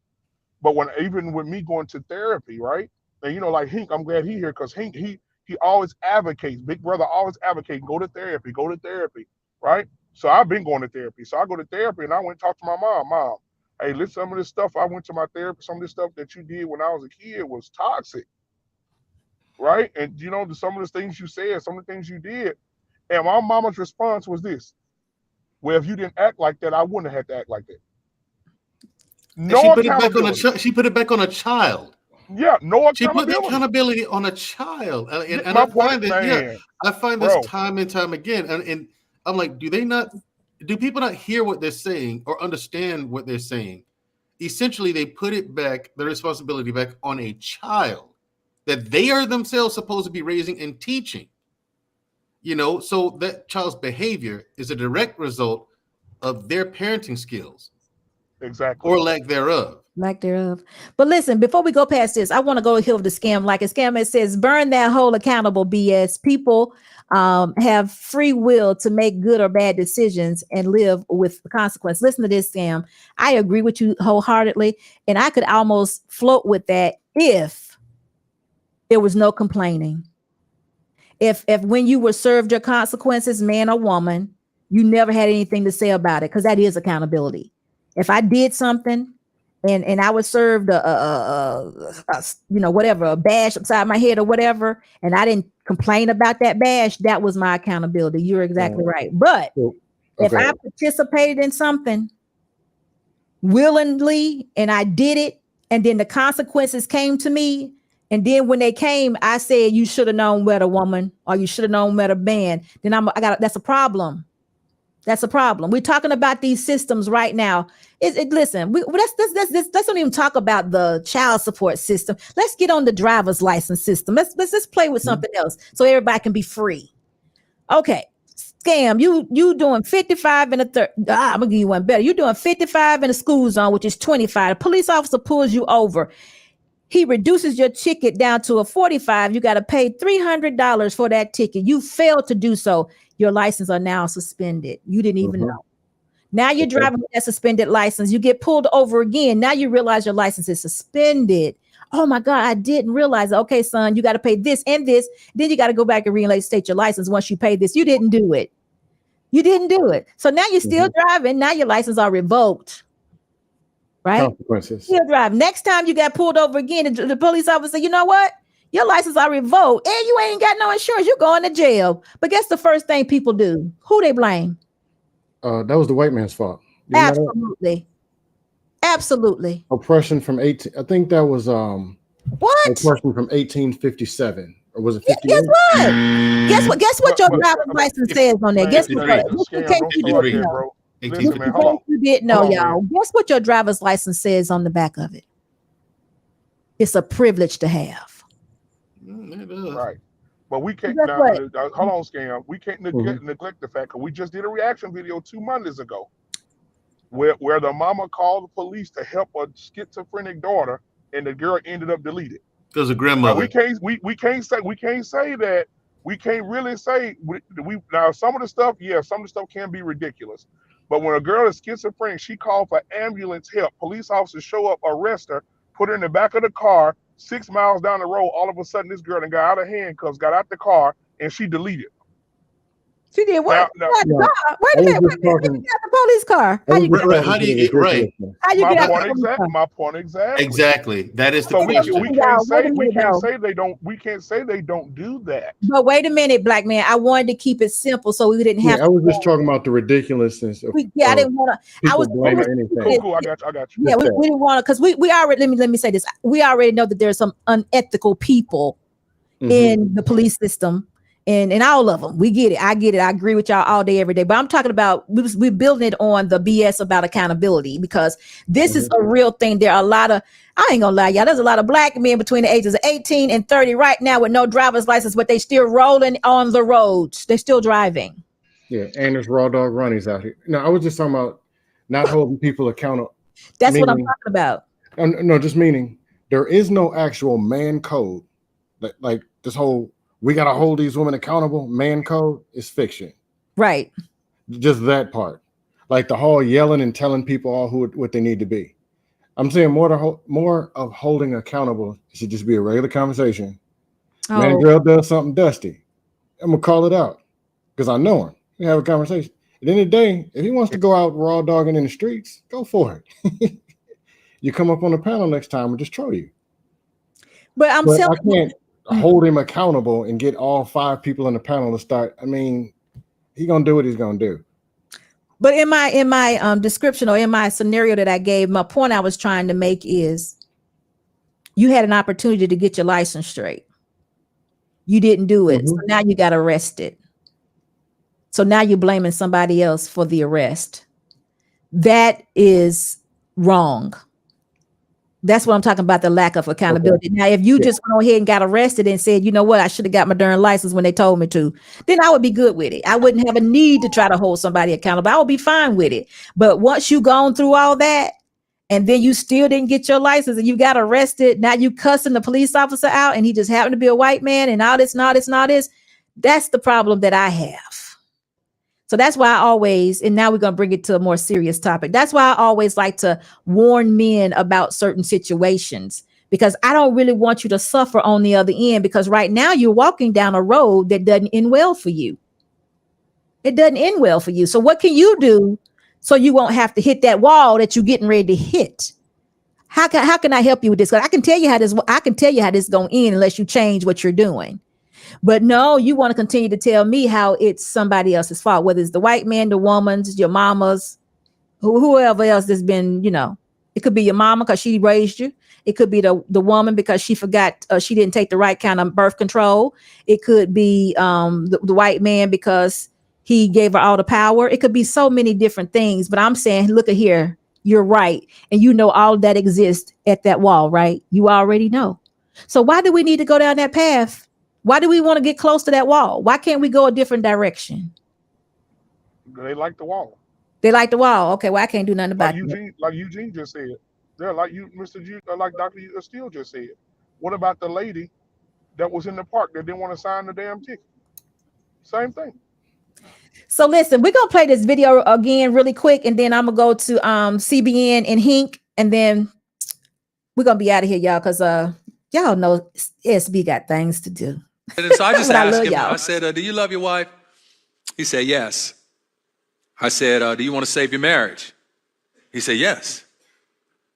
But even with me going to therapy, right? And like Hink, I'm glad he here, because Hink, he always advocates. Big brother always advocates, go to therapy, right? So I've been going to therapy. So I go to therapy and I went and talked to my mom. Mom, hey, listen, some of this stuff I went to my therapist, some of this stuff that you did when I was a kid was toxic, right? And some of the things you said, some of the things you did. And my mama's response was this: Well, if you didn't act like that, I wouldn't have had to act like that. And No she put it back on accountability. she put it back on a child. Yeah, no She put the accountability. accountability on a child. And My I point, find that, man, I find this bro. time and time again. And I'm like, do people not hear what they're saying or understand what they're saying? Essentially, they put it back, the responsibility back on a child that they are themselves supposed to be raising and teaching. So that child's behavior is a direct result of their parenting skills. Exactly. Or lack thereof. But listen, before we go past this, I want to go heal the scam. Like a scam, it says, burn that whole accountable BS. People have free will to make good or bad decisions and live with the consequence. Listen to this, scam. I agree with you wholeheartedly. And I could almost float with that if there was no complaining. If when you were served your consequences, man or woman, you never had anything to say about it, because that is accountability. If I did something and I was served whatever, a bash upside my head or whatever, and I didn't complain about that bash, that was my accountability. You're exactly right. But if I participated in something willingly and I did it, and then the consequences came to me, and then when they came, I said, you should have known better, woman, or you should have known better, man, then that's a problem. That's a problem. We're talking about these systems right now. Listen, let's don't even talk about the child support system. Let's get on the driver's license system. Let's play with something else so everybody can be free. Okay, scam. You doing 55 in a third. I'm gonna give you one better. You're doing 55 in a school zone, which is 25. A police officer pulls you over. He reduces your ticket down to a 45. You got to pay $300 for that ticket. You failed to do so. Your license are now suspended. You didn't even know. Now you're driving with that suspended license. You get pulled over again. Now you realize your license is suspended. Oh my God, I didn't realize. Okay, son, you got to pay this and this. Then you got to go back and reinstate your license once you pay this. You didn't do it. So now you're still driving. Now your license are revoked. Right? Consequences. Still drive. Next time you got pulled over again, the police officer, you know what? Your license are revoked and you ain't got no insurance. You're going to jail. But guess the first thing people do? Who they blame? That was the white man's fault. Absolutely. Absolutely. Oppression from 18. I think that was what? Oppression from 1857. Or was it 58? Guess what your driver's license says on there? Guess what? You didn't know, y'all. Guess what your driver's license says on the back of it? It's a privilege to have. Right. But we can't hold on, scam. We can't neglect the fact, because we just did a reaction video 2 Mondays ago where the mama called the police to help a schizophrenic daughter, and the girl ended up deleted. Because of grandmother. Now, we can't say that. We can't really say now some of the stuff can be ridiculous. But when a girl is schizophrenic, she called for ambulance help. Police officers show up, arrest her, put her in the back of the car. 6 miles down the road, all of a sudden this girl got out of handcuffs, got out the car, and she deleted. She did what? Wait a minute. Wait a minute. The police car. How you get How do you get right? How you get out? My point exactly. Exactly. That is the so question. we can't say they don't. We can't say they don't do that. But wait a minute, black man. I wanted to keep it simple so we didn't have. I was just talking about the ridiculousness. I didn't want to. I was anything. Cool. I got you. Yeah, we didn't want to, because we already. Let me say this. We already know that there's some unethical people in the police system. And all of them, we get it. I get it. I agree with y'all all day, every day. But I'm talking about we're building it on the BS about accountability, because this is a real thing. There are a lot of, I ain't gonna lie, y'all. There's a lot of black men between the ages of 18 and 30 right now with no driver's license, but they still rolling on the roads. They're still driving. Yeah, and there's raw dog runnies out here. No, I was just talking about not holding people accountable. That's what I'm talking about. No, just meaning there is no actual man code. Like this whole, we got to hold these women accountable. Man code is fiction. Right. Just that part. Like the whole yelling and telling people all what they need to be. I'm saying more of holding accountable should just be a regular conversation. Oh. Man, girl does something dusty. I'm going to call it out because I know him. We have a conversation. At the end of the day, if he wants to go out raw dogging in the streets, go for it. You come up on the panel next time and just troll you. But I can't hold him accountable and get all 5 people in the panel to start. I mean, he's going to do what he's going to do. But in my description or in my scenario that I gave, my point I was trying to make is you had an opportunity to get your license straight. You didn't do it. So now you got arrested. So now you're blaming somebody else for the arrest. That is wrong. That's what I'm talking about, the lack of accountability. Now, if you just went ahead and got arrested and said, you know what, I should have got my darn license when they told me to, then I would be good with it. I wouldn't have a need to try to hold somebody accountable. I would be fine with it. But once you gone through all that, and then you still didn't get your license and you got arrested, now you cussing the police officer out and he just happened to be a white man and all this, that's the problem that I have. So that's why I always, and now we're going to bring it to a more serious topic. That's why I always like to warn men about certain situations, because I don't really want you to suffer on the other end, because right now you're walking down a road that doesn't end well for you. It doesn't end well for you. So what can you do so you won't have to hit that wall that you're getting ready to hit? How can I help you with this? Because I can tell you how this is going to end unless you change what you're doing. But no, you want to continue to tell me how it's somebody else's fault, whether it's the white man, the woman's, your mama's, whoever else has been, it could be your mama because she raised you. It could be the woman because she forgot, she didn't take the right kind of birth control. It could be the white man because he gave her all the power. It could be so many different things. But I'm saying, look at here, you're right. And you know all that exists at that wall, right? You already know. So why do we need to go down that path? Why do we want to get close to that wall? Why can't we go a different direction? They like the wall. They like the wall. Okay, well, I can't do nothing about it. Like Eugene just said. They're like you, like Dr. Steele just said. What about the lady that was in the park that didn't want to sign the damn ticket? Same thing. So listen, we're going to play this video again really quick, and then I'm going to go to CBN and Hink, and then we're going to be out of here, y'all, because y'all know SB got things to do. And so I just asked him, y'all. I said, do you love your wife? He said, yes. I said, do you want to save your marriage? He said, yes.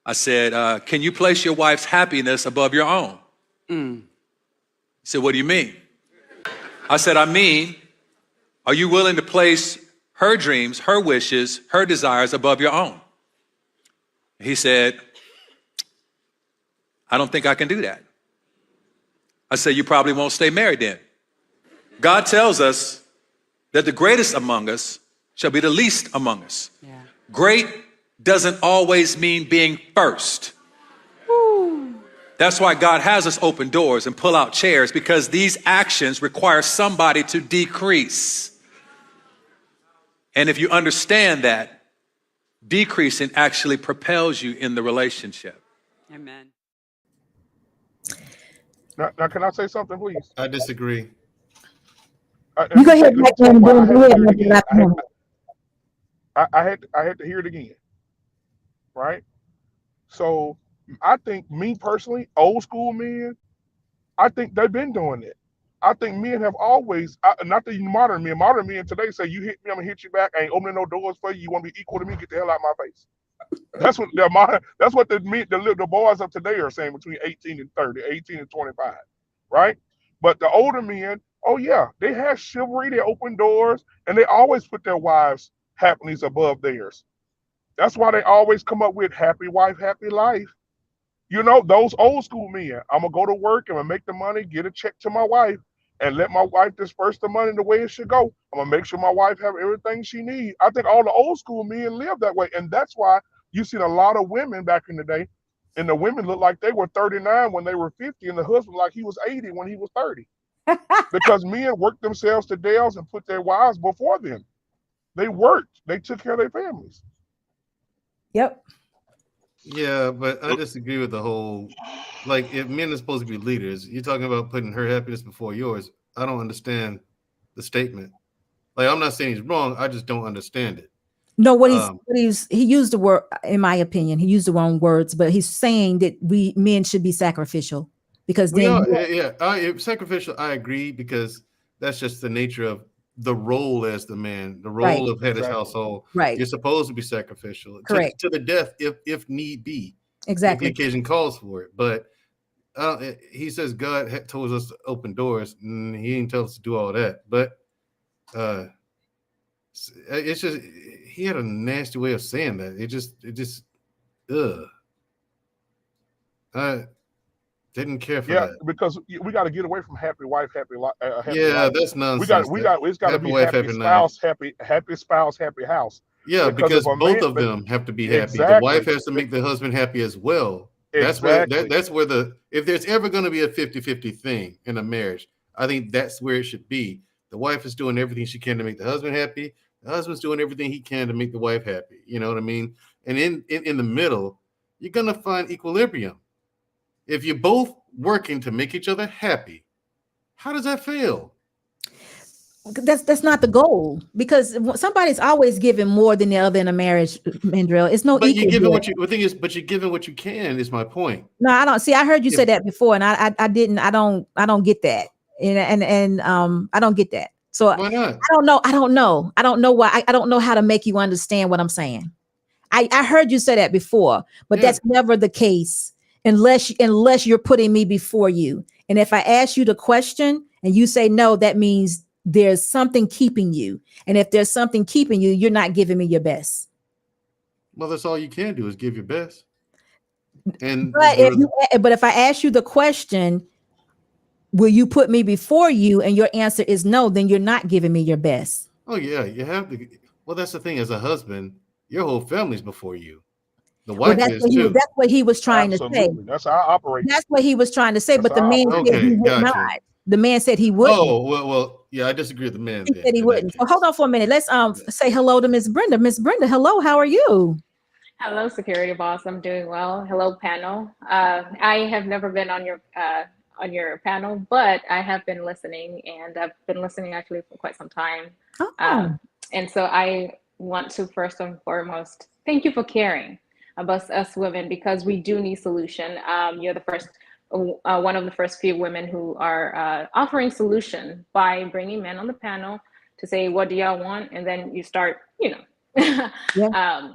I said, can you place your wife's happiness above your own? He said, what do you mean? I said, I mean, are you willing to place her dreams, her wishes, her desires above your own? He said, I don't think I can do that. I said, you probably won't stay married then. God tells us that the greatest among us shall be the least among us. Yeah. Great doesn't always mean being first. Woo. That's why God has us open doors and pull out chairs, because these actions require somebody to decrease. And if you understand that, decreasing actually propels you in the relationship. Amen. Now, can I say something, please? I disagree. You go ahead, Mike. I had to hear it again. Right? So I think, me personally, old school men, I think they've been doing it. I think men have always, not the modern men today say, you hit me, I'm gonna hit you back. I ain't opening no doors for you. You want to be equal to me? Get the hell out of my face. That's what the boys of today are saying between 18 and 30, 18 and 25, right? But the older men, oh yeah, they have chivalry, they open doors, and they always put their wives' happiness above theirs. That's why they always come up with happy wife, happy life. Those old school men, I'm gonna go to work, I'm gonna make the money, get a check to my wife, and let my wife disperse the money the way it should go. I'm gonna make sure my wife have everything she needs. I think all the old school men live that way, and that's why you seen a lot of women back in the day, and the women looked like they were 39 when they were 50, and the husband like he was 80 when he was 30. Because men worked themselves to death and put their wives before them. They worked. They took care of their families. Yep. Yeah, but I disagree with the whole, like, if men are supposed to be leaders, you're talking about putting her happiness before yours. I don't understand the statement. Like, I'm not saying he's wrong. I just don't understand it. No, he used the word, in my opinion, he used the wrong words, but he's saying that men should be sacrificial, because then sacrificial. I agree, because that's just the nature of the role as the man, the role of head of household. Right. You're supposed to be sacrificial. Correct. To the death, if need be. Exactly. If the occasion calls for it. But he says God told us to open doors, and he didn't tell us to do all that. But it's just he had a nasty way of saying that. It just, ugh. I didn't care for Yeah, that. because we got to get away from happy wife, happy Yeah, life. that's nonsense. It's got to Happy be wife, happy happy life. spouse, happy spouse, happy house. Yeah, Because if because a both man, of them have to be happy. The wife exactly, has to make the husband happy as well. exactly, That's where if there's ever going to be a 50-50 thing in a marriage, I think that's where it should be. The wife is doing everything she can to make the husband happy. The husband's doing everything he can to make the wife happy. You know what I mean? And in the middle, you're going to find equilibrium. If you're both working to make each other happy, how does that fail? That's not the goal, because somebody's always giving more than the other in a marriage, Mandrill. It's no But you're equal giving there. but you're giving what you can is my point. No, I don't see. I heard you If- say that before, and I didn't. I don't get that, and I don't get that. So Why not? I don't know. I don't know why. I don't know how to make you understand what I'm saying. I heard you say that before, but Yeah. that's never the case unless you're putting me before you. And if I ask you the question and you say no, that means there's something keeping you. And if there's something keeping you, you're not giving me your best. Well, that's all you can do is give your best. And But if I ask you the question, will you put me before you, and your answer is no, then you're not giving me your best. oh yeah, you have to. Well, that's the thing. As a husband, your whole family's before you. The Well, wife is too. that's what he was trying to say. absolutely. That's how I operate. That's what he was trying to say. That's But the how I man operate. said he Okay, would not. gotcha. The man said he wouldn't. Oh well, yeah. I disagree with the man. He Then, said he in that wouldn't. So case. hold on for a minute. Let's say hello to Miss Brenda. Miss Brenda, hello. How are you? Hello, security boss. I'm doing well. Hello, panel. I have never been on your panel, but I have been listening, and I've been listening actually for quite some time. Oh. And so I want to first and foremost thank you for caring about us women, because we do need solution. You're the first, one of the first few women who are offering solution by bringing men on the panel to say, what do y'all want? And then you start, Yeah.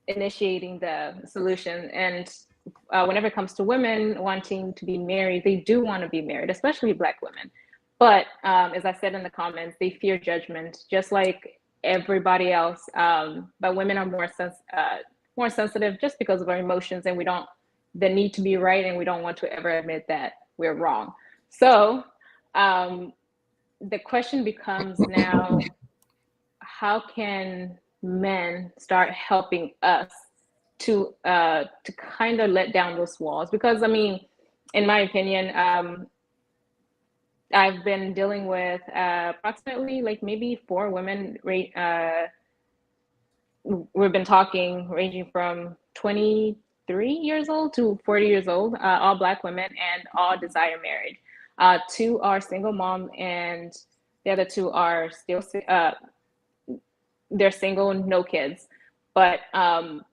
initiating the solution. And whenever it comes to women wanting to be married, they do want to be married, especially Black women. But as I said in the comments, they fear judgment, just like everybody else. But women are more sensitive just because of our emotions, and we don't the need to be right, and we don't want to ever admit that we're wrong. So the question becomes now, how can men start helping us to kind of let down those walls? Because I mean, in my opinion, I've been dealing with approximately like maybe 4 women. We've been talking ranging from 23 years old to 40 years old, all Black women, and all desire marriage. 2 are single mom, and the other 2 are still they're single and no kids. But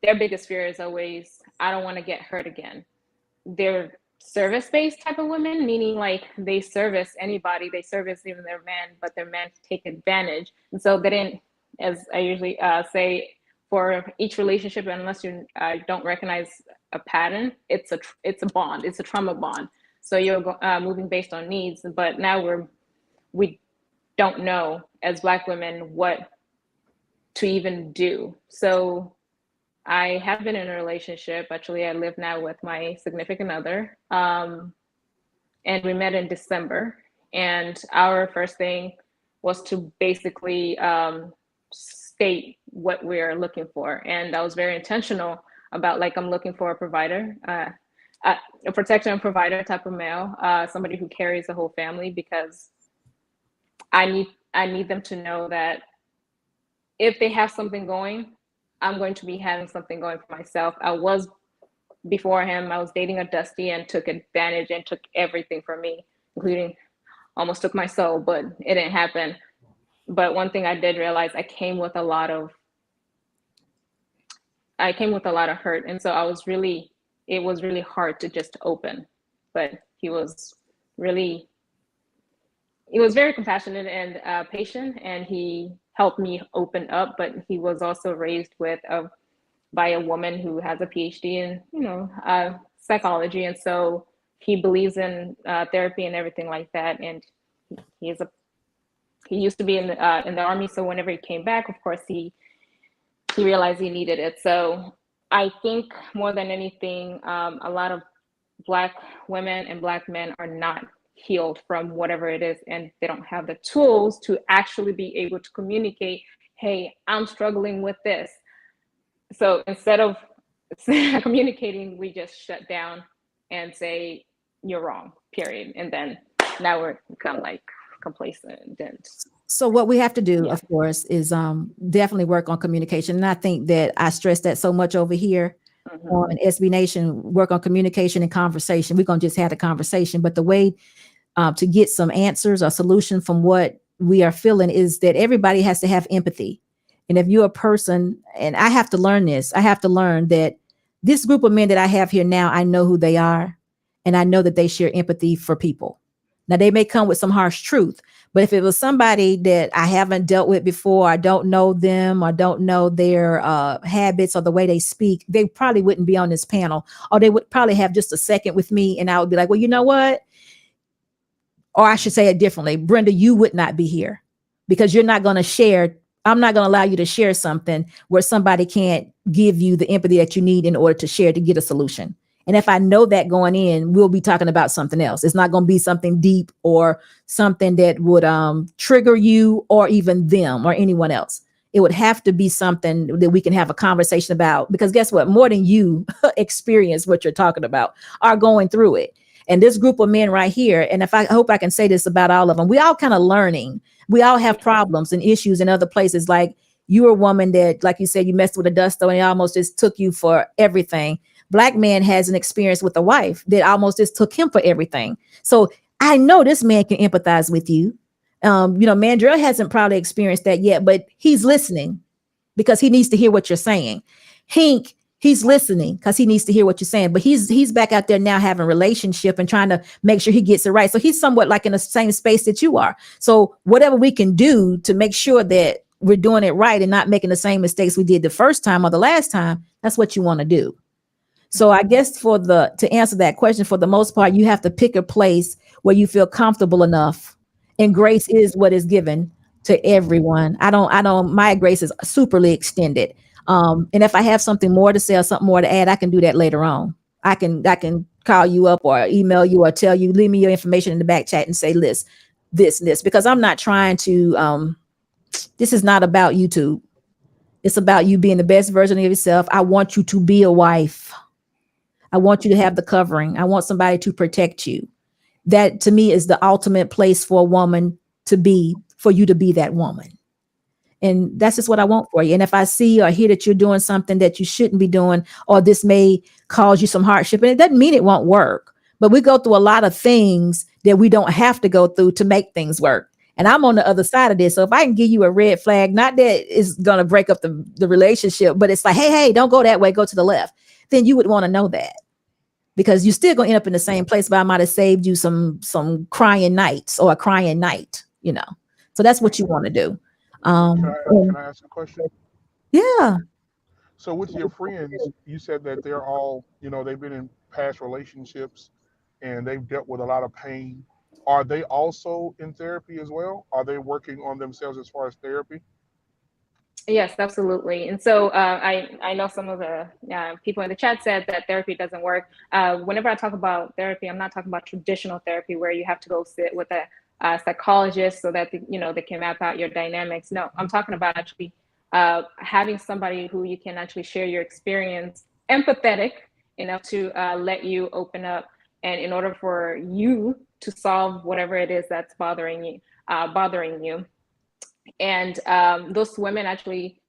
their biggest fear is always, I don't want to get hurt again. They're service-based type of women, meaning like they service anybody, they service even their men, but their men take advantage. And so they didn't, as I usually say, for each relationship, unless you don't recognize a pattern, it's a bond, it's a trauma bond. So you're moving based on needs, but now we don't know as Black women what to even do. So I have been in a relationship. Actually, I live now with my significant other, and we met in December. And our first thing was to basically state what we're looking for. And I was very intentional about, like, I'm looking for a provider, a protector and provider type of male, somebody who carries the whole family, because I need them to know that if they have something going, I'm going to be having something going for myself. Before him, I was dating a Dusty and took advantage and took everything from me, including almost took my soul, but it didn't happen. But one thing I did realize, I came with a lot of hurt. And so it was really hard to just open, but he was very compassionate and patient, and he helped me open up. But he was also raised by a woman who has a PhD in psychology, and so he believes in therapy and everything like that. And he used to be in the army, so whenever he came back, of course he he realized he needed it. So I think more than anything, a lot of Black women and Black men are not healed from whatever it is, and they don't have the tools to actually be able to communicate, hey, I'm struggling with this. So instead of communicating, we just shut down and say, you're wrong, period. And then now we're kind of like complacent and So what we have to do, Yeah. of course, is definitely work on communication. And I think that I stress that so much over here on SB Nation, work on communication and conversation. We're going to just have a conversation. But the way to get some answers or solution from what we are feeling is that everybody has to have empathy. And if you're a person, and I have to learn this, I have to learn that this group of men that I have here now, I know who they are, and I know that they share empathy for people. Now, they may come with some harsh truth, but if it was somebody that I haven't dealt with before, I don't know them, or don't know their habits or the way they speak, they probably wouldn't be on this panel, or they would probably have just a second with me, and I would be like, well, you know what? Or I should say it differently. Brenda, you would not be here because you're not going to share. I'm not going to allow you to share something where somebody can't give you the empathy that you need in order to share to get a solution. And if I know that going in, we'll be talking about something else. It's not going to be something deep or something that would trigger you or even them or anyone else. It would have to be something that we can have a conversation about, because guess what? More than you experience what you're talking about are going through it. And this group of men right here, and if I hope I can say this about all of them, we all kind of learning. We all have problems and issues in other places. Like, you're a woman that, like you said, you messed with a duster and it almost just took you for everything. Black man has an experience with a wife that almost just took him for everything. So I know this man can empathize with you. Mandrell hasn't probably experienced that yet, but he's listening because he needs to hear what you're saying. Hink, he's listening because he needs to hear what you're saying, but he's back out there now having a relationship and trying to make sure he gets it right. So he's somewhat like in the same space that you are. So whatever we can do to make sure that we're doing it right and not making the same mistakes we did the first time or the last time, that's what you want to do. So I guess to answer that question, for the most part, you have to pick a place where you feel comfortable enough, and grace is what is given to everyone. My grace is superly extended. And if I have something more to say or something more to add, I can do that later on. I can call you up or email you or tell you, leave me your information in the back chat and say this, because I'm not trying to, this is not about YouTube. It's about you being the best version of yourself. I want you to be a wife. I want you to have the covering. I want somebody to protect you. That to me is the ultimate place for a woman to be, for you to be that woman. And that's just what I want for you. And if I see or hear that you're doing something that you shouldn't be doing, or this may cause you some hardship, and it doesn't mean it won't work, but we go through a lot of things that we don't have to go through to make things work. And I'm on the other side of this. So if I can give you a red flag, not that it's going to break up the relationship, but it's like, hey, don't go that way, go to the left. Then you would want to know that, because you're still going to end up in the same place, but I might have saved you some crying nights or a crying night, So that's what you want to do. Can I ask a question? Yeah. So with your friends, you said that they're all, they've been in past relationships and they've dealt with a lot of pain. Are they also in therapy as well? Are they working on themselves as far as therapy? Yes, absolutely. And so I know some of the people in the chat said that therapy doesn't work. Whenever I talk about therapy, I'm not talking about traditional therapy where you have to go sit with a psychologist so that they can map out your dynamics. No, I'm talking about actually having somebody who you can actually share your experience, empathetic enough to let you open up, and in order for you to solve whatever it is that's bothering you. And those women actually,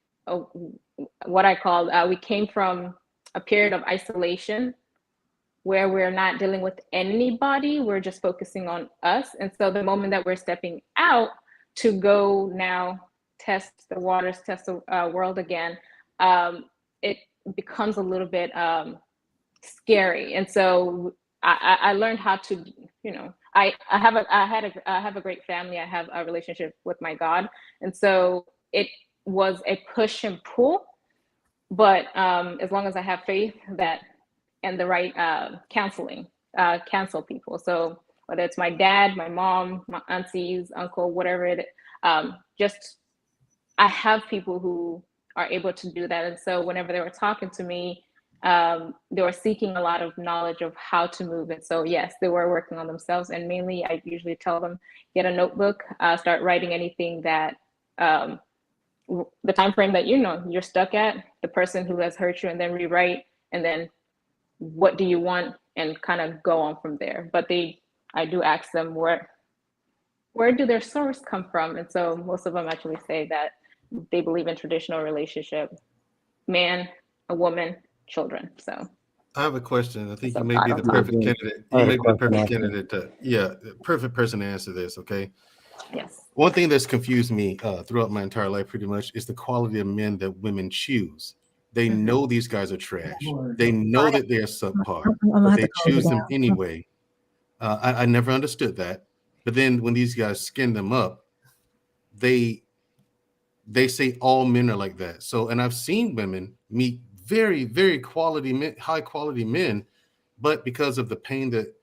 what I call, we came from a period of isolation where we're not dealing with anybody, we're just focusing on us. And so the moment that we're stepping out to go now test the waters, test the world again, it becomes a little bit scary. And so I learned how to, I have a great family. I have a relationship with my God. And so it was a push and pull, but as long as I have faith that and the right counseling, counsel people. So whether it's my dad, my mom, my aunties, uncle, whatever it is, just I have people who are able to do that. And so whenever they were talking to me, they were seeking a lot of knowledge of how to move. And so, yes, they were working on themselves. And mainly, I usually tell them, get a notebook, start writing anything that the time frame that you're stuck at, the person who has hurt you, and then rewrite, and then what do you want, and kind of go on from there. But I do ask them where do their source come from, and so most of them actually say that they believe in traditional relationship, man, a woman, children. So I have a question. I think So you may be the bottom perfect line. candidate. I You have a may be the question perfect also. candidate the perfect person to answer this. Okay. yes. One thing that's confused me throughout my entire life pretty much is the quality of men that women choose. They Mhm. know these guys are trash. They know that they're subpar, I'm gonna but have they to close it choose them down. anyway. I never understood that. But then when these guys skin them up, they say all men are like that. So, and I've seen women meet very, very quality men, high quality men, but because of the pain that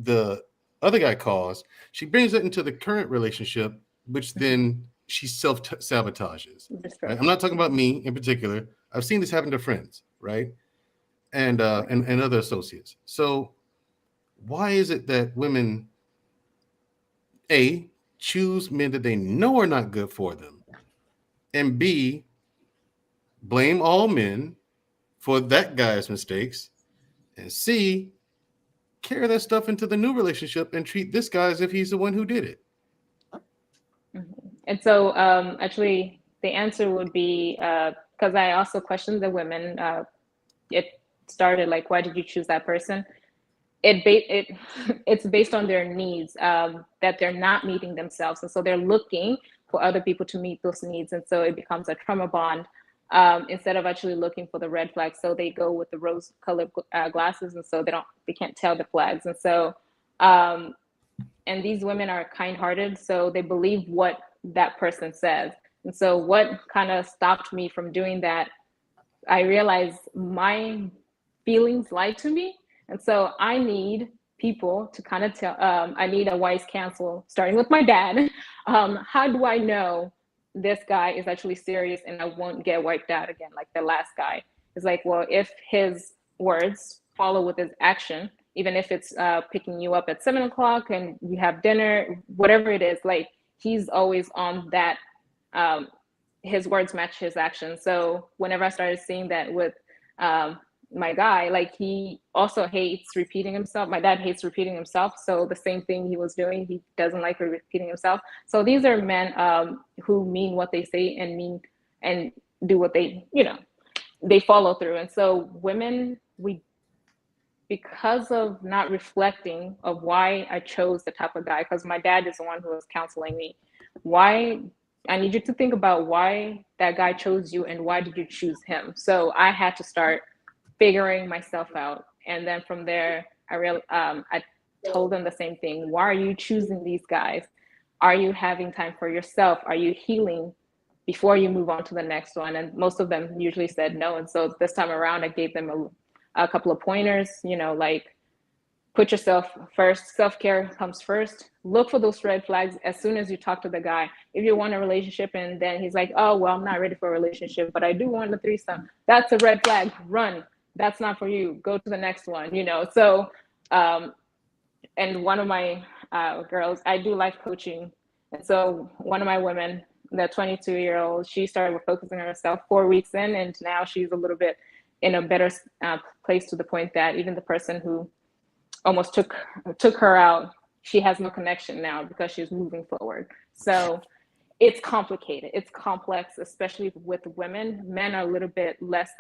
the other guy caused, she brings it into the current relationship, which then she self sabotages. Right? I'm not talking about me in particular. I've seen this happen to friends, right? And other associates. So why is it that women A, choose men that they know are not good for them, and B, blame all men for that guy's mistakes, and C, carry that stuff into the new relationship and treat this guy as if he's the one who did it? And so actually the answer would be because I also questioned the women. It started like, why did you choose that person? It's based on their needs that they're not meeting themselves, and so they're looking for other people to meet those needs, and so it becomes a trauma bond instead of actually looking for the red flags. So they go with the rose-colored glasses, and so they can't tell the flags, and so and these women are kind-hearted, so they believe what that person says. And so what kind of stopped me from doing that, I realized my feelings lied to me. And so I need people to kind of tell, I need a wise counsel, starting with my dad. How do I know this guy is actually serious and I won't get wiped out again like the last guy? It's like, well, if his words follow with his action, even if it's picking you up at 7 o'clock and you have dinner, whatever it is, like he's always on that, his words match his actions. So whenever I started seeing that with my guy, like he also hates repeating himself. My dad hates repeating himself. So the same thing he was doing, he doesn't like repeating himself. So these are men who mean what they say and mean and do what they, they follow through. And so women, because of not reflecting of why I chose the type of guy, because my dad is the one who was counseling me, why I need you to think about why that guy chose you and why did you choose him. So I had to start figuring myself out, and then from there I told them the same thing. Why are you choosing these guys? Are you having time for yourself? Are you healing before you move on to the next one? And most of them usually said no. And so this time around I gave them a couple of pointers, like put yourself first. Self-care comes first. Look for those red flags as soon as you talk to the guy. If you want a relationship and then he's like, oh, well, I'm not ready for a relationship, but I do want a threesome, that's a red flag. Run. That's not for you. Go to the next one, So, and one of my girls, I do life coaching. And so one of my women, the 22-year-old, she started focusing on herself 4 weeks in, and now she's a little bit in a better place, to the point that even the person who almost took her out, she has no connection now because she's moving forward. So it's complicated. It's complex, especially with women. Men are a little bit less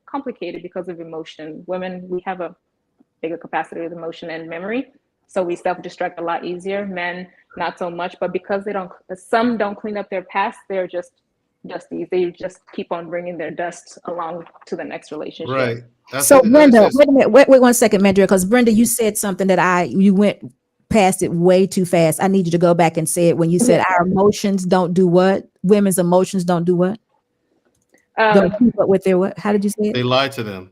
complicated because of emotion. Women, we have a bigger capacity with emotion and memory, so we self-destruct a lot easier. Men, not so much, but because some don't clean up their past, they're just dusties. They just keep on bringing their dust along to the next relationship. Right. So Brenda, wait a minute, wait 1 second, Mandra, because Brenda, you said something that you went past it way too fast. I need you to go back and say it when you said our emotions don't do what? Women's emotions don't do what? Don't keep up with their what? How did you say it? They lie to them.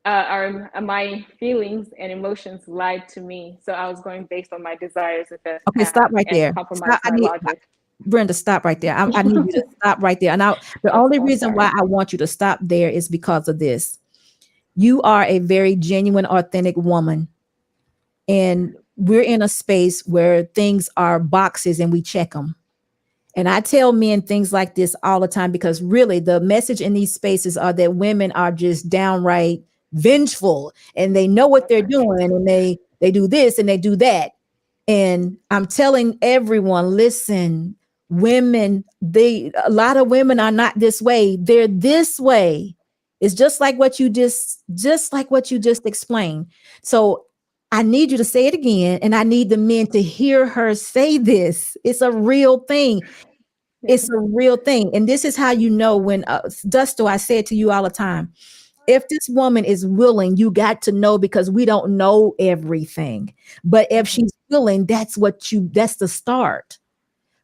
My feelings and emotions lied to me. So I was going based on my desires. Okay, stop right there. Compromise my logic. Brenda, stop right there. I need you to stop right there. And the only reason why I want you to stop there is because of this. You are a very genuine, authentic woman. And we're in a space where things are boxes and we check them. And I tell men things like this all the time because really the message in these spaces are that women are just downright vengeful and they know what they're doing and they do this and they do that. And I'm telling everyone, listen, women, a lot of women are not this way. They're this way. It's just like what you just explained. So I need you to say it again, and I need the men to hear her say this. It's a real thing. It's a real thing. And this is how you know when, Dusto, I say it to you all the time. If this woman is willing, you got to know because we don't know everything. But if she's willing, that's the start.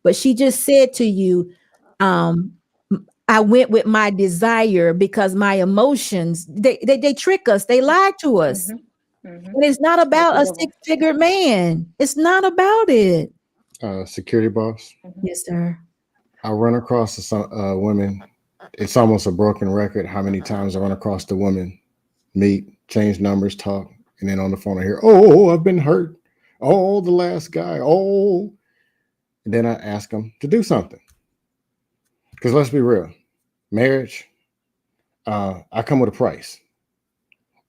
But she just said to you, I went with my desire because my emotions, they trick us. They lie to us. And it's not about a six-figure man. It's not about it. Security boss. Yes, sir. I run across some women. It's almost a broken record how many times I run across the women, meet, change numbers, talk, and then on the phone I hear, oh, I've been hurt. Oh, the last guy. Oh. And then I ask them to do something. Because let's be real. Marriage, I come with a price.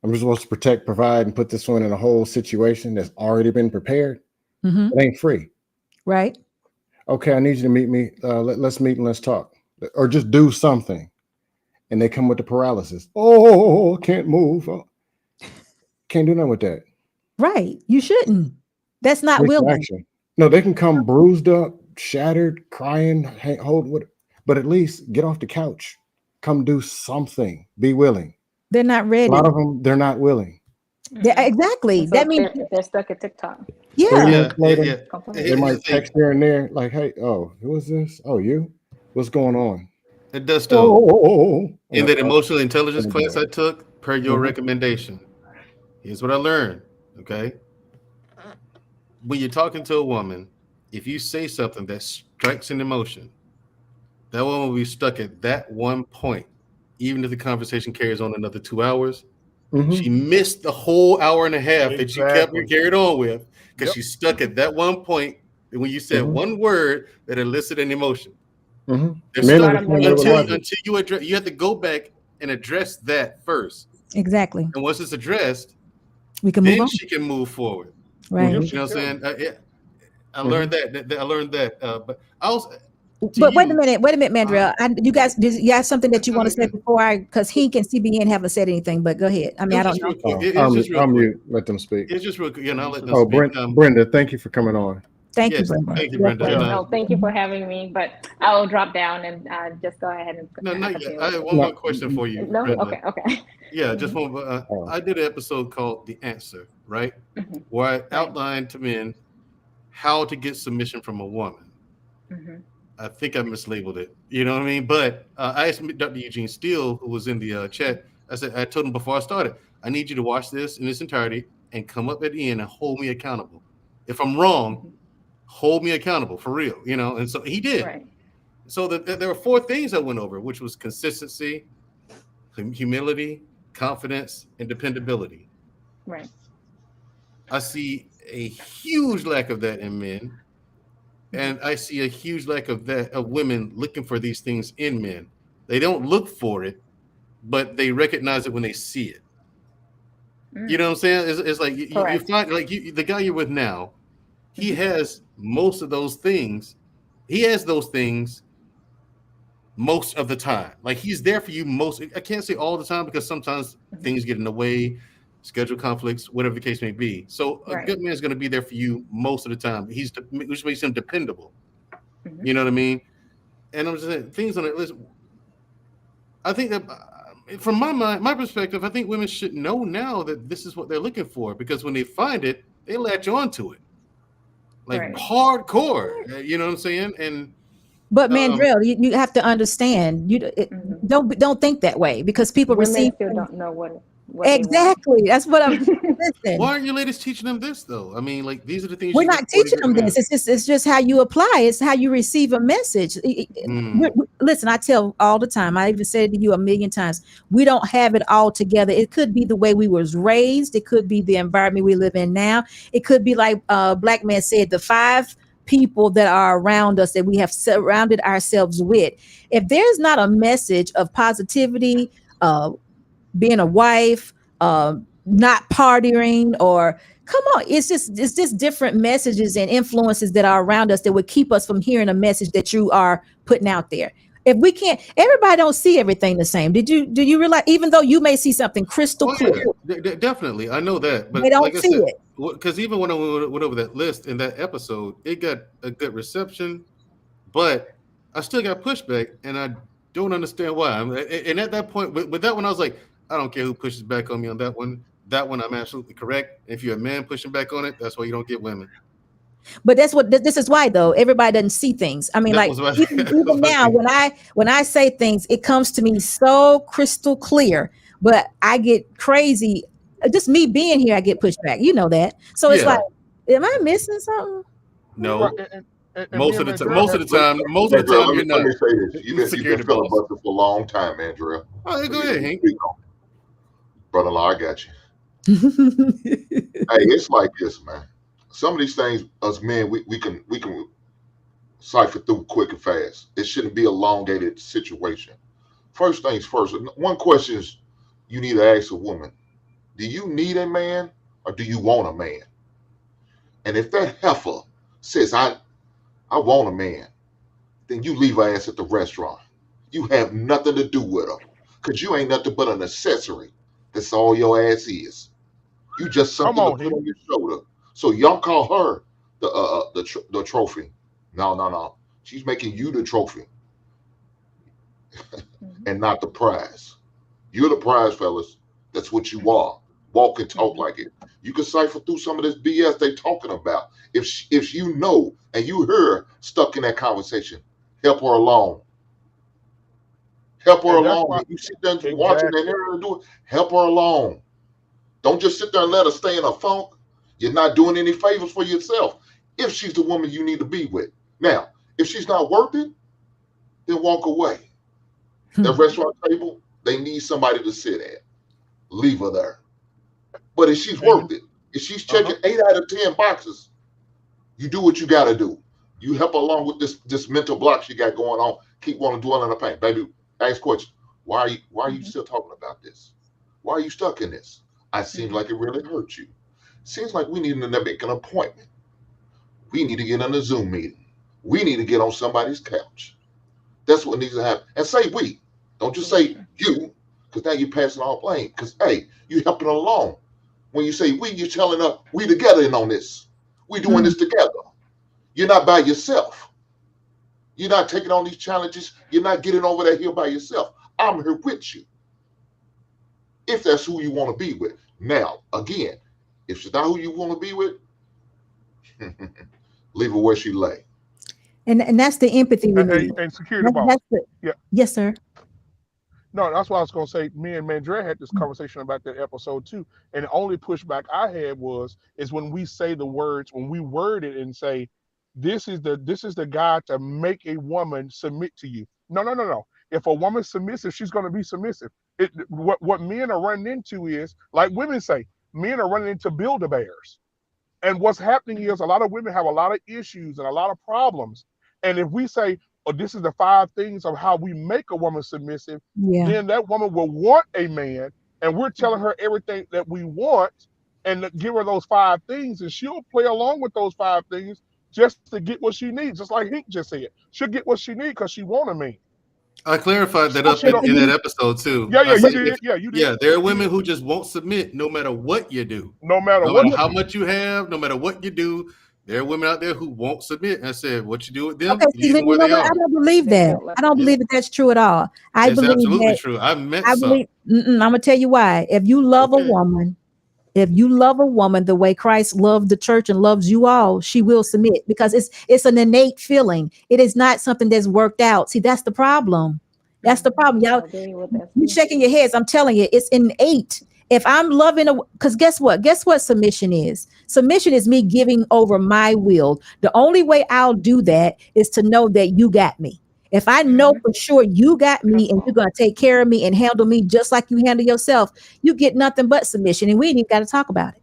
I'm supposed to protect, provide, and put this one in a whole situation that's already been prepared. It ain't free. Right. Okay, I need you to meet me. Let's meet and let's talk. Or just do something. And they come with the paralysis. Oh, can't move. Oh. Can't do nothing with that. Right. You shouldn't. That's not willing. Action. No, they can come bruised up, shattered, crying, hold with, but at least get off the couch. Come do something. Be willing. They're not ready. A lot of them, they're not willing. Exactly. So that means they're stuck at TikTok. Yeah. They might text here and there, like, "Hey, oh, who is this? Oh, you? What's going on?" It does though. In that emotional intelligence class I took, per your recommendation, here's what I learned. Okay, when you're talking to a woman, if you say something that strikes an emotion, that woman will be stuck at that one point, even if the conversation carries on another 2 hours. She missed the whole hour and a half that you kept her carried on with because she's stuck at that one point when you said one word that elicited an emotion. Until you address, you have to go back and address that first. Exactly. And once it's addressed, we can then move on. she can move forward. Right. You know what I'm saying? I learned that. I learned that. But I was. But wait a minute, Mandrell. You guys have something that you want to say before because he and CBN haven't said anything. But go ahead. I mean, I don't know. I'm mute. Let them speak. It's just real quick. I'll let them speak. Brenda, thank you for coming on. Thank you, Brenda. Thank you, Brenda. No, thank you for having me. But I will drop down and just go ahead and. No, not yet. I have one more question for you. No, Brenda. okay. Yeah, just one. I did an episode called "The Answer," right, where I outlined to men how to get submission from a woman. I think I mislabeled it. You know what I mean? But I asked Dr. Eugene Steele, who was in the chat. I told him before I started, I need you to watch this in its entirety and come up at the end and hold me accountable. If I'm wrong, hold me accountable for real. You know, and so he did. Right. So there were 4 things I went over, which was consistency, humility, confidence, and dependability. Right. I see a huge lack of that in men. And I see a huge lack of that of women looking for these things in men. They don't look for it, but they recognize it when they see it. You know what I'm saying? It's like you find like the guy you're with now, he has most of those things. He has those things most of the time. Like he's there for you most. I can't say all the time because sometimes things get in the way, schedule conflicts, whatever the case may be. So a good man is going to be there for you most of the time. Which makes him dependable. You know what I mean? And I'm just saying things on that list. I think that from my perspective, I think women should know now that this is what they're looking for because when they find it, they latch on to it. Like hardcore. You know what I'm saying? But Mandrell, you have to understand. Don't think that way because people women still don't know what. what they want. Exactly. That's what I'm listen. Why aren't you ladies teaching them this though? I mean, like these are the things We're you not get for teaching them men. this. It's just how you apply. It's how you receive a message. Listen, I tell all the time. I even said it to you a million times. We don't have it all together. It could be the way we was raised. It could be the environment we live in now. It could be like Black Man said, the 5 people that are around us that we have surrounded ourselves with. If there's not a message of positivity, being a wife, not partying, or come on, it's just different messages and influences that are around us that would keep us from hearing a message that you are putting out there. If we can't, everybody don't see everything the same. Do you realize, even though you may see something crystal clear, Definitely, I know that, but they don't like I see said, it. because even when I went over that list in that episode, it got a good reception, but I still got pushback, and I don't understand why. And at that point, with that one, I was like, I don't care who pushes back on me on that one. That one, I'm absolutely correct. If you're a man pushing back on it, that's why you don't get women. But that's what this is why, though, everybody doesn't see things. I mean, That like was what- even that was my now, thing. when I say things, it comes to me so crystal clear. But I get crazy. Just me being here, I get pushed back. You know that. So it's Yeah. like, am I missing something? No, And most me of and the Mandrell most had- of the time, Andrea, you're let not. me say this. You've been Security boss. filibustering for a long time, Andrea. Oh, So go you ahead, need to Hank. speak on it. Brother-in-law, I got you. Hey, it's like this, man. Some of these things, us men, we can cipher through quick and fast. It shouldn't be a elongated situation. First things first. One question is you need to ask a woman: do you need a man or do you want a man? And if that heifer says I want a man, then you leave her ass at the restaurant. You have nothing to do with her because you ain't nothing but an accessory. That's all your ass is. You just Come something to on, put Hank. on your shoulder. So y'all call her the trophy. No. She's making you the trophy and not the prize. You're the prize, fellas. That's what you are. Walk and talk like it. You can cipher through some of this BS they talking about. If you know and you hear her stuck in that conversation, help her along. Help her And that's along. why If you sit there and watch it and exactly. hear her do it, help her along. Don't just sit there and let her stay in a funk. You're not doing any favors for yourself if she's the woman you need to be with. Now, if she's not worth it, then walk away. That restaurant table, they need somebody to sit at. Leave her there. But if she's And worth it, if she's checking 8 out of 10 boxes, you do what you got to do. You help her along with this mental block she got going on. Keep wanting to dwell on the pain. Baby, ask questions. Why are you still talking about this? Why are you stuck in this? I seem like it really hurts you. Seems like we need to make an appointment. We need to get on a Zoom meeting. We need to get on somebody's couch. That's what needs to happen. And say we. Don't just say you, because now you're passing all blame. Because, hey, you're helping along. When you say we, you're telling us we together in on this. We doing this together. You're not by yourself. You're not taking on these challenges. You're not getting over that hill by yourself. I'm here with you. If that's who you want to be with. Now, again, if she's not who you want to be with, leave her where she lay. And that's the empathy we need. And security boss. That's the, Yeah. yes, sir. No, that's why I was gonna say. Me and Mandre had this conversation about that episode too. And the only pushback I had is when we say the words, when we word it and say, this is the guy to make a woman submit to you. No. If a woman's submissive, she's gonna be submissive. What men are running into is, like women say, men are running into Build-A-Bears. And what's happening is a lot of women have a lot of issues and a lot of problems. And if we say, oh, this is the 5 things of how we make a woman submissive, then that woman will want a man, and we're telling her everything that we want and give her those 5 things, and she'll play along with those 5 things just to get what she needs. Just like Hink just said, she'll get what she needs because she want a man. I clarified that up in that episode too. Yeah, I said, you did. You did. Yeah, there are women who just won't submit no matter what you do. No matter how much you have, no matter what you do. There are women out there who won't submit. I said, what you do with them, Okay, leave them where you know they what? are. I don't believe that. I don't believe that that's true at all. I It's believe absolutely that, true. I've met I some. believe, I'm gonna tell you why. If you love a woman, the way Christ loved the church and loves you all, she will submit, because it's an innate feeling. It is not something that's worked out. See, that's the problem. That's the problem, y'all. You shaking your heads. I'm telling you, it's innate. If I'm loving because guess what? Guess what submission is? Submission is me giving over my will. The only way I'll do that is to know that you got me. If I know for sure you got me and you're going to take care of me and handle me just like you handle yourself, you get nothing but submission. And we ain't even got to talk about it.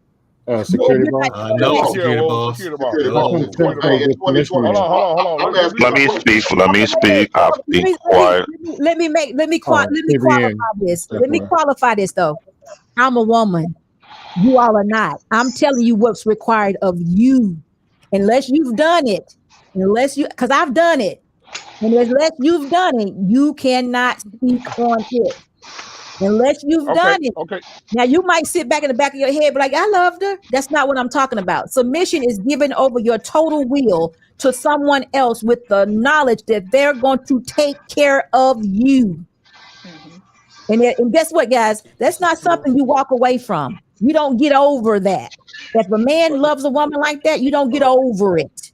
Security You're boss. not No, doing that. security boss. Security boss. Security boss. No. In 2020. Hold on. I'm asking Let me speak. Let me speak. I've been quiet. Let me qualify this. Let me qualify this though. I'm a woman. You all are not. I'm telling you what's required of you. Unless you've done it, because I've done it. And unless you've done it, you cannot speak on it. Unless you've done it. Okay. Now you might sit back in the back of your head, but like, I loved her. That's not what I'm talking about. Submission is giving over your total will to someone else with the knowledge that they're going to take care of you. And guess what, guys? That's not something you walk away from. You don't get over that. If a man loves a woman like that, you don't get over it.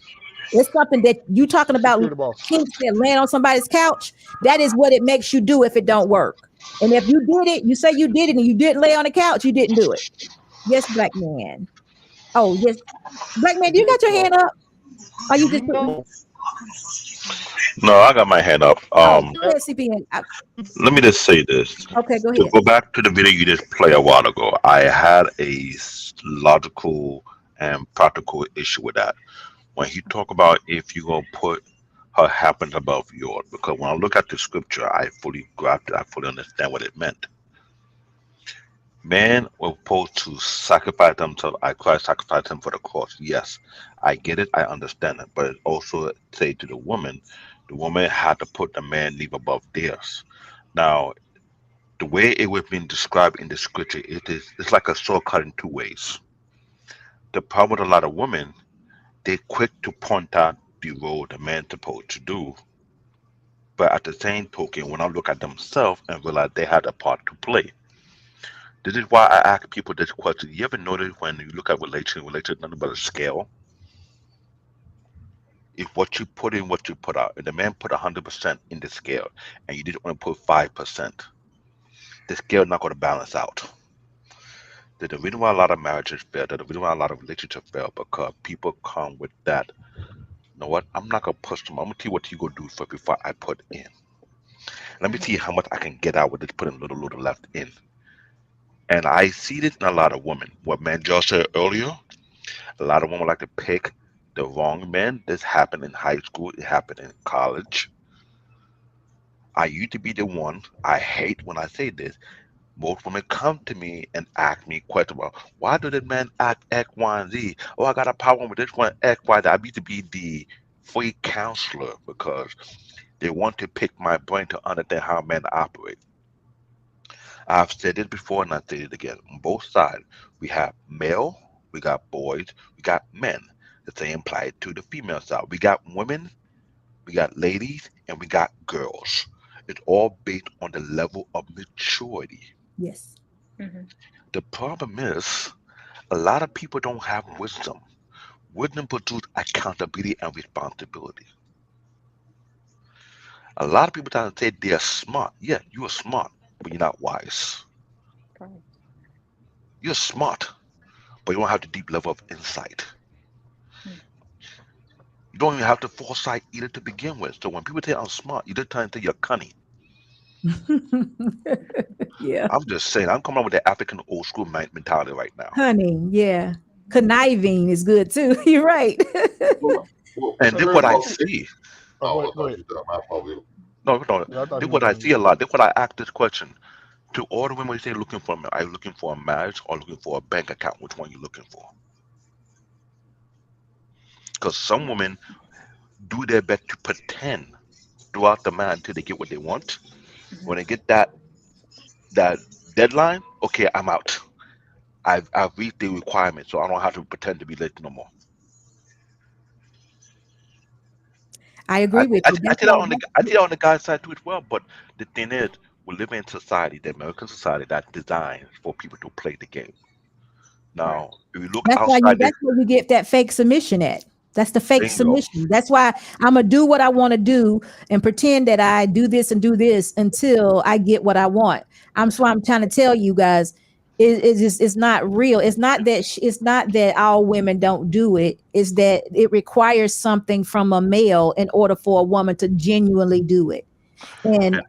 It's something that you talking about kinks that land on somebody's couch. That is what it makes you do if it don't work. And if you did it, you say you did it and you didn't lay on the couch, you didn't do it. Yes, black man. Oh, yes. Black man, do you got your hand up? Are you just No, I got my hand up. go ahead, CPN. Let me just say this. Okay, go To ahead. go back to the video you just played a while ago, I had a logical and practical issue with that. When he talk about if you gonna put her happens above yours, because when I look at the scripture, I fully grasped it. I fully understand what it meant. Men were supposed to sacrifice themselves. Christ sacrificed him for the cross. Yes, I get it. I understand it. But it also say to the woman had to put the man leave above theirs. Now, the way it was being described in the scripture, it's like a sword cut in two ways. The problem with a lot of women, they quick to point out the role the man's supposed to do. But at the same token, when I look at themselves and realize they had a part to play. This is why I ask people this question. You ever notice when you look at relation is nothing but a scale? If what you put in, what you put out, and the man put 100% in the scale, and you didn't want to put 5%, the scale not going to balance out. The reason why a lot of marriages fail, the reason why a lot of relationships fail, because people come with that. You know what? I'm not gonna push them. I'm gonna tell you what you gonna do for before I put in. Let me see how much I can get out with this putting a little left in. And I see this in a lot of women. What man just said earlier, a lot of women like to pick the wrong men. This happened in high school. It happened in college. I used to be the one. I hate when I say this. Most women come to me and ask me questions about why do the man act X, Y, and Z? Oh, I got a problem with this one, X, Y. I need to be the free counselor because they want to pick my brain to understand how men operate. I've said it before and I say it again. On both sides, we have male, we got boys, we got men. The same applies to the female side. We got women, we got ladies, and we got girls. It's all based on the level of maturity. Yes. The problem is a lot of people don't have wisdom. Wisdom produces accountability and responsibility. A lot of people try to say they're smart. Yeah, you are smart, but you're not wise. You're smart, but you don't have the deep level of insight. You don't even have the foresight either to begin with. So when people say I'm smart, you just trying to say you're cunning. Yeah. I'm just saying, I'm coming up with the African old school mentality right now. Cunning, yeah. Conniving is good too. You're right. And this what I see. Oh, I thought you said my fault. No. This what I see a lot. This what I ask this question. To all the women, say looking for are you looking for a marriage or looking for a bank account? Which one you looking for? Because some women do their best to pretend throughout the man until they get what they want. When they get that deadline, okay, I'm out. I've reached the requirement, so I don't have to pretend to be late no more. I agree with you. I tell that on the guy's side too as well. But the thing is, we live in society, the American society, that's designed for people to play the game. Now, if you look That's why outside, that's where you get that fake submission at. That's the fake Bingo. submission. That's why I'm gonna do what I want to do and pretend that I do this until I get what I want. I'm trying to tell you guys, it's not real. It's not that it's not that all women don't do it. It's that it requires something from a male in order for a woman to genuinely do it. And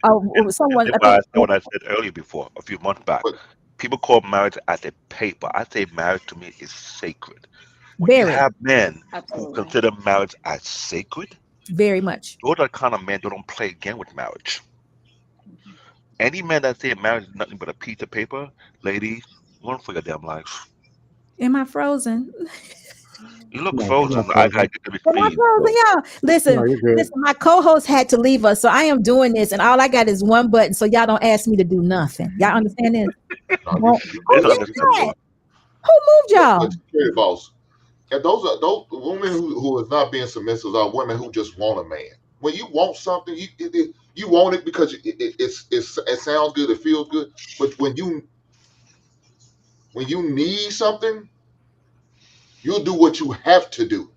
someone, And I why I think, said what I said earlier before, a few months back. But People call marriage as a paper. I say marriage to me is sacred. When you very, have men who Absolutely. consider marriage as sacred, very much. those are the kind of men who don't play again with marriage. Any man that say marriage is nothing but a piece of paper, ladies, run for your damn life. Am I frozen? You look No, you're frozen. not I got frozen. you to Am I receive. frozen, y'all? No, Listen, you're good. listen. My co-host had to leave us, so I am doing this, and all I got is one button. So y'all don't ask me to do nothing. Y'all understand this? no, Who It's did understandable. that? Who moved but y'all? security boss. And those women who is not being submissive are women who just want a man. When you want something, you want it because it sounds good, it feels good. But when you need something, you'll do what you have to do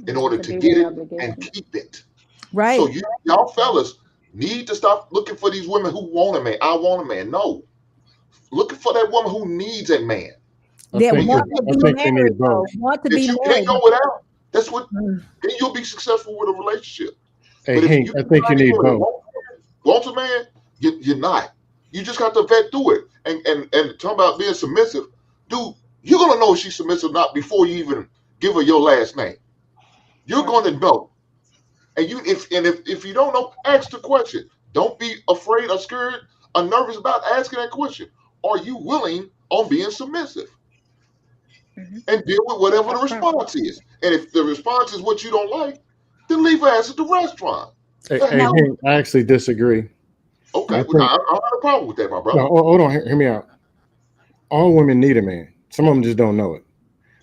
in order To to do get the it and obligation. keep it. So Right. y'all fellas need to stop looking for these women who want a man. I want a man. No, looking for that woman who needs a man. I That And think you want it, to I be think they married, need though. both. Want to that be you can't married. go without. That's what Mm. then you'll be successful with a relationship. Hey, But if Hank, you I think you need both. want a man, you're not. You just got to vet through it. And talking about being submissive, dude, you're gonna know if she's submissive or not before you even give her your last name. You're Right. gonna know. And if you don't know, ask the question. Don't be afraid or scared or nervous about asking that question. Are you willing on being submissive? Mhm. And deal with whatever the Upfront. response is. And if the response is what you don't like, then leave her ass at the restaurant. Hey, The hey, hell? Hank, I actually disagree. Okay, I well, think I don't have a problem with that, my no. brother. Hold on, hear me out. All women need a man. Some of them just don't know it.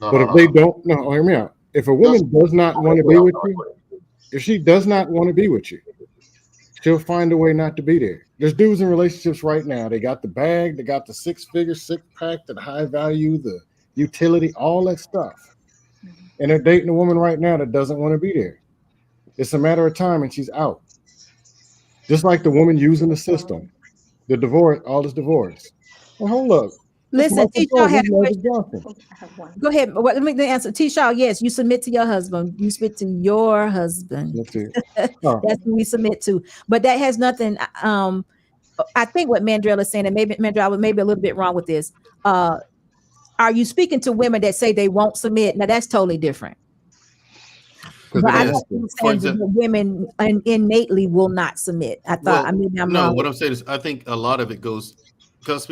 No, But no, if no, they no. don't, no, hear me out. If a Just woman does not want to be with you, if she does not want to be with you, she'll find a way not to be there. There's dudes in relationships right now. They got the bag, they got the six-figure, six-pack, the high value, the utility, all that stuff. And they're dating a woman right now that doesn't want to be there. It's a matter of time and she's out. Just like the woman using the system. The divorce, all this divorce. Well, hold up. It's Listen, Michael T. Shaw Jordan, had it's a Magic question. Johnson. I have one. Go ahead. Let me answer. T. Shaw, yes, you submit to your husband. You submit to your husband. Let's see. Oh, That's who we submit to. But that has nothing. I think what Mandrell is saying, and maybe Mandrell was maybe a little bit wrong with this. Are you speaking to women that say they won't submit? Now that's totally different. because But they I don't Yes. thought have you to. were For saying that example, women innately will not submit. I thought, well, maybe I'm no, wrong. what I'm saying is I think a lot of it goes because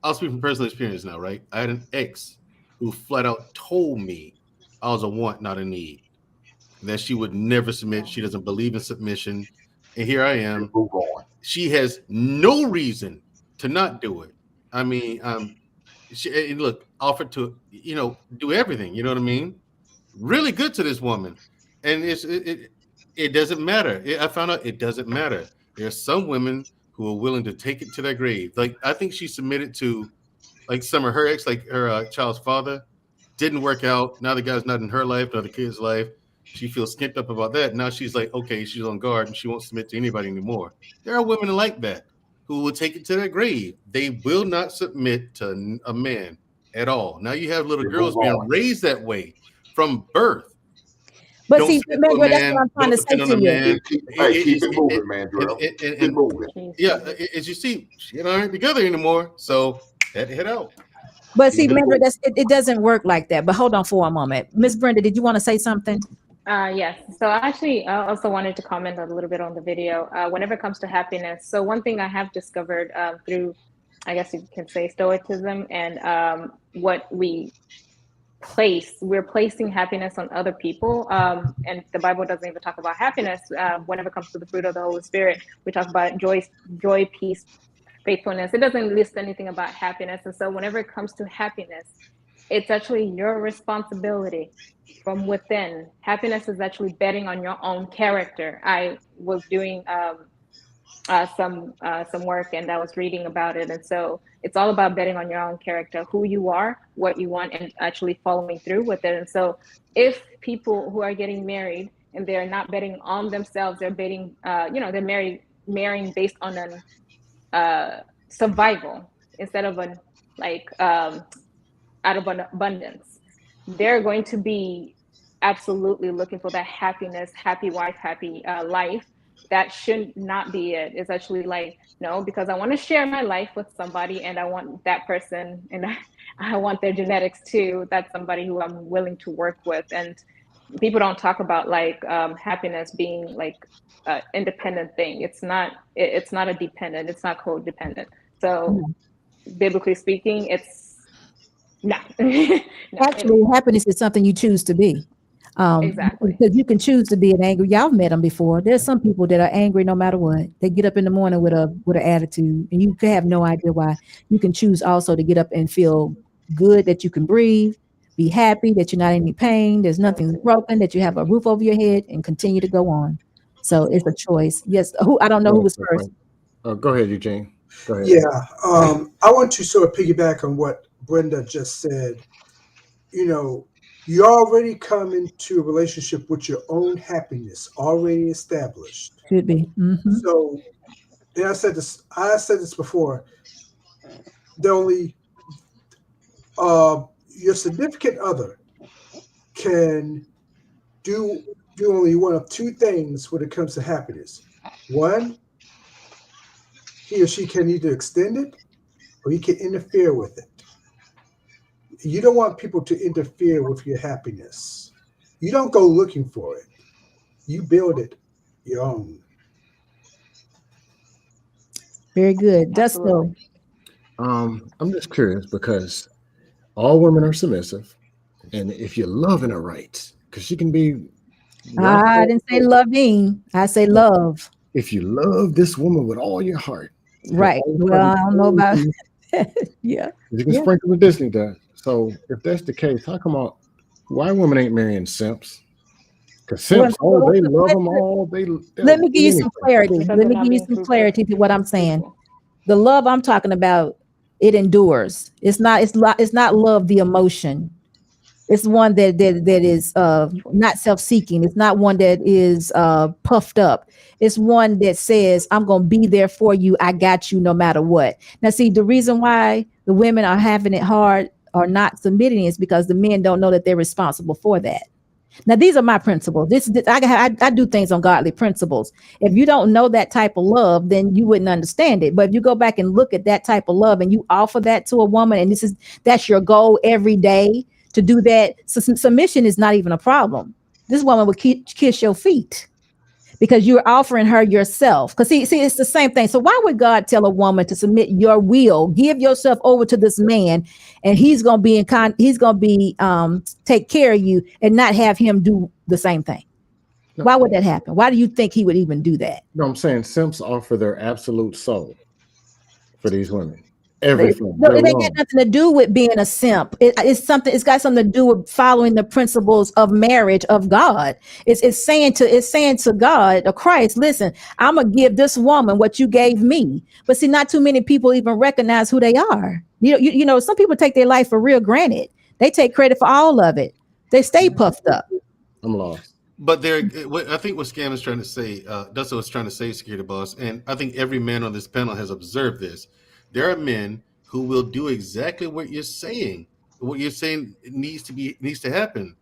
I'll speak from personal experience now, right? I had an ex who flat out told me I was a want, not a need. That she would never submit. She doesn't believe in submission. And here I am. move on. She has no reason to not do it. I mean, look, offered to, do everything. You know what I mean? Really good to this woman. And it doesn't matter. I found out it doesn't matter. There are some women who are willing to take it to their grave. Like, I think she submitted to, like, some of her ex, like her child's father, didn't work out. Now the guy's not in her life, not the kid's life. She feels skimped up about that. Now she's like, okay, she's on guard and she won't submit to anybody anymore. There are women like that who will take it to their grave. They will not submit to a man at all. Now you have little You girls move being on. raised that way from birth. But Don't see, submit to a Mandrell, that's what man. I'm trying Don't to say depend on to a you. man. Keep it moving, man, Drill. Keep it moving. Yeah, as you see, she and I aren't together anymore. So had to head out. But You see, know? remember, it doesn't work like that. But hold on for a moment. Miss Brenda, did you want to say something? Yes. So actually, I also wanted to comment a little bit on the video. Whenever it comes to happiness, so one thing I have discovered through, I guess you can say, stoicism and what we're placing happiness on other people. And the Bible doesn't even talk about happiness. Whenever it comes to the fruit of the Holy Spirit, we talk about joy, peace, faithfulness. It doesn't list anything about happiness. And so whenever it comes to happiness, it's actually your responsibility from within. Happiness is actually betting on your own character. I was doing some work and I was reading about it, and so it's all about betting on your own character, who you are, what you want, and actually following through with it. And so, if people who are getting married and they're not betting on themselves, they're betting, they're marrying based on an survival. instead of out of abundance. They're going to be absolutely looking for that happiness, happy wife, happy life. That should not be it. It's actually like, no, because I want to share my life with somebody and I want that person and I want their genetics too. That's somebody who I'm willing to work with. And people don't talk about like happiness being like an independent thing. It's not a dependent, it's not codependent. So biblically speaking, it's no. No, Actually, happiness is something you choose to be. Exactly. Because you can choose to be an angry. Y'all met them before. There's some people that are angry no matter what. They get up in the morning with an attitude, and you can have no idea why. You can choose also to get up and feel good that you can breathe, be happy that you're not in any pain, there's nothing broken, that you have a roof over your head, and continue to go on. So it's a choice. Yes. Who I don't know who was first. Go ahead, Eugene. Go ahead. Yeah, I want to sort of piggyback on what Brenda just said. You know, you already come into a relationship with your own happiness already established. Should be. Mm-hmm. So, and I said this before. The only your significant other can do only one of two things when it comes to happiness. One, he or she can either extend it or he can interfere with it. You don't want people to interfere with your happiness. You don't go looking for it. You build it your own. Very good. Dusto. I'm just curious because all women are submissive, and if you're loving her right, because she can be. I didn't say loving. I say love. If you love this woman with all your heart, right? Well, I don't know about. Yeah. You can sprinkle the Disney dust. So if that's the case, how come why women ain't marrying simps? Because simps, they love them all. Let me give you some clarity. Let me give you some clarity to what I'm saying. The love I'm talking about, it endures. It's not love the emotion. It's one that is not self-seeking. It's not one that is puffed up. It's one that says, I'm going to be there for you. I got you no matter what. Now, see, the reason why the women are having it hard or not submitting is because the men don't know that they're responsible for that. Now, these are my principles. I do things on godly principles. If you don't know that type of love, then you wouldn't understand it. But if you go back and look at that type of love and you offer that to a woman, and that's your goal every day to do that, so submission is not even a problem. This woman would kiss your feet because you're offering her yourself. Because see, it's the same thing. So why would God tell a woman to submit your will, give yourself over to this man, and he's gonna be take care of you and not have him do the same thing? No. Why would that happen? Why do you think he would even do that? No, I'm saying simps offer their absolute soul for these women. Everything. No, it ain't got nothing to do with being a simp. It's got something to do with following the principles of marriage of God. It's saying to God or Christ, listen, I'm gonna give this woman what you gave me. But see, not too many people even recognize who they are. You know, some people take their life for real granted. They take credit for all of it. They stay puffed up. I'm lost. But I think what Scam is trying to say, Dusto was trying to say, Security Boss, and I think every man on this panel has observed this. There are men who will do exactly what you're saying. What you're saying needs to happen,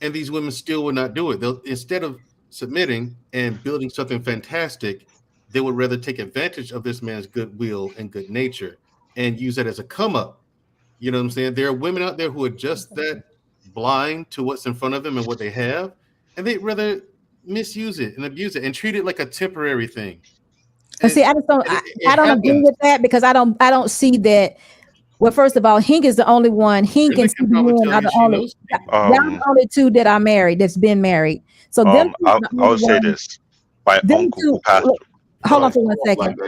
and these women still will not do it. They'll, instead of submitting and building something fantastic, they would rather take advantage of this man's goodwill and good nature and use that as a come up. You know what I'm saying? There are women out there who are just that blind to what's in front of them and what they have, and they'd rather misuse it and abuse it and treat it like a temporary thing. And see, I don't agree with that because I don't see that. Well, first of all, Hink is the only one. Hink and CBN are the only two that are married, that's been married. So them I would say this. My uncle who passed. Hold on for 1 second.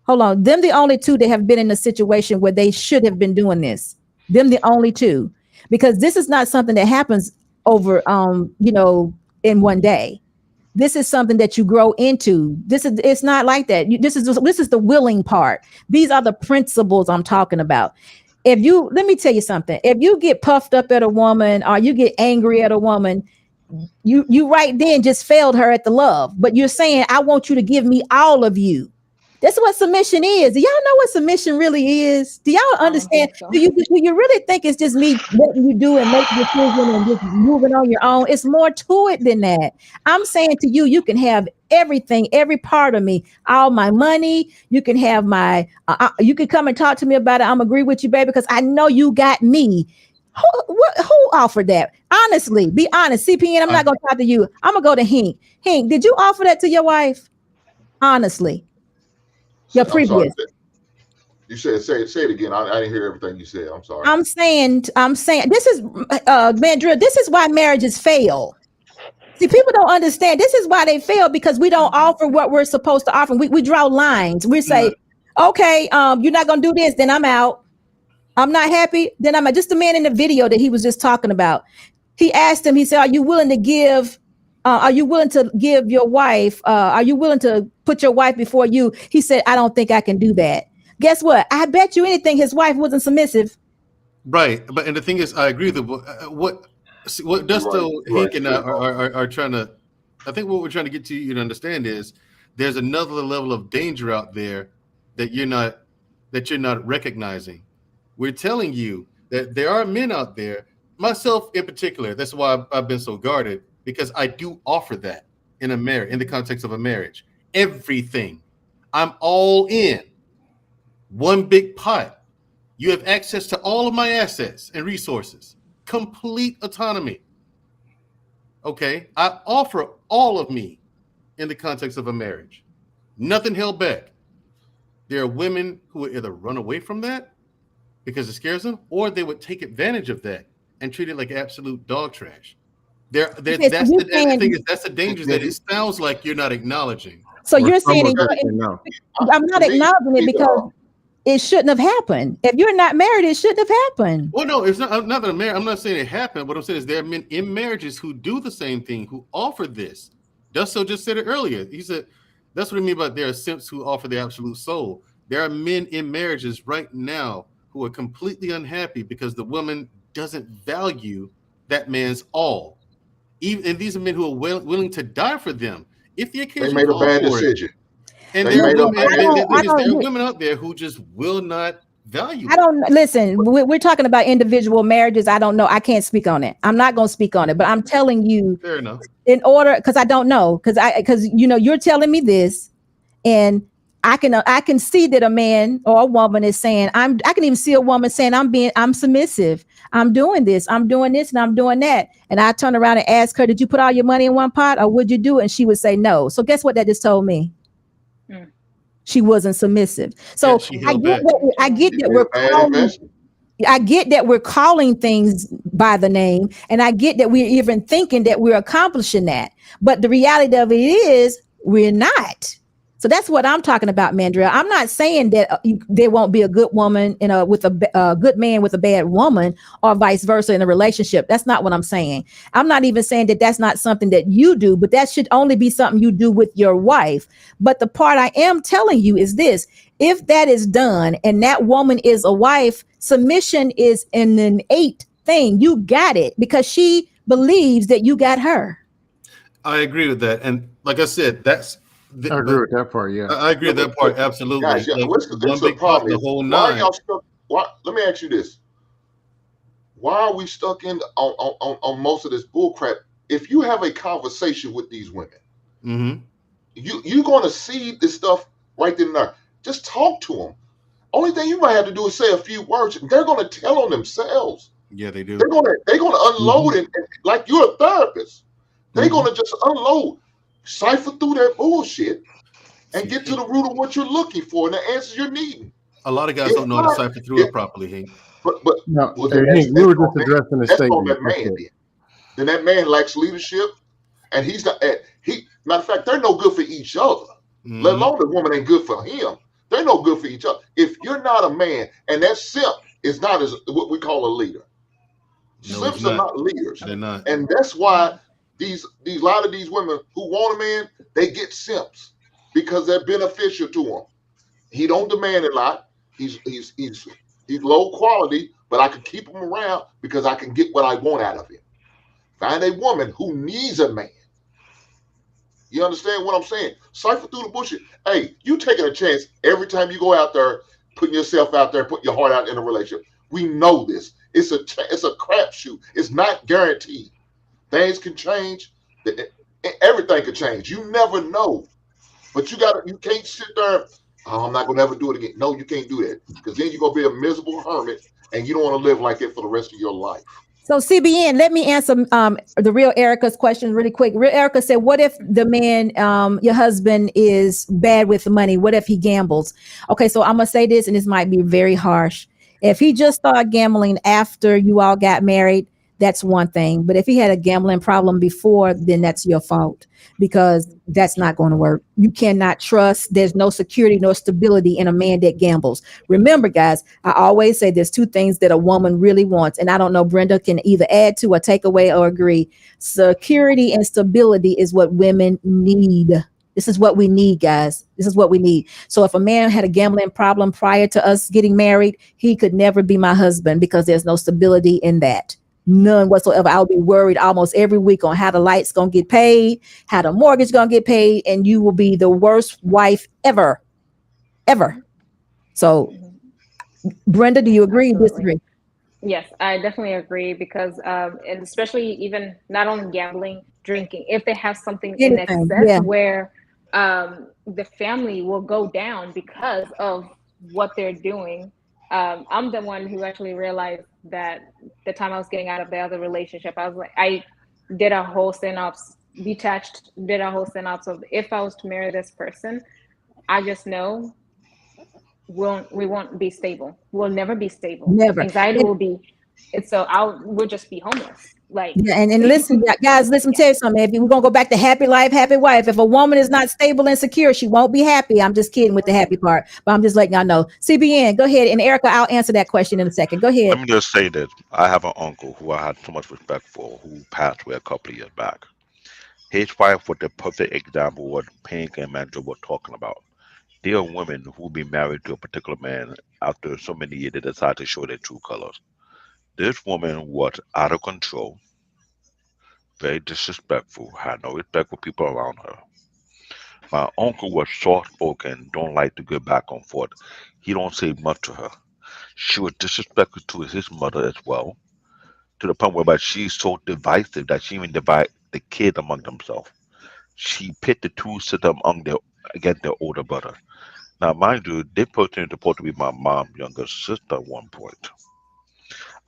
Hold on. Them the only two that have been in a situation where they should have been doing this. Them the only two. Because this is not something that happens over in one day. This is something that you grow into. It's not like that. This is the willing part. These are the principles I'm talking about. Let me tell you something. If you get puffed up at a woman or you get angry at a woman, you right then just failed her at the love. But you're saying, I want you to give me all of you. That's what submission is. Do y'all know what submission really is? Do y'all understand? think so. Do you really think it's just me letting you do and make decisions and just moving on your own? It's more to it than that. I'm saying to you, you can have everything, every part of me, all my money. You can have my, you can come and talk to me about it. I'm agree with you, baby, because I know you got me. Who offered that? Honestly, be honest. CPN, I'm not going to talk to you. I'm going to go to Hink. Hink, did you offer that to your wife? Honestly. Your I'm sorry. previous. You said say it again. I didn't hear everything you said. I'm sorry. I'm saying this is Mandrill, this is why marriages fail. See, people don't understand. This is why they fail, because we don't offer what we're supposed to offer. We draw lines. We say, okay, you're not gonna do this, then I'm out. I'm not happy, then I'm out. Just the man in the video that he was just talking about. He asked him, he said, are you willing to give your wife, are you willing to put your wife before you? He said, I don't think I can do that. Guess what? I bet you anything his wife wasn't submissive. Right. But and the thing is, I agree with what Dusto, Hank, and I are trying to, I think what we're trying to get to you to understand is there's another level of danger out there that you're not recognizing. We're telling you that there are men out there, myself in particular. That's why I've been so guarded, because I do offer that in a marriage, in the context of a marriage. Everything. I'm all in. One big pot. You have access to all of my assets and resources. Complete autonomy. Okay? I offer all of me in the context of a marriage. Nothing held back. There are women who would either run away from that because it scares them, or they would take advantage of that and treat it like absolute dog trash. That's the danger that it sounds like you're not acknowledging. So you're saying I'm not acknowledging it because it shouldn't have happened. If you're not married, it shouldn't have happened. Well, no, it's not. I'm not that I'm married. I'm not saying it happened. What I'm saying is there are men in marriages who do the same thing, who offer this. Dusto just said it earlier. He said that's what I mean by there are simps who offer the absolute soul. There are men in marriages right now who are completely unhappy because the woman doesn't value that man's all. And these are men who are willing to die for them if the occasion they made a bad decision. And there are women out there who just will not value. I don't listen. We're talking about individual marriages. I don't know. I can't speak on it. I'm not going to speak on it. But I'm telling you, fair enough. In order, because I don't know, because you're telling me this, and I can see that a man or a woman is saying I can even see a woman saying I'm submissive. I'm doing this, and I'm doing that. And I turn around and ask her, did you put all your money in one pot, or would you do it? And she would say no. So guess what that just told me? She wasn't submissive. So I get that we're calling things by the name, and I get that we're even thinking that we're accomplishing that. But the reality of it is we're not. So that's what I'm talking about, Mandrill. I'm not saying that there won't be a good woman with a good man with a bad woman, or vice versa in a relationship. That's not what I'm saying. I'm not even saying that that's not something that you do, but that should only be something you do with your wife. But the part I am telling you is this: if that is done and that woman is a wife, submission is an innate thing. You got it because she believes that you got her. I agree with that. And like I said, I agree with that part. Yeah, I agree with that part. Absolutely. Guys, what's the problem? The whole nine. Why are y'all stuck? Let me ask you this: why are we stuck on most of this bullcrap? If you have a conversation with these women, you're going to see this stuff right then and there. Just talk to them. Only thing you might have to do is say a few words. They're going to tell on themselves. Yeah, they do. They're going to unload it, like you're a therapist. They're going to just unload. Cipher through that bullshit and get to the root of what you're looking for and the answers you're needing. A lot of guys don't know how to cipher through it properly, Hank. But no, Hank, we were just addressing the statement. That man then that man lacks leadership, and he's not. Matter of fact, they're no good for each other. Let alone the woman ain't good for him. They're no good for each other. If you're not a man, and that simp is not as what we call a leader. No, simps are not leaders. They're not, and that's why. These lot of these women who want a man, they get simps because they're beneficial to them. He don't demand a lot. He's low quality, but I can keep him around because I can get what I want out of him. Find a woman who needs a man. You understand what I'm saying? Cipher through the bullshit. Hey, you taking a chance every time you go out there, putting yourself out there, putting your heart out in a relationship. We know this. It's a crapshoot. It's not guaranteed. Things can change. Everything can change. You never know. But you can't sit there. Oh, I'm not gonna ever do it again. No, you can't do that because then you're gonna be a miserable hermit, and you don't want to live like that for the rest of your life. So CBN, let me answer the real Erica's question really quick. Real Erica said, what if the man, your husband is bad with money? What if he gambles? Okay, so I'm gonna say this, and this might be very harsh. If he just started gambling after you all got married, that's one thing. But if he had a gambling problem before, then that's your fault, because that's not going to work. You cannot trust. There's no security, no stability in a man that gambles. Remember, guys, I always say there's two things that a woman really wants. And I don't know, Brenda can either add to or take away or agree. Security and stability is what women need. This is what we need, guys. This is what we need. So if a man had a gambling problem prior to us getting married, he could never be my husband, because there's no stability in that. None whatsoever. I'll be worried almost every week on how the light's gonna get paid, how the mortgage gonna get paid, and you will be the worst wife ever. So, Brenda, do you agree or disagree? Yes, I definitely agree, because and especially even not only gambling, drinking, if they have something in Anything, excess yeah. where the family will go down because of what they're doing. I'm the one who actually realized that the time I was getting out of the other relationship, I did a whole synopsis, did a whole synopsis of, if I was to marry this person, I just know we won't be stable. We'll never be stable. Never. Anxiety will be, we'll just be homeless. Like, Yeah, and listen, guys, listen, tell you something. If we're gonna go back to happy life, happy wife. If a woman is not stable and secure, she won't be happy. I'm just kidding with the happy part, but I'm just letting y'all know. CBN, go ahead, and Erica, I'll answer that question in a second. Go ahead. Let me just say that I have an uncle who I had so much respect for, who passed away a couple of years back. His wife was the perfect example of what Pink and Mandra were talking about. There are women who be married to a particular man after so many years they decide to show their true colors. This woman was out of control, very disrespectful, had no respect for people around her. My uncle was soft spoken, don't like to go back and forth. He don't say much to her. She was disrespectful to his mother as well, to the point whereby she's so divisive that she even divide the kids among themselves. She pit the two sisters among their against their older brother. Now, mind you, this person is supposed to be my mom's younger sister at one point.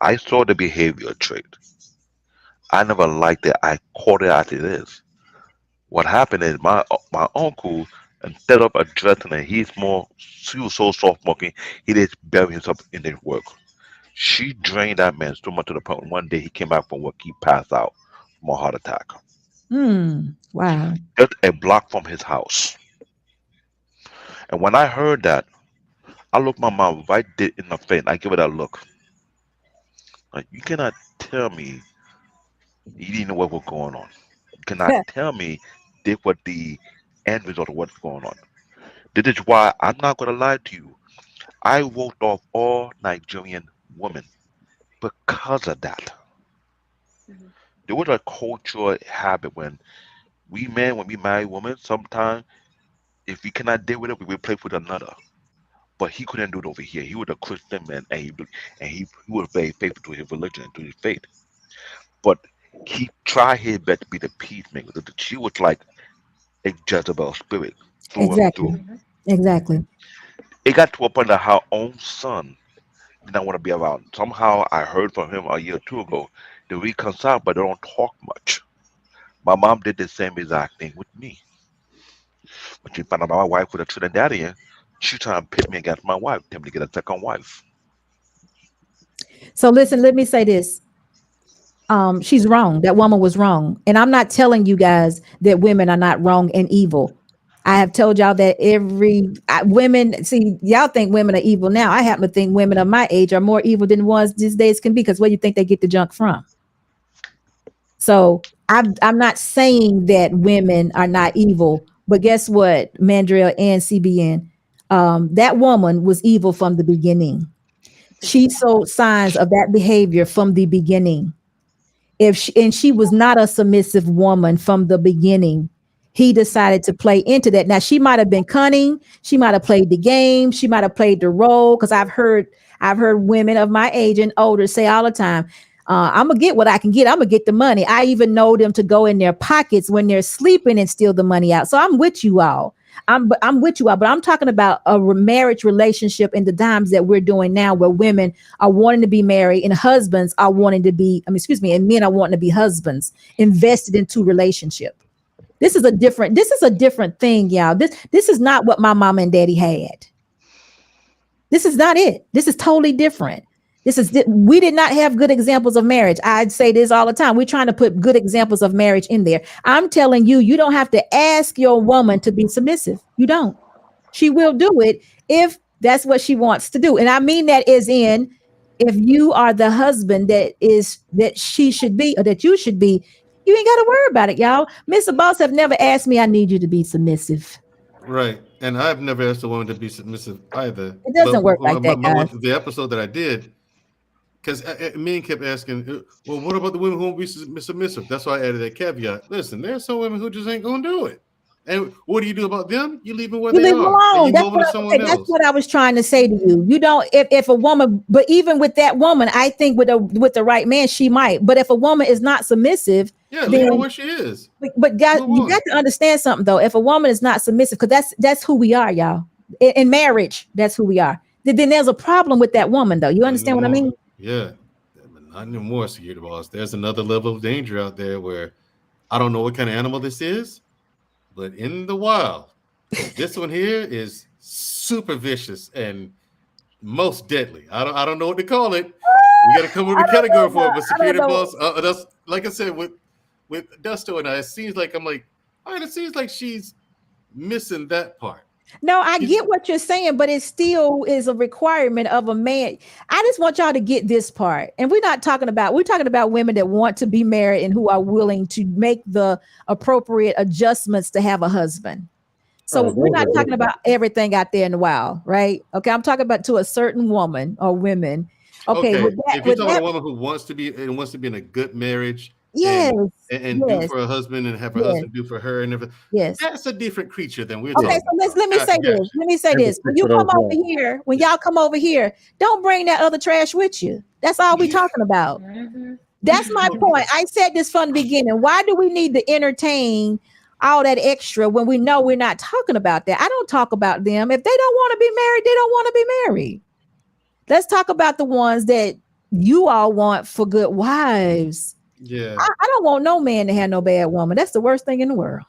I saw the behavior trait. I never liked it. I called it as it is. What happened is my uncle, instead of addressing it, he was so soft spoken, he just buried himself in his work. She drained that man so much to the point one day he came back from work, he passed out from a heart attack. Wow. Just a block from his house. And when I heard that, I looked my mom right there in the face. I give her that look. Like, you cannot tell me you didn't know what was going on. You cannot tell me this was the end result of what's going on. This is why I'm not gonna lie to you. I wrote off all Nigerian women because of that. Mhm. There was a cultural habit when we men, when we marry women, sometimes if we cannot deal with it, we will play with another. But he couldn't do it over here. He was a Christian man, and he was very faithful to his religion and to his faith. But he tried his best to be the peacemaker. She was like a Jezebel spirit through and Exactly. through. Mhm. Exactly. It got to a point that her own son did not want to be around. Somehow I heard from him a year or two ago. They reconciled, but they don't talk much. My mom did the same exact thing with me. When she found out my wife was a Trinidadian, she tried to pit me against my wife, tell me to get a second wife. So listen, let me say this. She's wrong. That woman was wrong. And I'm not telling you guys that women are not wrong and evil. I have told y'all that women, see, y'all think women are evil now. I happen to think women of my age are more evil than ones these days can be, because where do you think they get the junk from? So I'm not saying that women are not evil, but guess what, Mandrill and CBN, that woman was evil from the beginning. She showed signs of that behavior from the beginning. And she was not a submissive woman from the beginning. he decided to play into that. Now she might have been cunning, she might have played the game, she might have played the role, because I've heard women of my age and older say all the time, I'm gonna get what I can get. I'm gonna get the money. I even know them to go in their pockets when they're sleeping and steal the money out. So I'm with you all. I'm with you all, but I'm talking about a marriage relationship in the times that we're doing now, where women are wanting to be married and husbands are wanting to be, and men are wanting to be husbands invested into relationship. This is a different thing, y'all. This is not what my mama and daddy had. This is not it. This is totally different. We did not have good examples of marriage. I'd say this all the time. We're trying to put good examples of marriage in there. I'm telling you, you don't have to ask your woman to be submissive. You don't. She will do it if that's what she wants to do. And I mean that as in, if you are the husband that she should be, or that you should be, you ain't got to worry about it, y'all. Mr. Boss have never asked me, I need you to be submissive. Right. And I've never asked a woman to be submissive either. It doesn't work like that, guys. The episode that I did, because men kept asking, well, what about the women who won't be submissive? That's why I added that caveat. Listen, there's some women who just ain't going to do it. And what do you do about them? You leave them where they are. Alone. And you move over to someone else. That's what I was trying to say to you. You don't, if a woman, but even with that woman, I think with the right man, she might. But if a woman is not submissive, leave her where she is. But guys, you got to understand something though. If a woman is not submissive, because that's who we are, y'all. In marriage, that's who we are. Then there's a problem with that woman, though. You understand what I mean? Yeah. Not anymore, security boss. There's another level of danger out there where I don't know what kind of animal this is, but in the wild, this one here is super vicious and most deadly. I don't know what to call it. We got to come up with a category for it. But security boss, that's like I said with Dusto and I. It seems like it seems like she's missing that part. No, I get what you're saying, but it still is a requirement of a man. I just want y'all to get this part. And we're talking about women that want to be married and who are willing to make the appropriate adjustments to have a husband. So we're not talking about everything out there in the wild, right? Okay, I'm talking about to a certain woman or women. Okay, if you're talking about a woman who wants to be in a good marriage, and do for her husband and have her husband do for her, and everything. Yes, that's a different creature than we're talking. Okay, so let me say this. When you come over here, when y'all come over here, don't bring that other trash with you. That's all we're talking about. That's my point. I said this from the beginning. Why do we need to entertain all that extra when we know we're not talking about that? I don't talk about them. If they don't want to be married, they don't want to be married. Let's talk about the ones that you all want for good wives. Yeah, I don't want no man to have no bad woman. That's the worst thing in the world.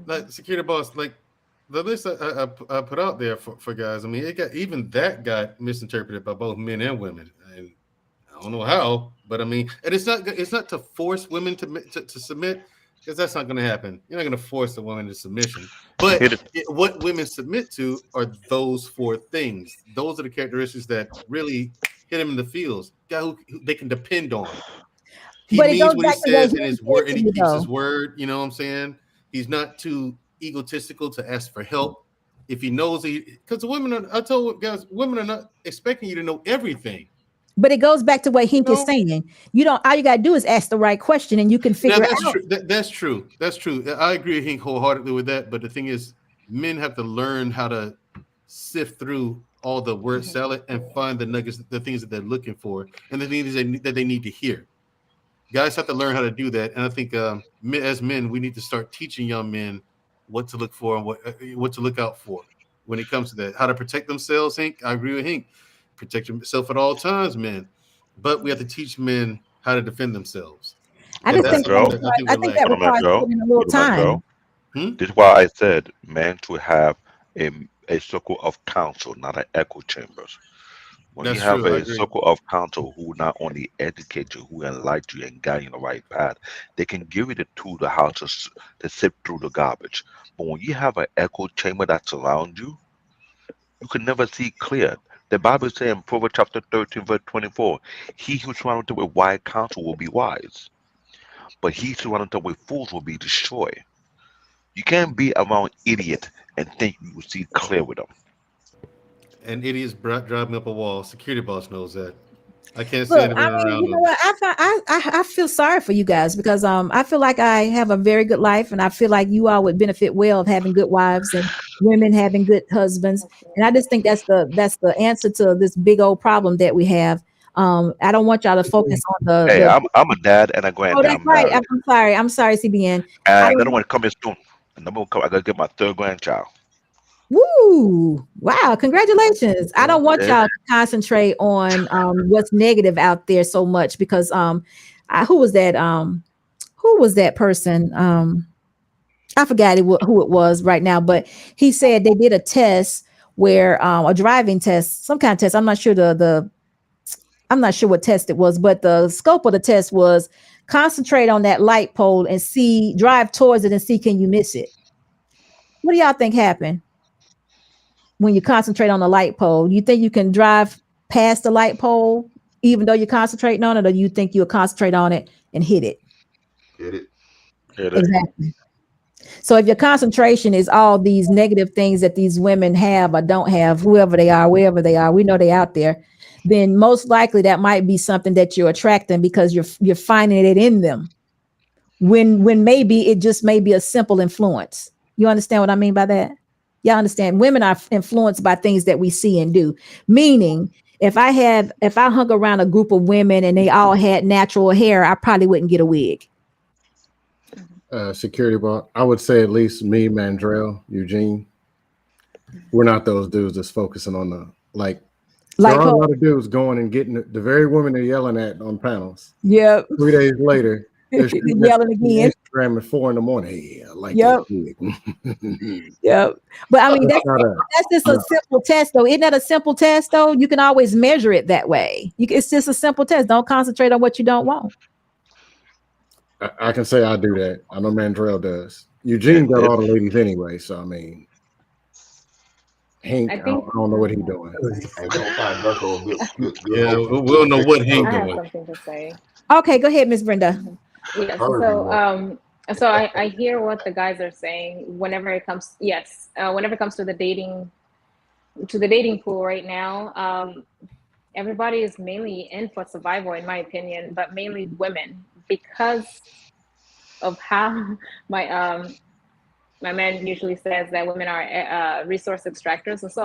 Like security boss, like the list I put out there for guys. I mean, even that got misinterpreted by both men and women, and I don't know how, but I mean, and it's not to force women to submit, because that's not going to happen. You're not going to force a woman to submission. But what women submit to are those four things. Those are the characteristics that really hit them in the feels. Guy who they can depend on. He means what he says in his word, and he keeps his word. You know what I'm saying? He's not too egotistical to ask for help. If he knows, because I told guys, women are not expecting you to know everything. But it goes back to what Hink is saying. All you gotta do is ask the right question, and you can figure it out. That's true. That's true. I agree with Hink wholeheartedly with that. But the thing is, men have to learn how to sift through all the word salad and find the nuggets, the things that they're looking for, and the things that they need to hear. Guys have to learn how to do that, and I think as men, we need to start teaching young men what to look for and what to look out for when it comes to that. How to protect themselves, Hink. I agree with Hink. Protect yourself at all times, men. But we have to teach men how to defend themselves. I think that requires putting a little time. This is why I said men to have a circle of counsel, not an echo chambers. When you have a circle of counsel who not only educate you, who enlighten you and guide you in the right path, they can give you the tool to how to sift through the garbage. But when you have an echo chamber that surrounds you, you can never see clear. The Bible says in Proverbs chapter 13, verse 24, he who surrounded with wise counsel will be wise, but he surrounded with fools will be destroyed. You can't be around idiot and think you will see clear with them. And idiots drive me up a wall. Security boss knows that. I can't say Look, anything I mean, around you know them. what? I feel sorry for you guys because I feel like I have a very good life, and I feel like you all would benefit well of having good wives and women having good husbands. And I just think that's the answer to this big old problem that we have. I don't want y'all to focus on Hey, the. I'm a dad and a Oh, granddad. that's I'm right. married, I'm sorry, CBN. I and another don't. one coming soon. Another one coming. I gotta get my third grandchild. Woo! Wow! Congratulations. I don't want Yeah. y'all to concentrate on what's negative out there so much because who was that? Who was that person? I forgot who it was right now, but he said they did a test where a driving test, some kind of test. I'm not sure I'm not sure what test it was, but the scope of the test was concentrate on that light pole and drive towards it and see can you miss it. What do y'all think happened when you concentrate on the light pole? You think you can drive past the light pole even though you're concentrating on it, or you think you'll concentrate on it and hit it? Get it? Hit it. Exactly. So if your concentration is all these negative things that these women have or don't have, whoever they are, wherever they are, we know they're out there, then most likely that might be something that you're attracting because you're finding it in them. When maybe it just may be a simple influence. You understand what I mean by that? Y'all understand? Women are influenced by things that we see and do. Meaning, if I hung around a group of women and they all had natural hair, I probably wouldn't get a wig. Security bar. I would say at least me, Mandrell, Eugene. We're not those dudes that's focusing on the like. There are a lot of dudes going and getting the very women they're yelling at on panels. Yep. 3 days later, they're yelling again. Instagram at 4 in the morning. Hey, I like Yep. that. Yep. But I mean, that's just a simple test, though. Isn't that a simple test, though? You can always measure it that way. It's just a simple test. Don't concentrate on what you don't want. I can say I do that. I know Mandrell does. Eugene got all the ladies anyway, so I mean, Hank, I don't know what he's doing. Yeah, we'll know what Hank I have doing. something to say. Okay, go ahead, Miss Brenda. Yes. So I hear what the guys are saying. Whenever it comes to the dating pool right now, everybody is mainly in for survival, in my opinion, but mainly women, because of how my man usually says that women are resource extractors. And so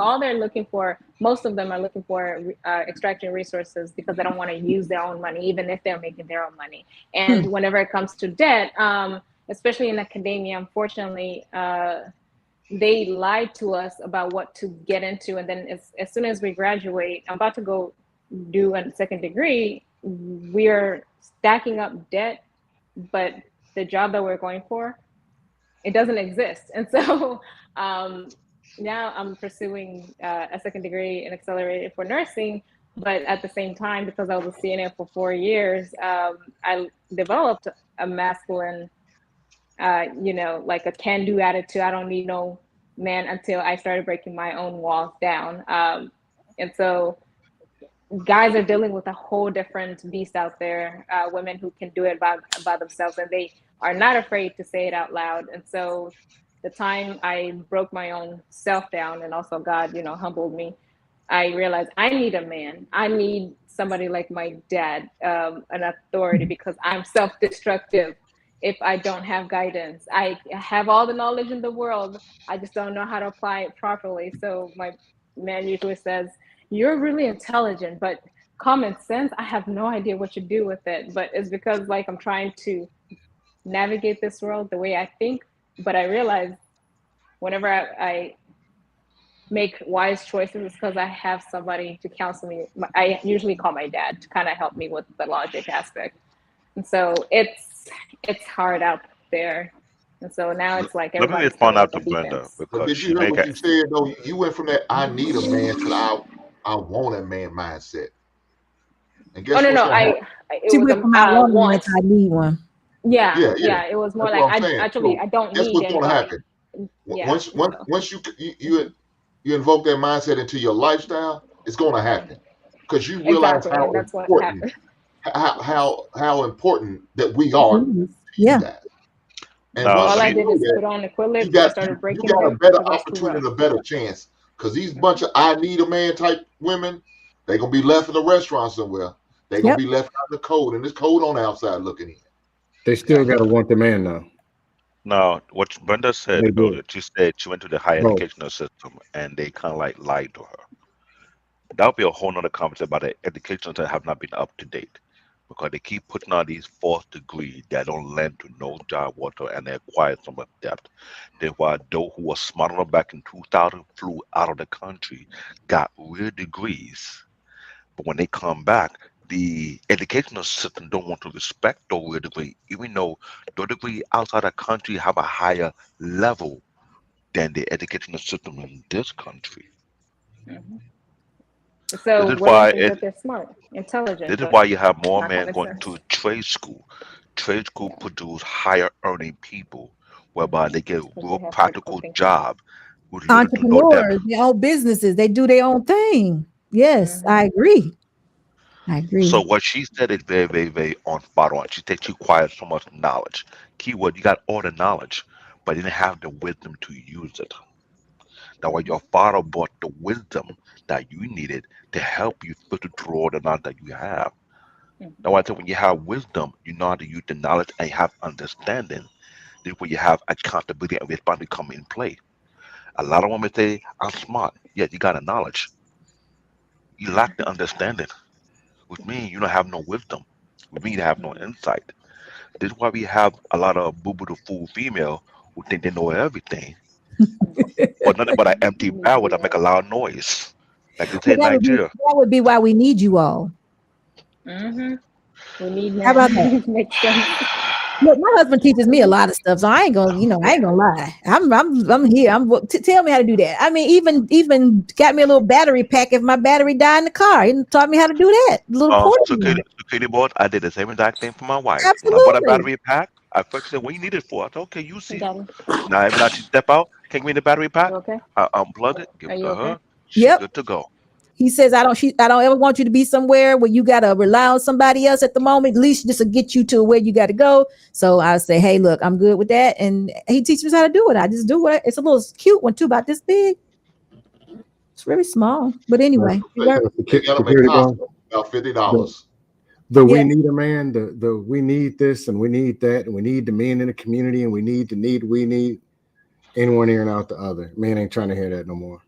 most of them are looking for extracting resources because they don't want to use their own money, even if they're making their own money. And whenever it comes to debt, especially in academia, unfortunately, they lied to us about what to get into. And then as soon as we graduate, I'm about to go do a second degree, we're stacking up debt, but the job that we're going for, it doesn't exist. And so now I'm pursuing a second degree in accelerated for nursing, but at the same time, because I was a CNA for 4 years, I developed a masculine, like a can-do attitude. I don't need no man until I started breaking my own walls down. And so guys are dealing with a whole different beast out there, women who can do it by themselves, and they are not afraid to say it out loud. And so the time I broke my own self down, and also God, humbled me, I realized I need a man. I need somebody like my dad, an authority, because I'm self-destructive if I don't have guidance. I have all the knowledge in the world, I just don't know how to apply it properly. So my man usually says, "You're really intelligent, but common sense, I have no idea what to do with it." But it's because I'm trying to navigate this world the way I think. But I realize whenever I make wise choices, it's because I have somebody to counsel me. I usually call my dad to kind of help me with the logic aspect. And so it's hard out there. And so now it's like Let me everybody's respond playing out like to a Brenda defense. But because did she you hear make what it. you said though? You went from that I need a man to I want a man mindset. And guess No, what's gonna happen? She it was went from I want one want. to I need one. Yeah. It was more That's like what I'm saying. So I don't guess need what's gonna anybody. happen? Yeah. Once you invoke that mindset into your lifestyle, it's gonna happen. Because you realize Exactly, how and that's what important happened. how important that we are to you Yeah. guys. And No, once All let you I me. did do is that, put on you Equilips. I got started you breaking got a them better because I was too opportunity rough. and a better chance. Because these bunch of I need a man type women, they gonna be left in a restaurant somewhere. They're gonna Yep. be left out in the cold, and it's cold on the outside looking in. They still got to want the man though. Now, what Brenda said They do. earlier, she said she went to the higher Both. educational system and they kind of like lied to her. That would be a whole nother conversation about the education that have not been up to date because they keep putting on these fourth degrees that don't lend to no job whatsoever and they acquire so much depth. That's why those who were smart enough back in 2000 flew out of the country, got real degrees. But when they come back, the educational system don't want to respect those real degree, even though those degree outside the country have a higher level than the educational system in this country. Mhm. This So is women why think that they're smart, intelligent, this is but why you have more not men common going sense. to trade school. Trade school Yeah. produce higher earning people, whereby they get Because real they have critical practical thinking. job with little to no depth. Entrepreneurs, their own businesses, they do their own thing. Yes, I agree. I So agree. what she said is very, very, very on spot on. She said she acquired so much knowledge. Keyword, you got all the knowledge, but you didn't have the wisdom to use it. That way your father brought the wisdom that you needed to help you filter through all the knowledge that you have. That's why I said when you have wisdom, you know how to use the knowledge and you have understanding. This is where you have accountability and responsibility come in play. A lot of women say, I'm smart, yet you got a knowledge. You lack the understanding, which means you don't have no wisdom, which means you have no insight. This is why we have a lot of boo boo the fool female who think they know everything, but nothing but an empty barrel that make a loud noise. Like they say Well, in that would be Nigeria. why we need you all. Mm-hmm. We need How about that? men. Makes sense. Look, my husband teaches me a lot of stuff, so I ain't gonna, I ain't gonna lie. I'm here. Tell me how to do that. I mean, even got me a little battery pack if my battery died in the car. He taught me how to do that. A little portable one. Security board, I did the same exact thing for my wife. When I bought a Absolutely. battery pack, I first said, "What you need it for?" I said, "Okay, you see it." Daddy, Now every time she step out, can you give me the battery pack? you okay? I unplug it, give Are it you to okay? her. She Yep. good to go. He says, I don't ever want you to be somewhere where you gotta rely on somebody else at the moment. At least just to get you to where you gotta go. So I say, hey, look, I'm good with that. And he teaches me how to do it. I just do it. It's a little cute one too, about this big. It's really small. But anyway, it They, works. they gotta make Security cost guard. about The, $50. the Yeah. we need a man. The we need this and we need that and we need the men in the community and we need we need in one ear and out the other. Man ain't trying to hear that no more.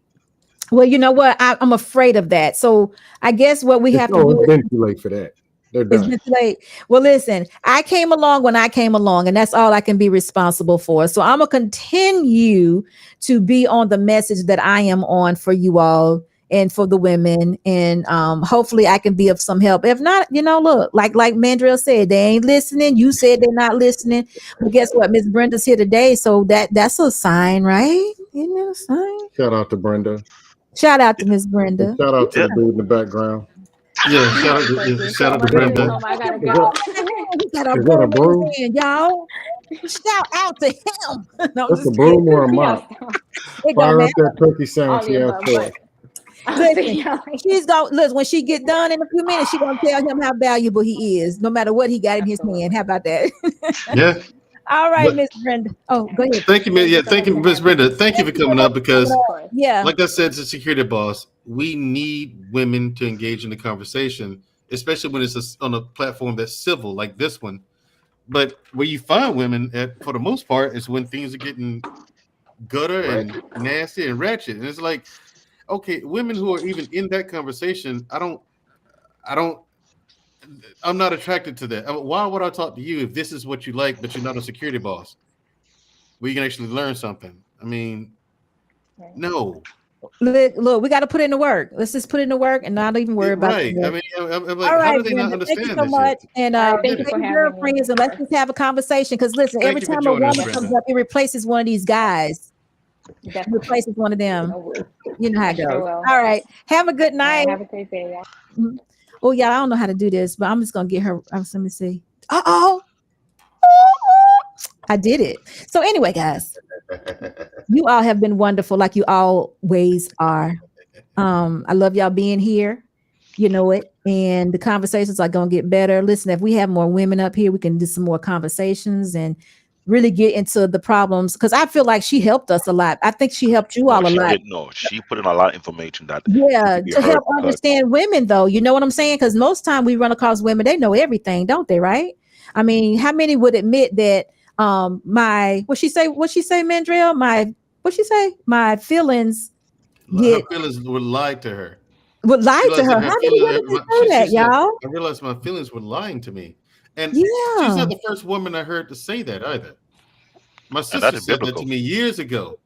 Well, you know what? I'm afraid of that. So I guess what we have to do It's been too late for that. They're is done. late. Well, listen, I came along when I came along, and that's all I can be responsible for. So I'm gonna continue to be on the message that I am on for you all and for the women, and hopefully I can be of some help. If not, look, like Mandrill said, they ain't listening. You said they're not listening. But guess what? Miss Brenda's here today, so that's a sign, right? Isn't it a sign? Shout out to Brenda. Shout out to Miss And Brenda. shout out to Yeah. the dude in the background. Yeah, Thank you. shout out to My baby's Brenda. home. I gotta Is go. He got a is that a broom in broom? his hand, y'all. Shout out to him. No, I'm That's a just kidding. broom or a Yeah, mop? It don't Fire up matter. that turkey sandwich all the he asked above. for. But I'll Listen, see y'all later. she's going look when she get done in a few minutes. She's gonna tell him how valuable he is, no matter what he got in his Absolutely. hand. How about that? Yeah. All right, But Miss Brenda. Oh, go ahead. thank you, man. Thank Yeah, you so thank much you, for Miss having me. Brenda. Thank you for Thank you coming so up much for coming because, Of up. course. Yeah. like I said to security boss, we need women to engage in the conversation, especially when it's on a platform that's civil like this one. But where you find women at, for the most part, is when things are getting gutter and Ratchet. nasty and ratchet. And it's like, okay, women who are even in that conversation, I don't, I'm not attracted to that. Why would I talk to you if this is what you like, but you're not a security boss where you can actually learn something? I mean, Right. no. Look, we got to put in the work. Let's just put in the work and not even worry about Right. the I rest. mean, I'm All like, how right, do they not Brenda. Thank you understand so this yet? much. And All right. I get Thank you it. for bring having me. girlfriends and let's just have a conversation. Because listen, every Thank you for time a joining us, woman comes Brenda. up, it replaces one of these guys. It Definitely. replaces one of them. I will. You know how I it sure goes. will. All right. Have a good All right. night. Have a great day, y'all. Mhm. Oh, yeah, I don't know how to do this, but I'm just gonna get her. Let me see. Uh-oh. I did it. So anyway, guys, you all have been wonderful, like you always are. I love y'all being here. You know it. And the conversations are gonna get better. Listen, if we have more women up here, we can do some more conversations and really get into the problems, because I feel like she helped us a lot. I think she helped you No, all a she lot. didn't know. She put in a lot of information that Yeah, could be to heard help because understand women, though. You know what I'm saying? Because most time we run across women, they know everything, don't they? Right? I mean, how many would admit that? My what she say, Mandrell? What she say? My feelings Her get feelings were lied to her. would She lie to realized her. that How her many women feelings. can say She that, said, y'all? "I realized my feelings were lying to me," and she's Yeah. not the first woman I heard to say that either. My and sister that's said that to biblical. me years ago.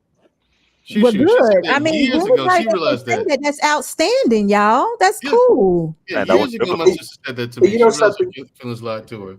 Well, She said good. that I mean, years ago. anybody She that can realized say that. that, that's outstanding, y'all. That's Yeah, cool. yeah. And that was Years ago, my biblical. sister said that to And me. you She know realized something? her feelings lied to her.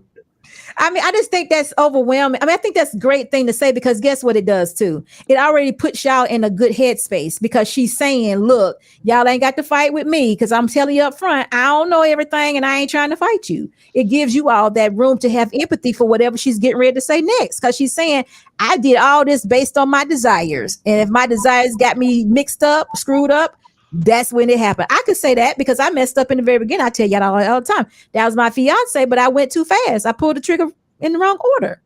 I mean, I just think that's overwhelming. I mean, I think that's a great thing to say, because guess what it does too? It already puts y'all in a good headspace, because she's saying, look, y'all ain't got to fight with me, because I'm telling you up front, I don't know everything and I ain't trying to fight you. It gives you all that room to have empathy for whatever she's getting ready to say next, because she's saying, I did all this based on my desires. And if my desires got me mixed up, screwed up, that's when it happened. I could say that because I messed up in the very beginning. I tell y'all all the time. That was my fiance, but I went too fast. I pulled the trigger in the wrong order.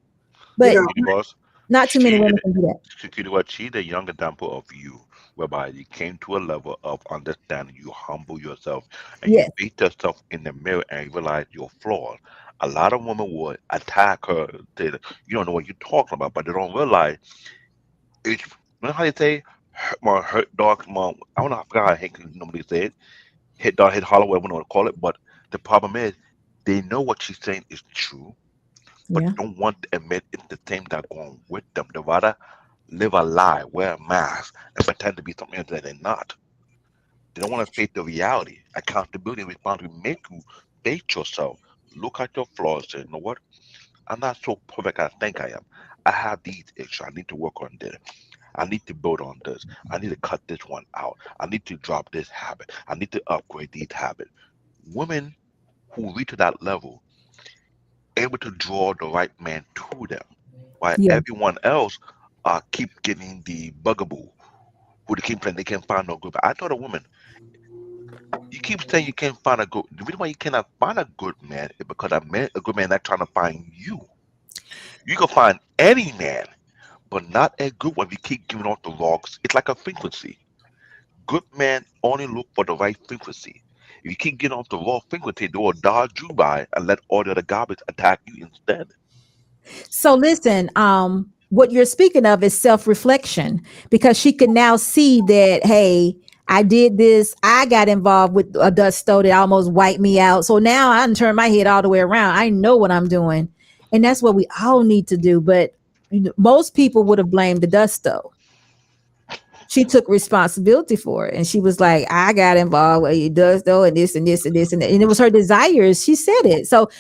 You But know, Cutie boss, not too many she women can do that. Cutie boss, she the young example of you, whereby you came to a level of understanding. You humble yourself and you Yes. beat yourself in the mirror and you realize you're flawed. A lot of women would attack her. Say that you don't know what you're talking about, but they don't realize it's. You know how they say, hurt dog, mom. I don't know. I forgot how Hank normally say it. Hit dog, hit hollow, whatever you want to call it. But the problem is, they know what she's saying is true, but Yeah. don't want to admit it's the same that going with them. They rather live a lie, wear a mask, and pretend to be something else that they're not. They don't want to face the reality. Accountability and responsibility make you face yourself. Look at your flaws. Say, you know what? I'm not so perfect as I think I am. I have these issues. I need to work on this. I need to build on this. I need to cut this one out. I need to drop this habit. I need to upgrade these habits. Women who reach to that level able to draw the right man to them, while Yeah. everyone else keep getting the bugaboo who they keep saying they can't find no good. But I told a woman, you keep saying you can't find a good. The reason why you cannot find a good man is because a good man not trying to find you. You can find any man, but not a good one. If you keep giving off the logs, it's like a frequency. Good men only look for the right frequency. If you keep getting off the wrong frequency, they will dodge you by and let all the other garbage attack you instead. So listen, what you're speaking of is self-reflection, because she can now see that, hey, I did this, I got involved with a dust stove that almost wiped me out. So now I done turned my head all the way around. I know what I'm doing. And that's what we all need to do. But most people would have blamed the dust stove. She took responsibility for it, and she was like, I got involved with it does though, and this and this and this and that. And it was her desires. She said it. So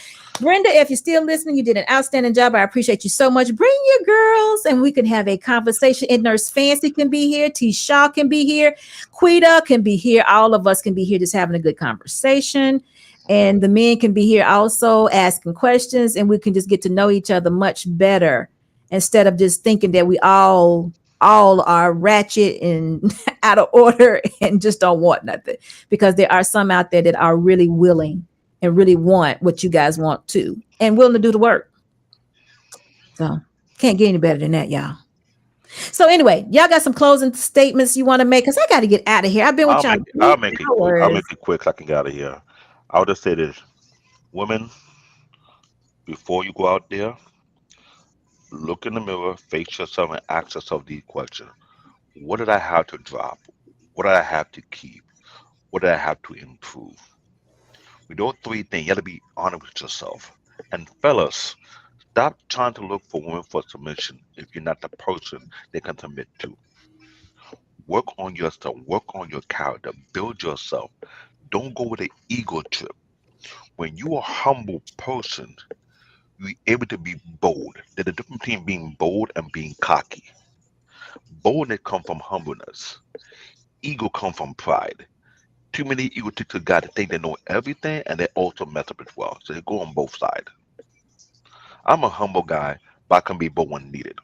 Brenda, if you're still listening, you did an outstanding job. I appreciate you so much. Bring your girls and we can have a conversation. And Nurse Fancy can be here. T Shaw can be here. Quita can be here. All of us can be here just having a good conversation. And the men can be here also asking questions, and we can just get to know each other much better, instead of just thinking that we all are ratchet and out of order and just don't want nothing, because there are some out there that are really willing and really want what you guys want too, and willing to do the work. So can't get any better than that, y'all. So anyway, y'all got some closing statements you want to make, because I got to get out of here. I've been with y'all I'll 3 make it quick. I'll hours. make it quick so I can get out of here. I'll just say this. Women, before you go out there, look in the mirror, face yourself, and ask yourself these questions. What did I have to drop? What did I have to keep? What did I have to improve? With those three things, you got to be honest with yourself. And fellas, stop trying to look for women for submission if you're not the person they can submit to. Work on yourself, work on your character, build yourself. Don't go with an ego trip. When you are a humble person, you're able to be bold. There's a difference between being bold and being cocky. Boldness comes from humbleness. Ego comes from pride. Too many egotistical guys that think they know everything and they also mess up as well. So they go on both sides. I'm a humble guy, but I can be bold when needed.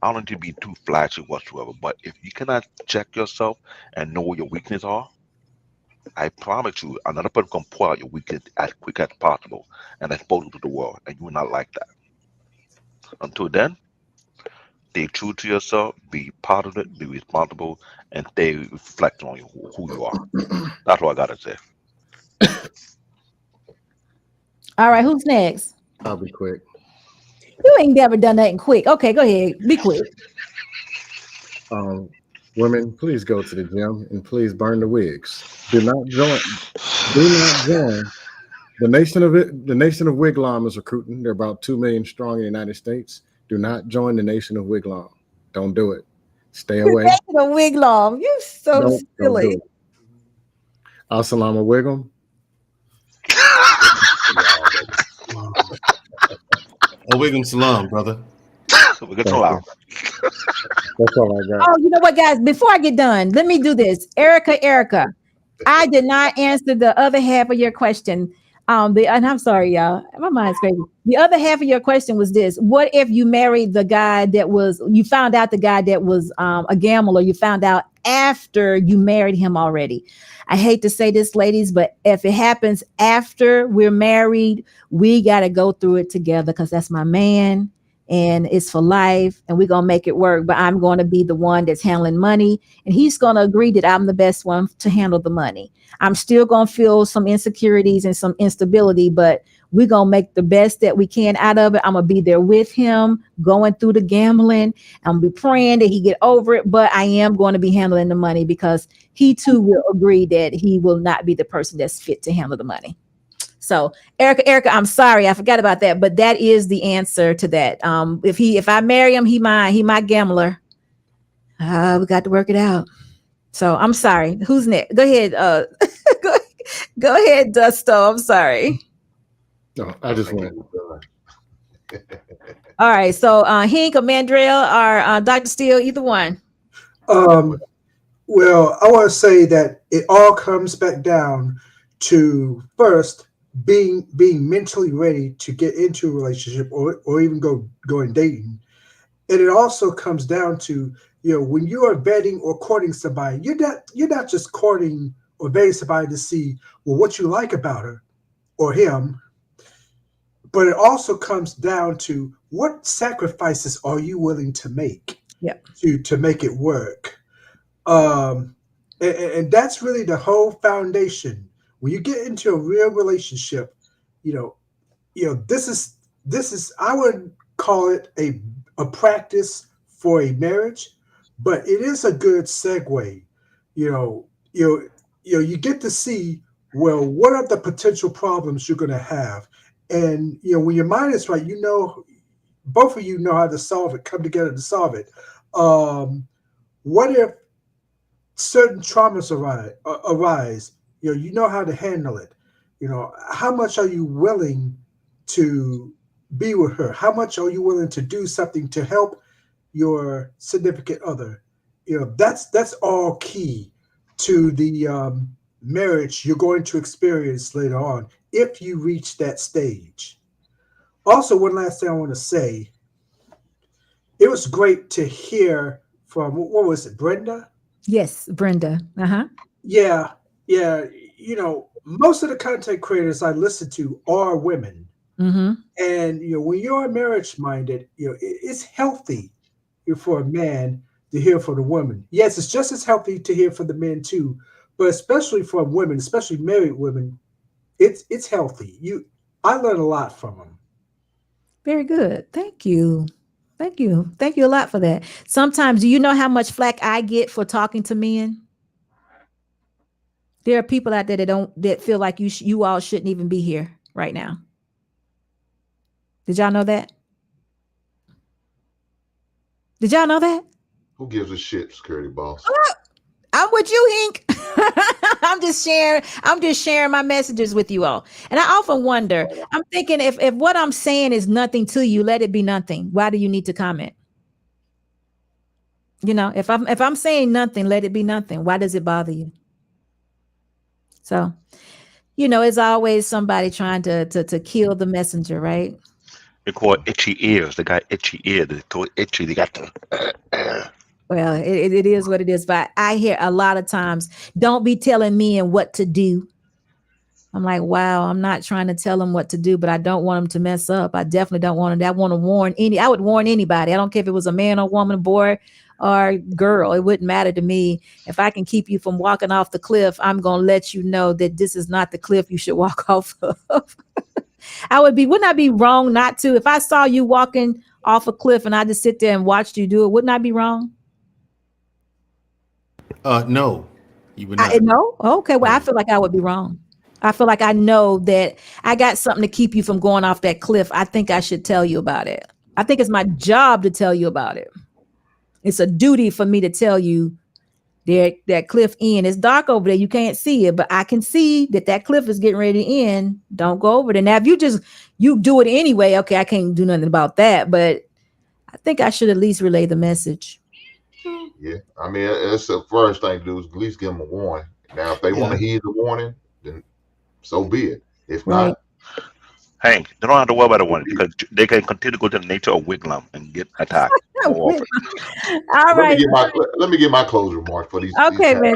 I don't need to be too flashy whatsoever. But if you cannot check yourself and know what your weaknesses are, I promise you, another person can pour out your weakness as quick as possible and expose it to the world, and you will not like that. Until then, stay true to yourself, be part of it, be responsible, and stay reflect on who you are. That's what I gotta say. All right, who's next? I'll be quick. You ain't never done nothing quick. Okay, go ahead. Be quick. Women, please go to the gym and please burn the wigs. Do not join. Do not join. The nation of it. The nation of Wiglam is recruiting. They're about 2 million strong in the United States. Do not join the nation of Wiglam. Don't do it. Stay away. The wig long. You so Don't silly. do it. Assalamu alaikum. Alaikum salam, brother. We're gonna allow. That's all I got. Oh, you know what, guys? Before I get done, let me do this. Erica, I did not answer the other half of your question. And I'm sorry, y'all. My mind's crazy. The other half of your question was this: what if you married the guy you found out the guy that was a gambler? You found out after you married him already. I hate to say this, ladies, but if it happens after we're married, we got to go through it together because that's my man. And it's for life, and we're gonna make it work. But I'm going to be the one that's handling money, and he's going to agree that I'm the best one to handle the money. I'm still going to feel some insecurities and some instability, but we're going to make the best that we can out of it. I'm going to be there with him, going through the gambling. I'm going to be praying that he get over it, but I am going to be handling the money because he too will agree that he will not be the person that's fit to handle the money. So Erica, I'm sorry, I forgot about that, but that is the answer to that. If I marry him, he my gambler. We got to work it out. So I'm sorry. Who's next? Go ahead. Go ahead, Dusto. I'm sorry. No, I just went. All right. So Hink or Mandrell or Dr. Steele, either one. Well, I want to say that it all comes back down to first being mentally ready to get into a relationship or even go and dating. And it also comes down to, when you are vetting or courting somebody, you're not just courting or vetting somebody to see, well, what you like about her or him, but it also comes down to what sacrifices are you willing to make to make it work. And that's really the whole foundation. When you get into a real relationship, this is I would call it a practice for a marriage, but it is a good segue. You get to see, well, what are the potential problems you're going to have, and when your mind is right, both of you know how to solve it. Come together to solve it. What if certain traumas arise? You know how to handle it. How much are you willing to be with her? How much are you willing to do something to help your significant other? That's all key to the marriage you're going to experience later on if you reach that stage. Also, one last thing I want to say. It was great to hear from, what was it, Brenda? Yes, Brenda. Yeah. Most of the content creators I listen to are women. Mm-hmm. And when you're marriage minded, it's healthy for a man to hear from the woman. Yes, it's just as healthy to hear from the men too, but especially from women, especially married women, it's healthy. I learn a lot from them. Very good. Thank you. Thank you a lot for that. Sometimes, do you know how much flack I get for talking to men? There are people out there that feel like you all shouldn't even be here right now. Did y'all know that? Did y'all know that? Who gives a shit, security boss? I'm with you, Hink. I'm just sharing my messages with you all. And I often wonder, I'm thinking if what I'm saying is nothing to you, let it be nothing. Why do you need to comment? If I'm saying nothing, let it be nothing. Why does it bother you? So, it's always somebody trying to kill the messenger, right? They call it itchy ears. They got itchy ears. They call it itchy. They got the. Well, it is what it is. But I hear a lot of times, don't be telling men what to do. I'm like, wow, I'm not trying to tell them what to do, but I don't want them to mess up. I definitely don't want them. I want to warn I would warn anybody. I don't care if it was a man or woman, boy or girl. It wouldn't matter to me. If I can keep you from walking off the cliff, I'm going to let you know that this is not the cliff you should walk off of. Wouldn't I be wrong not to? If I saw you walking off a cliff and I just sit there and watched you do it, wouldn't I be wrong? No, you would not. No? Okay. Well, I feel like I would be wrong. I feel like I know that I got something to keep you from going off that cliff. I think I should tell you about it. I think it's my job to tell you about it. It's a duty for me to tell you that cliff end. It's dark over there. You can't see it, but I can see that cliff is getting ready to end. Don't go over there. Now, if you do it anyway, okay, I can't do nothing about that, but I think I should at least relay the message. Yeah, I mean, that's the first thing to do is at least give them a warning. Now, if they want to heed the warning, then so be it. If not, Hank, they don't have to worry about the one because they can continue to go to the nature of Wiglam and get attacked more often. All right. Let me get my closing remarks for these. Okay, man.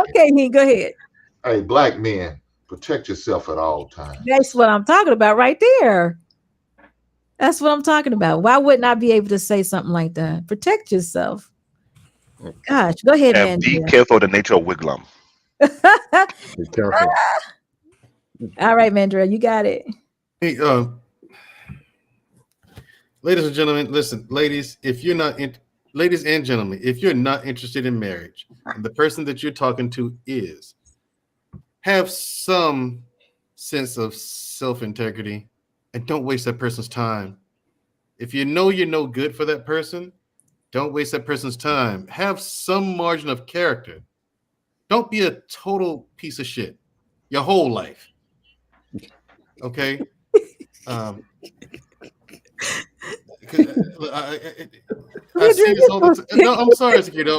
Okay, he go ahead. Hey, black men, protect yourself at all times. That's what I'm talking about right there. That's what I'm talking about. Why wouldn't I be able to say something like that? Protect yourself. Gosh, go ahead, man. Be careful of the nature of Wiglam. Be careful. All right, Mandra, you got it. Hey, ladies and gentlemen, listen, ladies and gentlemen, if you're not interested in marriage, and the person that you're talking to is, have some sense of self-integrity and don't waste that person's time. If you know you're no good for that person, don't waste that person's time. Have some margin of character. Don't be a total piece of shit your whole life. Okay? I see this all the time. No, I'm sorry, Security.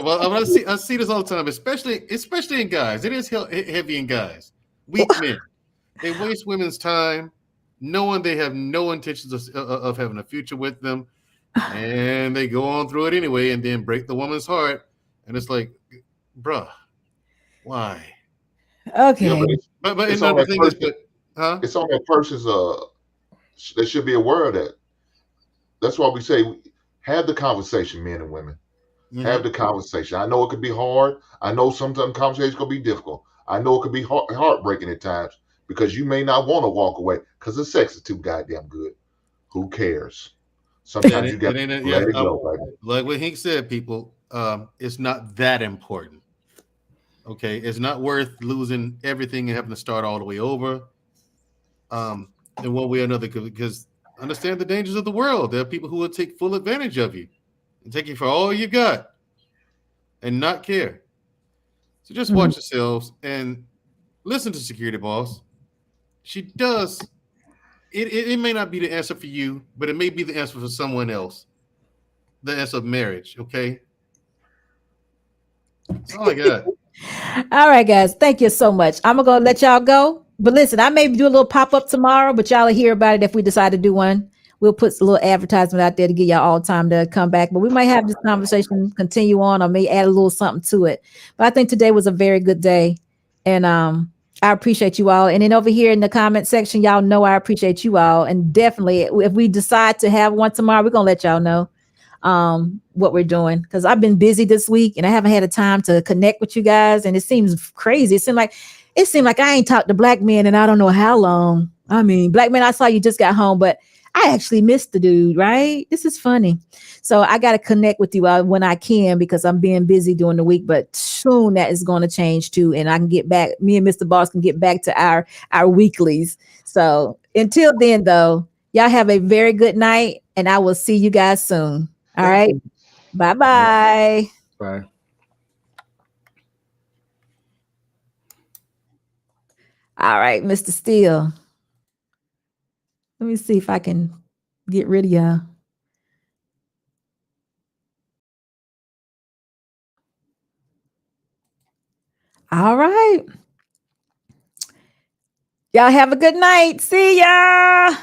I see this all the time, especially in guys. It is heavy in guys. Weak men. They waste women's time knowing they have no intentions of having a future with them, and they go on through it anyway and then break the woman's heart. And it's like, bruh, why? Okay. Yeah, but it's on that person's they should be aware of that. That's why we say have the conversation, men and women. Mm-hmm. Have the conversation. I know it could be hard. I know sometimes conversations could be difficult. I know it could be heartbreaking at times because you may not want to walk away because the sex is too goddamn good. Who cares? Sometimes you got to let it go, baby. Like what Hank said, people, it's not that important. Okay, it's not worth losing everything and having to start all the way over. In one way or another, because understand the dangers of the world. There are people who will take full advantage of you and take you for all you got and not care. So just watch yourselves and listen to Security Boss. She does. It may not be the answer for you, but it may be the answer for someone else. The answer of marriage, okay? That's all I got. All right, guys. Thank you so much. I'm going to let y'all go. But listen, I may do a little pop-up tomorrow, but y'all will hear about it if we decide to do one. We'll put a little advertisement out there to give y'all all time to come back. But we might have this conversation continue on or may add a little something to it. But I think today was a very good day. And I appreciate you all. And then over here in the comment section, y'all know I appreciate you all. And definitely, if we decide to have one tomorrow, we're going to let y'all know what we're doing. Because I've been busy this week and I haven't had a time to connect with you guys. And it seems crazy. It seemed like I ain't talked to black men in I don't know how long. I mean, black man, I saw you just got home, but I actually missed the dude, right? This is funny. So I got to connect with you when I can because I'm being busy during the week, but soon that is going to change too. And I can get back, me and Mr. Boss can get back to our weeklies. So until then though, y'all have a very good night and I will see you guys soon. All right. Bye-bye. Bye. All right, Mr. Steele. Let me see if I can get rid of y'all. All right. Y'all have a good night. See ya.